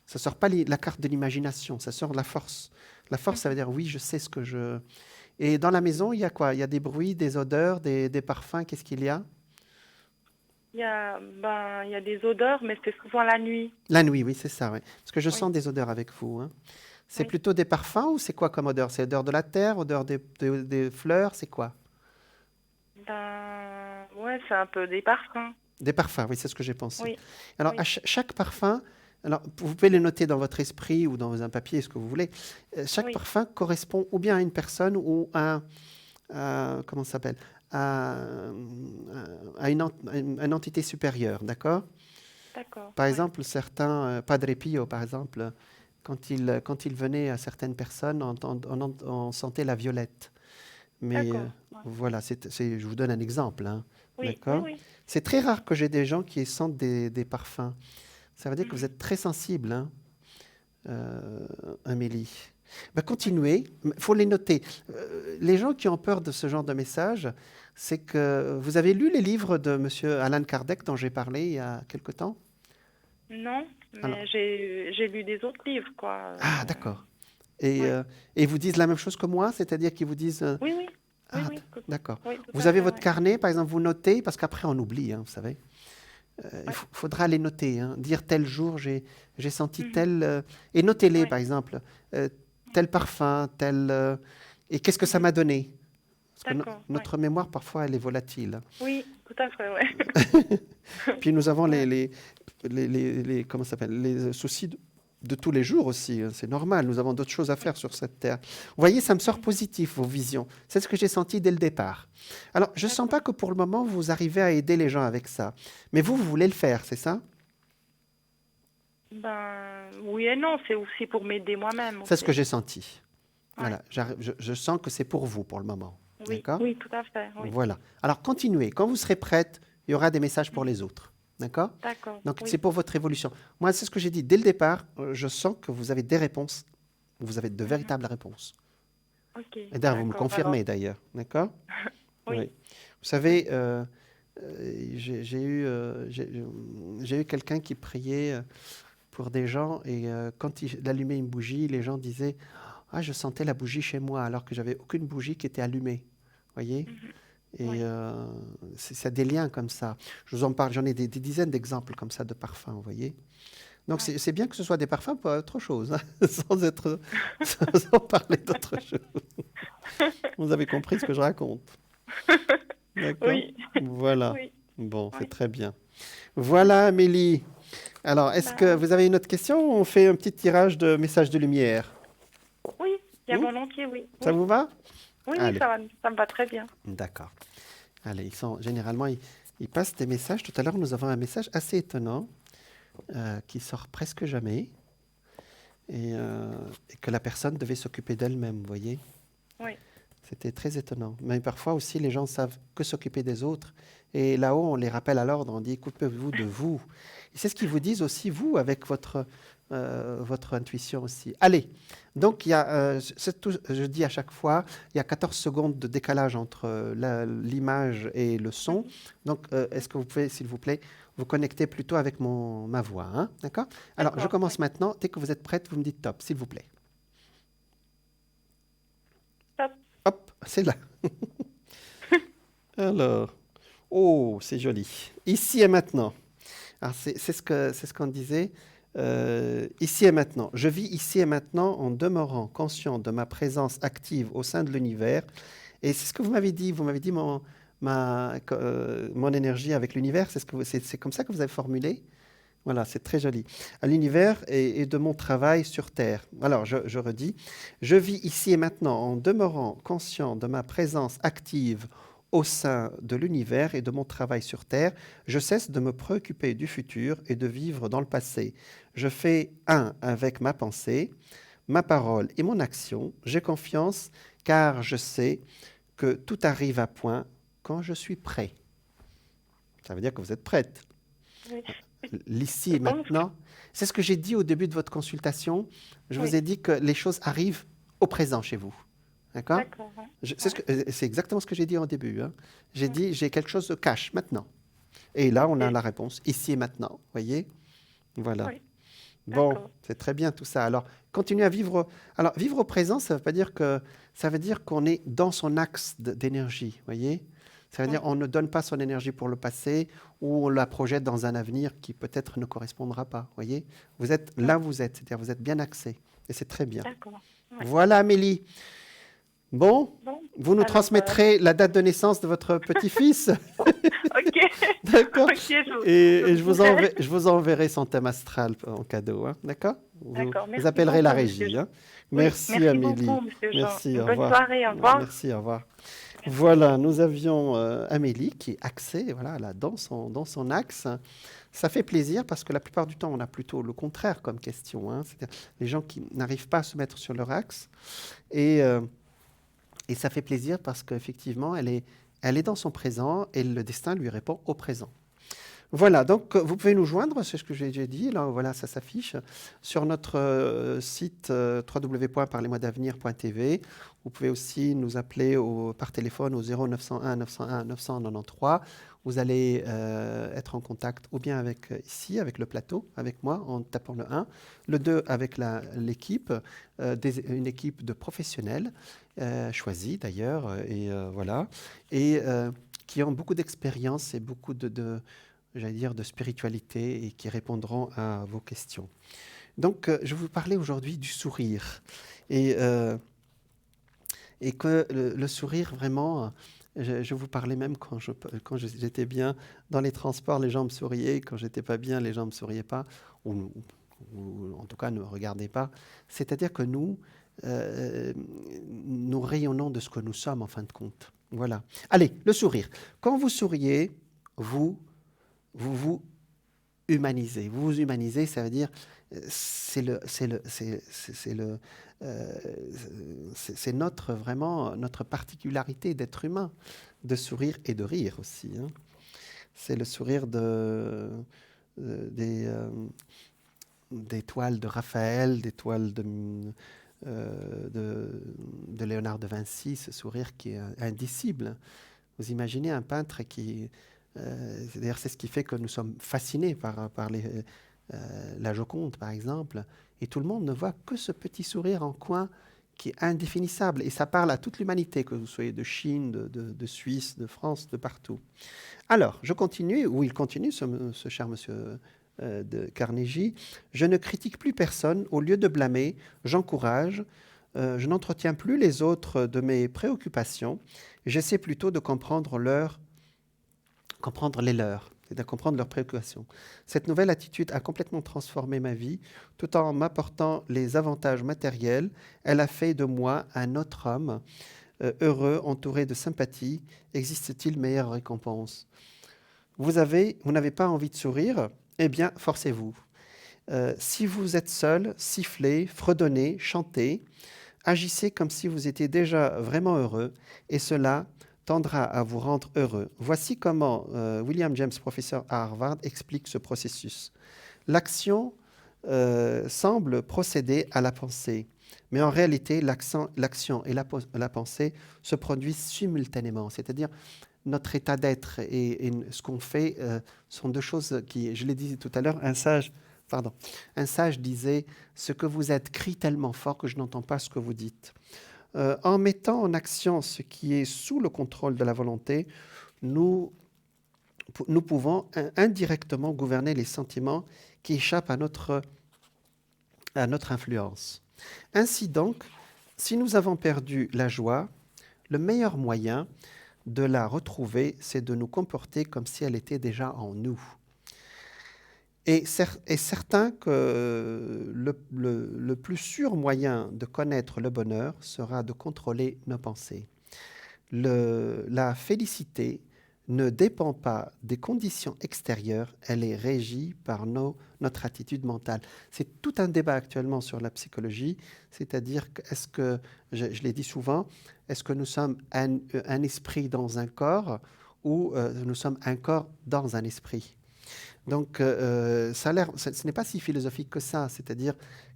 ça sort pas la carte de l'imagination. Ça sort la force. La force, ça veut dire oui, je sais ce que je... Et dans la maison, il y a quoi? Il y a des bruits, des odeurs, des parfums. Qu'est-ce qu'il y a? il y a des odeurs, mais c'est souvent la nuit. La nuit, oui, c'est ça, oui. Parce que je Oui. sens des odeurs avec vous, hein. C'est Oui. plutôt des parfums ou c'est quoi comme odeur? C'est odeur de la terre, odeur des fleurs, c'est quoi? Ouais, c'est un peu des parfums. Des parfums, oui, c'est ce que j'ai pensé. Oui. Alors, Oui. à chaque parfum, alors, vous pouvez les noter dans votre esprit ou dans un papier, ce que vous voulez. Chaque Oui. parfum correspond ou bien à une personne ou comment ça s'appelle? À une entité supérieure, d'accord? D'accord. Par Oui. exemple, certains, Padre Pio, par exemple, quand il venait à certaines personnes, on sentait la violette. Mais D'accord. Ouais. voilà, je vous donne un exemple, hein, Oui, oui, d'accord? oui. C'est très rare que j'ai des gens qui sentent des parfums. Ça veut dire que vous Mhm. êtes très sensible, hein, Amélie. Ben, continuez, il faut les noter. Les gens qui ont peur de ce genre de message, c'est que vous avez lu les livres de Monsieur Alan Kardec dont j'ai parlé il y a quelque temps? Non, Alors, mais j'ai lu des autres livres, quoi. ah, d'accord. Et, Oui. et ils vous disent la même chose que moi, c'est-à-dire qu'ils vous disent Oui, oui. Oui, ah, oui. d'accord. Oui, tout Vous à avez fait, votre ouais. carnet, par exemple, vous notez, parce qu'après on oublie, hein, vous savez. Il Ouais. faudra les noter, hein, dire tel jour j'ai senti Mhm. tel et notez-les, Ouais. par exemple, tel parfum, et qu'est-ce que ça Mhm. m'a donné? Parce que D'accord, ouais. notre mémoire parfois elle est volatile, hein. Oui, tout à fait, ouais. Puis nous avons Ouais. comment ça s'appelle, les soucis de tous les jours aussi, hein. C'est normal, nous avons d'autres choses à faire sur cette terre. Vous voyez, ça me sort Mhm. positif, vos visions. C'est ce que j'ai senti dès le départ. Alors, je ne sens D'accord. pas que pour le moment, vous arrivez à aider les gens avec ça. Mais vous voulez le faire, c'est ça? Oui et non, c'est aussi pour m'aider moi-même C'est ce que aussi. j'ai senti. Ouais. Voilà, je sens que c'est pour vous pour le moment. Oui, D'accord? oui, tout à fait, oui. Voilà. Alors, continuez. Quand vous serez prête, il y aura des messages pour Mhm. les autres. D'accord? D'accord, Donc, c'est oui. pour votre évolution. Moi, c'est ce que j'ai dit dès le départ. Je sens que vous avez des réponses. Vous avez de Mhm. véritables réponses. Ok, Et d'ailleurs, vous me d'accord. Alors, confirmez d'ailleurs. D'accord? Oui. oui, Vous savez, oui. j'ai eu quelqu'un qui priait pour des gens et quand il allumait une bougie, les gens disaient ah, je sentais la bougie chez moi alors que j'avais aucune bougie qui était allumée. Voyez? Mhm. Et Oui, c'est des liens comme ça. Je vous en parle, j'en ai des dizaines d'exemples comme ça de parfums, vous voyez? Donc ouais. c'est bien que ce soit des parfums pour autre chose, hein, sans parler d'autre chose. Vous avez compris ce que je raconte. D'accord? Oui, Voilà. oui, Bon, c'est oui. très bien. Voilà, Amélie. Alors, est-ce que Ben, vous avez une autre question ou on fait un petit tirage de messages de lumière? oui, bien Hmm? volontiers, oui. Ça Oui, vous va? oui, oui, Allez, ça me va très bien. d'accord. Allez, généralement, ils passent des messages. Tout à l'heure, nous avons un message assez étonnant qui sort presque jamais et que la personne devait s'occuper d'elle-même, vous voyez? Oui, C'était très étonnant. Mais parfois aussi, les gens savent que s'occuper des autres. Et là-haut, on les rappelle à l'ordre, on dit, occupez-vous de vous. Et c'est ce qu'ils vous disent aussi, vous, avec votre intuition aussi. Allez, donc, je dis à chaque fois, il y a 14 secondes de décalage entre l'image et le son. Donc, est-ce que vous pouvez, s'il vous plaît, vous connecter plutôt avec ma voix, hein? D'accord? Alors, je d'accord, oui. commence maintenant. Dès que vous êtes prête, vous me dites top, s'il vous plaît. Top. Hop, c'est là. Alors, oh, c'est joli. Ici et maintenant. Alors, c'est ce qu'on disait. Ici et maintenant. Je vis ici et maintenant en demeurant conscient de ma présence active au sein de l'univers. Et c'est ce que vous m'avez dit. Vous m'avez dit mon énergie avec l'univers. C'est comme ça que vous avez formulé? Voilà, c'est très joli. À l'univers et de mon travail sur Terre. Alors, je redis. Je vis ici et maintenant en demeurant conscient de ma présence active au sein de l'univers et de mon travail sur Terre. Je cesse de me préoccuper du futur et de vivre dans le passé. Je fais un avec ma pensée, ma parole et mon action. J'ai confiance car je sais que tout arrive à point quand je suis prêt. Ça veut dire que vous êtes prête. Oui, L'ici je et pense. maintenant. C'est ce que j'ai dit au début de votre consultation. Je vous Oui, ai dit que les choses arrivent au présent chez vous. D'accord? d'accord. Ouais. C'est exactement ce que j'ai dit au début, hein. J'ai Ouais. dit, j'ai quelque chose de cash maintenant. Et là, on a Ok, la réponse, ici et maintenant. Voyez? Voilà. oui, Bon, d'accord. c'est très bien tout ça. Alors, continuez à vivre. Alors, vivre au présent, ça veut pas dire que, ça veut dire qu'on est dans son axe d'énergie. Voyez? Ça veut dire on ne donne pas son énergie pour le passé ou on la projette dans un avenir qui peut-être ne correspondra pas. Voyez, vous êtes là où vous êtes, c'est-à-dire vous êtes bien axé et c'est très bien. D'accord. Ouais. Voilà, Amélie. Bon, vous nous transmettrez la date de naissance de votre petit-fils. Ok. D'accord. Ok, Et je vous enverrai son thème astral en cadeau. Hein. D'accord. D'accord. Vous appellerez la régie. Hein. Merci, merci Amélie. beaucoup, monsieur Jean. Merci, au Bonne revoir. soirée, au revoir. Merci, au revoir. Voilà, nous avions Amélie qui est axée voilà, là, dans son axe. Ça fait plaisir parce que la plupart du temps, on a plutôt le contraire comme question. Hein. C'est-à-dire les gens qui n'arrivent pas à se mettre sur leur axe. Et ça fait plaisir parce qu'effectivement, elle est dans son présent et le destin lui répond au présent. Voilà, donc vous pouvez nous joindre, c'est ce que j'ai dit, là, voilà, ça s'affiche sur notre site www.parlez-moi-d'avenir.tv. Vous pouvez aussi nous appeler par téléphone au 0901 901 993. Vous allez être en contact ou bien ici, avec le plateau, avec moi, en tapant le 1, le 2 avec l'équipe, une équipe de professionnels, choisis d'ailleurs, et voilà, et qui ont beaucoup d'expérience et beaucoup j'allais dire, de spiritualité et qui répondront à vos questions. Donc, je vais vous parler aujourd'hui du sourire. Et que le sourire, vraiment, je vous parlais même quand j'étais bien dans les transports, les gens me souriaient. Quand j'étais pas bien, les gens me souriaient pas, ou en tout cas ne me regardaient pas. C'est-à-dire que nous rayonnons de ce que nous sommes, en fin de compte. Voilà. Allez, le sourire. Quand vous souriez, vous humanisez. Vous vous humanisez, ça veut dire c'est vraiment notre particularité d'être humain, de sourire et de rire aussi. Hein. C'est le sourire des toiles de Raphaël, des toiles de Léonard de Vinci, ce sourire qui est indicible. Vous imaginez un peintre qui... D'ailleurs, c'est ce qui fait que nous sommes fascinés par la Joconde, par exemple, et tout le monde ne voit que ce petit sourire en coin qui est indéfinissable, et ça parle à toute l'humanité, que vous soyez de Chine, de Suisse, de France, de partout. Alors, je continue, ou il continue, ce cher monsieur de Carnegie. Je ne critique plus personne, au lieu de blâmer, j'encourage, je n'entretiens plus les autres de mes préoccupations, j'essaie plutôt de comprendre les leurs, c'est-à-dire comprendre leurs préoccupations. Cette nouvelle attitude a complètement transformé ma vie, tout en m'apportant les avantages matériels. Elle a fait de moi un autre homme, heureux, entouré de sympathie. Existe-t-il meilleure récompense ? Vous n'avez pas envie de sourire ? Eh bien, forcez-vous. Si vous êtes seul, sifflez, fredonnez, chantez, agissez comme si vous étiez déjà vraiment heureux, et cela tendra à vous rendre heureux. Voici comment William James, professeur à Harvard, explique ce processus. L'action semble procéder à la pensée, mais en réalité, l'action et la pensée se produisent simultanément. C'est-à-dire, notre état d'être et ce qu'on fait sont deux choses qui, je l'ai dit tout à l'heure, un sage disait « Ce que vous êtes crie tellement fort que je n'entends pas ce que vous dites ». En mettant en action ce qui est sous le contrôle de la volonté, nous pouvons indirectement gouverner les sentiments qui échappent à notre influence. Ainsi donc, si nous avons perdu la joie, le meilleur moyen de la retrouver, c'est de nous comporter comme si elle était déjà en nous. Et certain que le plus sûr moyen de connaître le bonheur sera de contrôler nos pensées. La félicité ne dépend pas des conditions extérieures, elle est régie par notre attitude mentale. C'est tout un débat actuellement sur la psychologie, c'est-à-dire, est-ce que, je l'ai dit souvent, est-ce que nous sommes un esprit dans un corps ou nous sommes un corps dans un esprit ? Donc, ce n'est pas si philosophique que ça, c'est-à-dire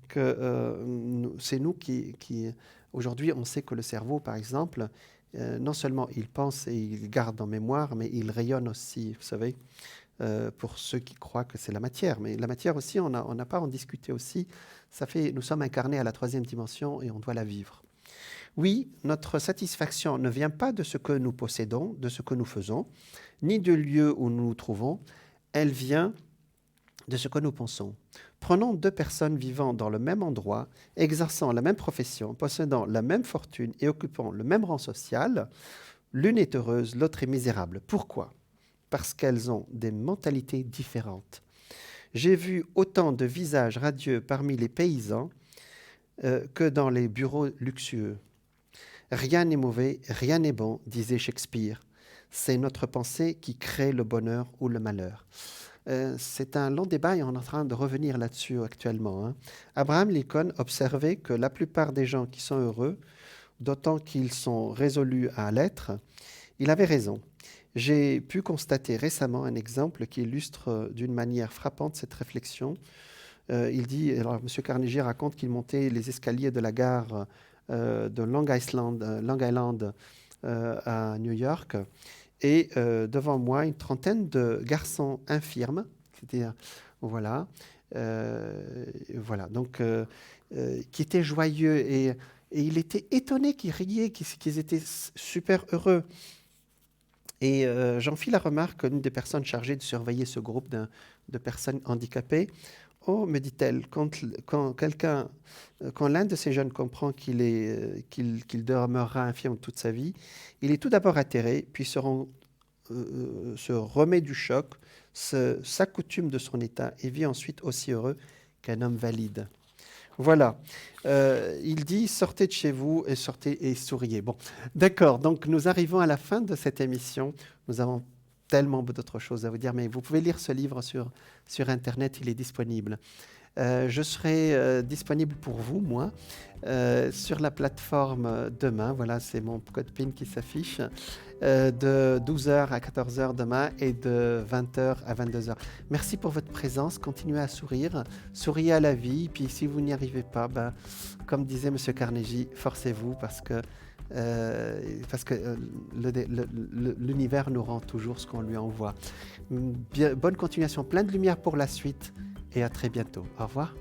que c'est nous qui aujourd'hui, on sait que le cerveau, par exemple, non seulement il pense et il garde en mémoire, mais il rayonne aussi, vous savez, pour ceux qui croient que c'est la matière. Mais la matière aussi, on n'a pas à en discuter aussi. Nous sommes incarnés à la 3e dimension et on doit la vivre. Oui, notre satisfaction ne vient pas de ce que nous possédons, de ce que nous faisons, ni du lieu où nous nous trouvons, elle vient de ce que nous pensons. Prenons deux personnes vivant dans le même endroit, exerçant la même profession, possédant la même fortune et occupant le même rang social. L'une est heureuse, l'autre est misérable. Pourquoi ? Parce qu'elles ont des mentalités différentes. J'ai vu autant de visages radieux parmi les paysans que dans les bureaux luxueux. Rien n'est mauvais, rien n'est bon, disait Shakespeare. C'est notre pensée qui crée le bonheur ou le malheur. C'est un long débat et on est en train de revenir là-dessus actuellement. Abraham Lincoln observait que la plupart des gens qui sont heureux, d'autant qu'ils sont résolus à l'être, il avait raison. J'ai pu constater récemment un exemple qui illustre d'une manière frappante cette réflexion. Il dit, alors M. Carnegie raconte qu'il montait les escaliers de la gare de Long Island à New York, et devant moi, une trentaine de garçons infirmes, c'est-à-dire, voilà, donc, qui étaient joyeux, et il était étonné qu'ils riaient, qu'ils étaient super heureux. Et j'en fis la remarque qu'une des personnes chargées de surveiller ce groupe de personnes handicapées, « Oh, me dit-elle, quand l'un de ces jeunes comprend qu'il demeurera infirme toute sa vie, il est tout d'abord atterré, puis se remet du choc, s'accoutume de son état et vit ensuite aussi heureux qu'un homme valide. » Voilà. Il dit, sortez de chez vous et sortez et souriez. Bon, d'accord. Donc, nous arrivons à la fin de cette émission. Nous avons tellement d'autres choses à vous dire, mais vous pouvez lire ce livre sur Internet, il est disponible. Je serai disponible pour vous, moi, sur la plateforme demain. Voilà, c'est mon code PIN qui s'affiche, de 12h à 14h demain et de 20h à 22h. Merci pour votre présence. Continuez à sourire. Souriez à la vie. Puis si vous n'y arrivez pas, comme disait M. Carnegie, forcez-vous parce que l'univers nous rend toujours ce qu'on lui envoie. Bonne continuation, plein de lumière pour la suite et à très bientôt. Au revoir.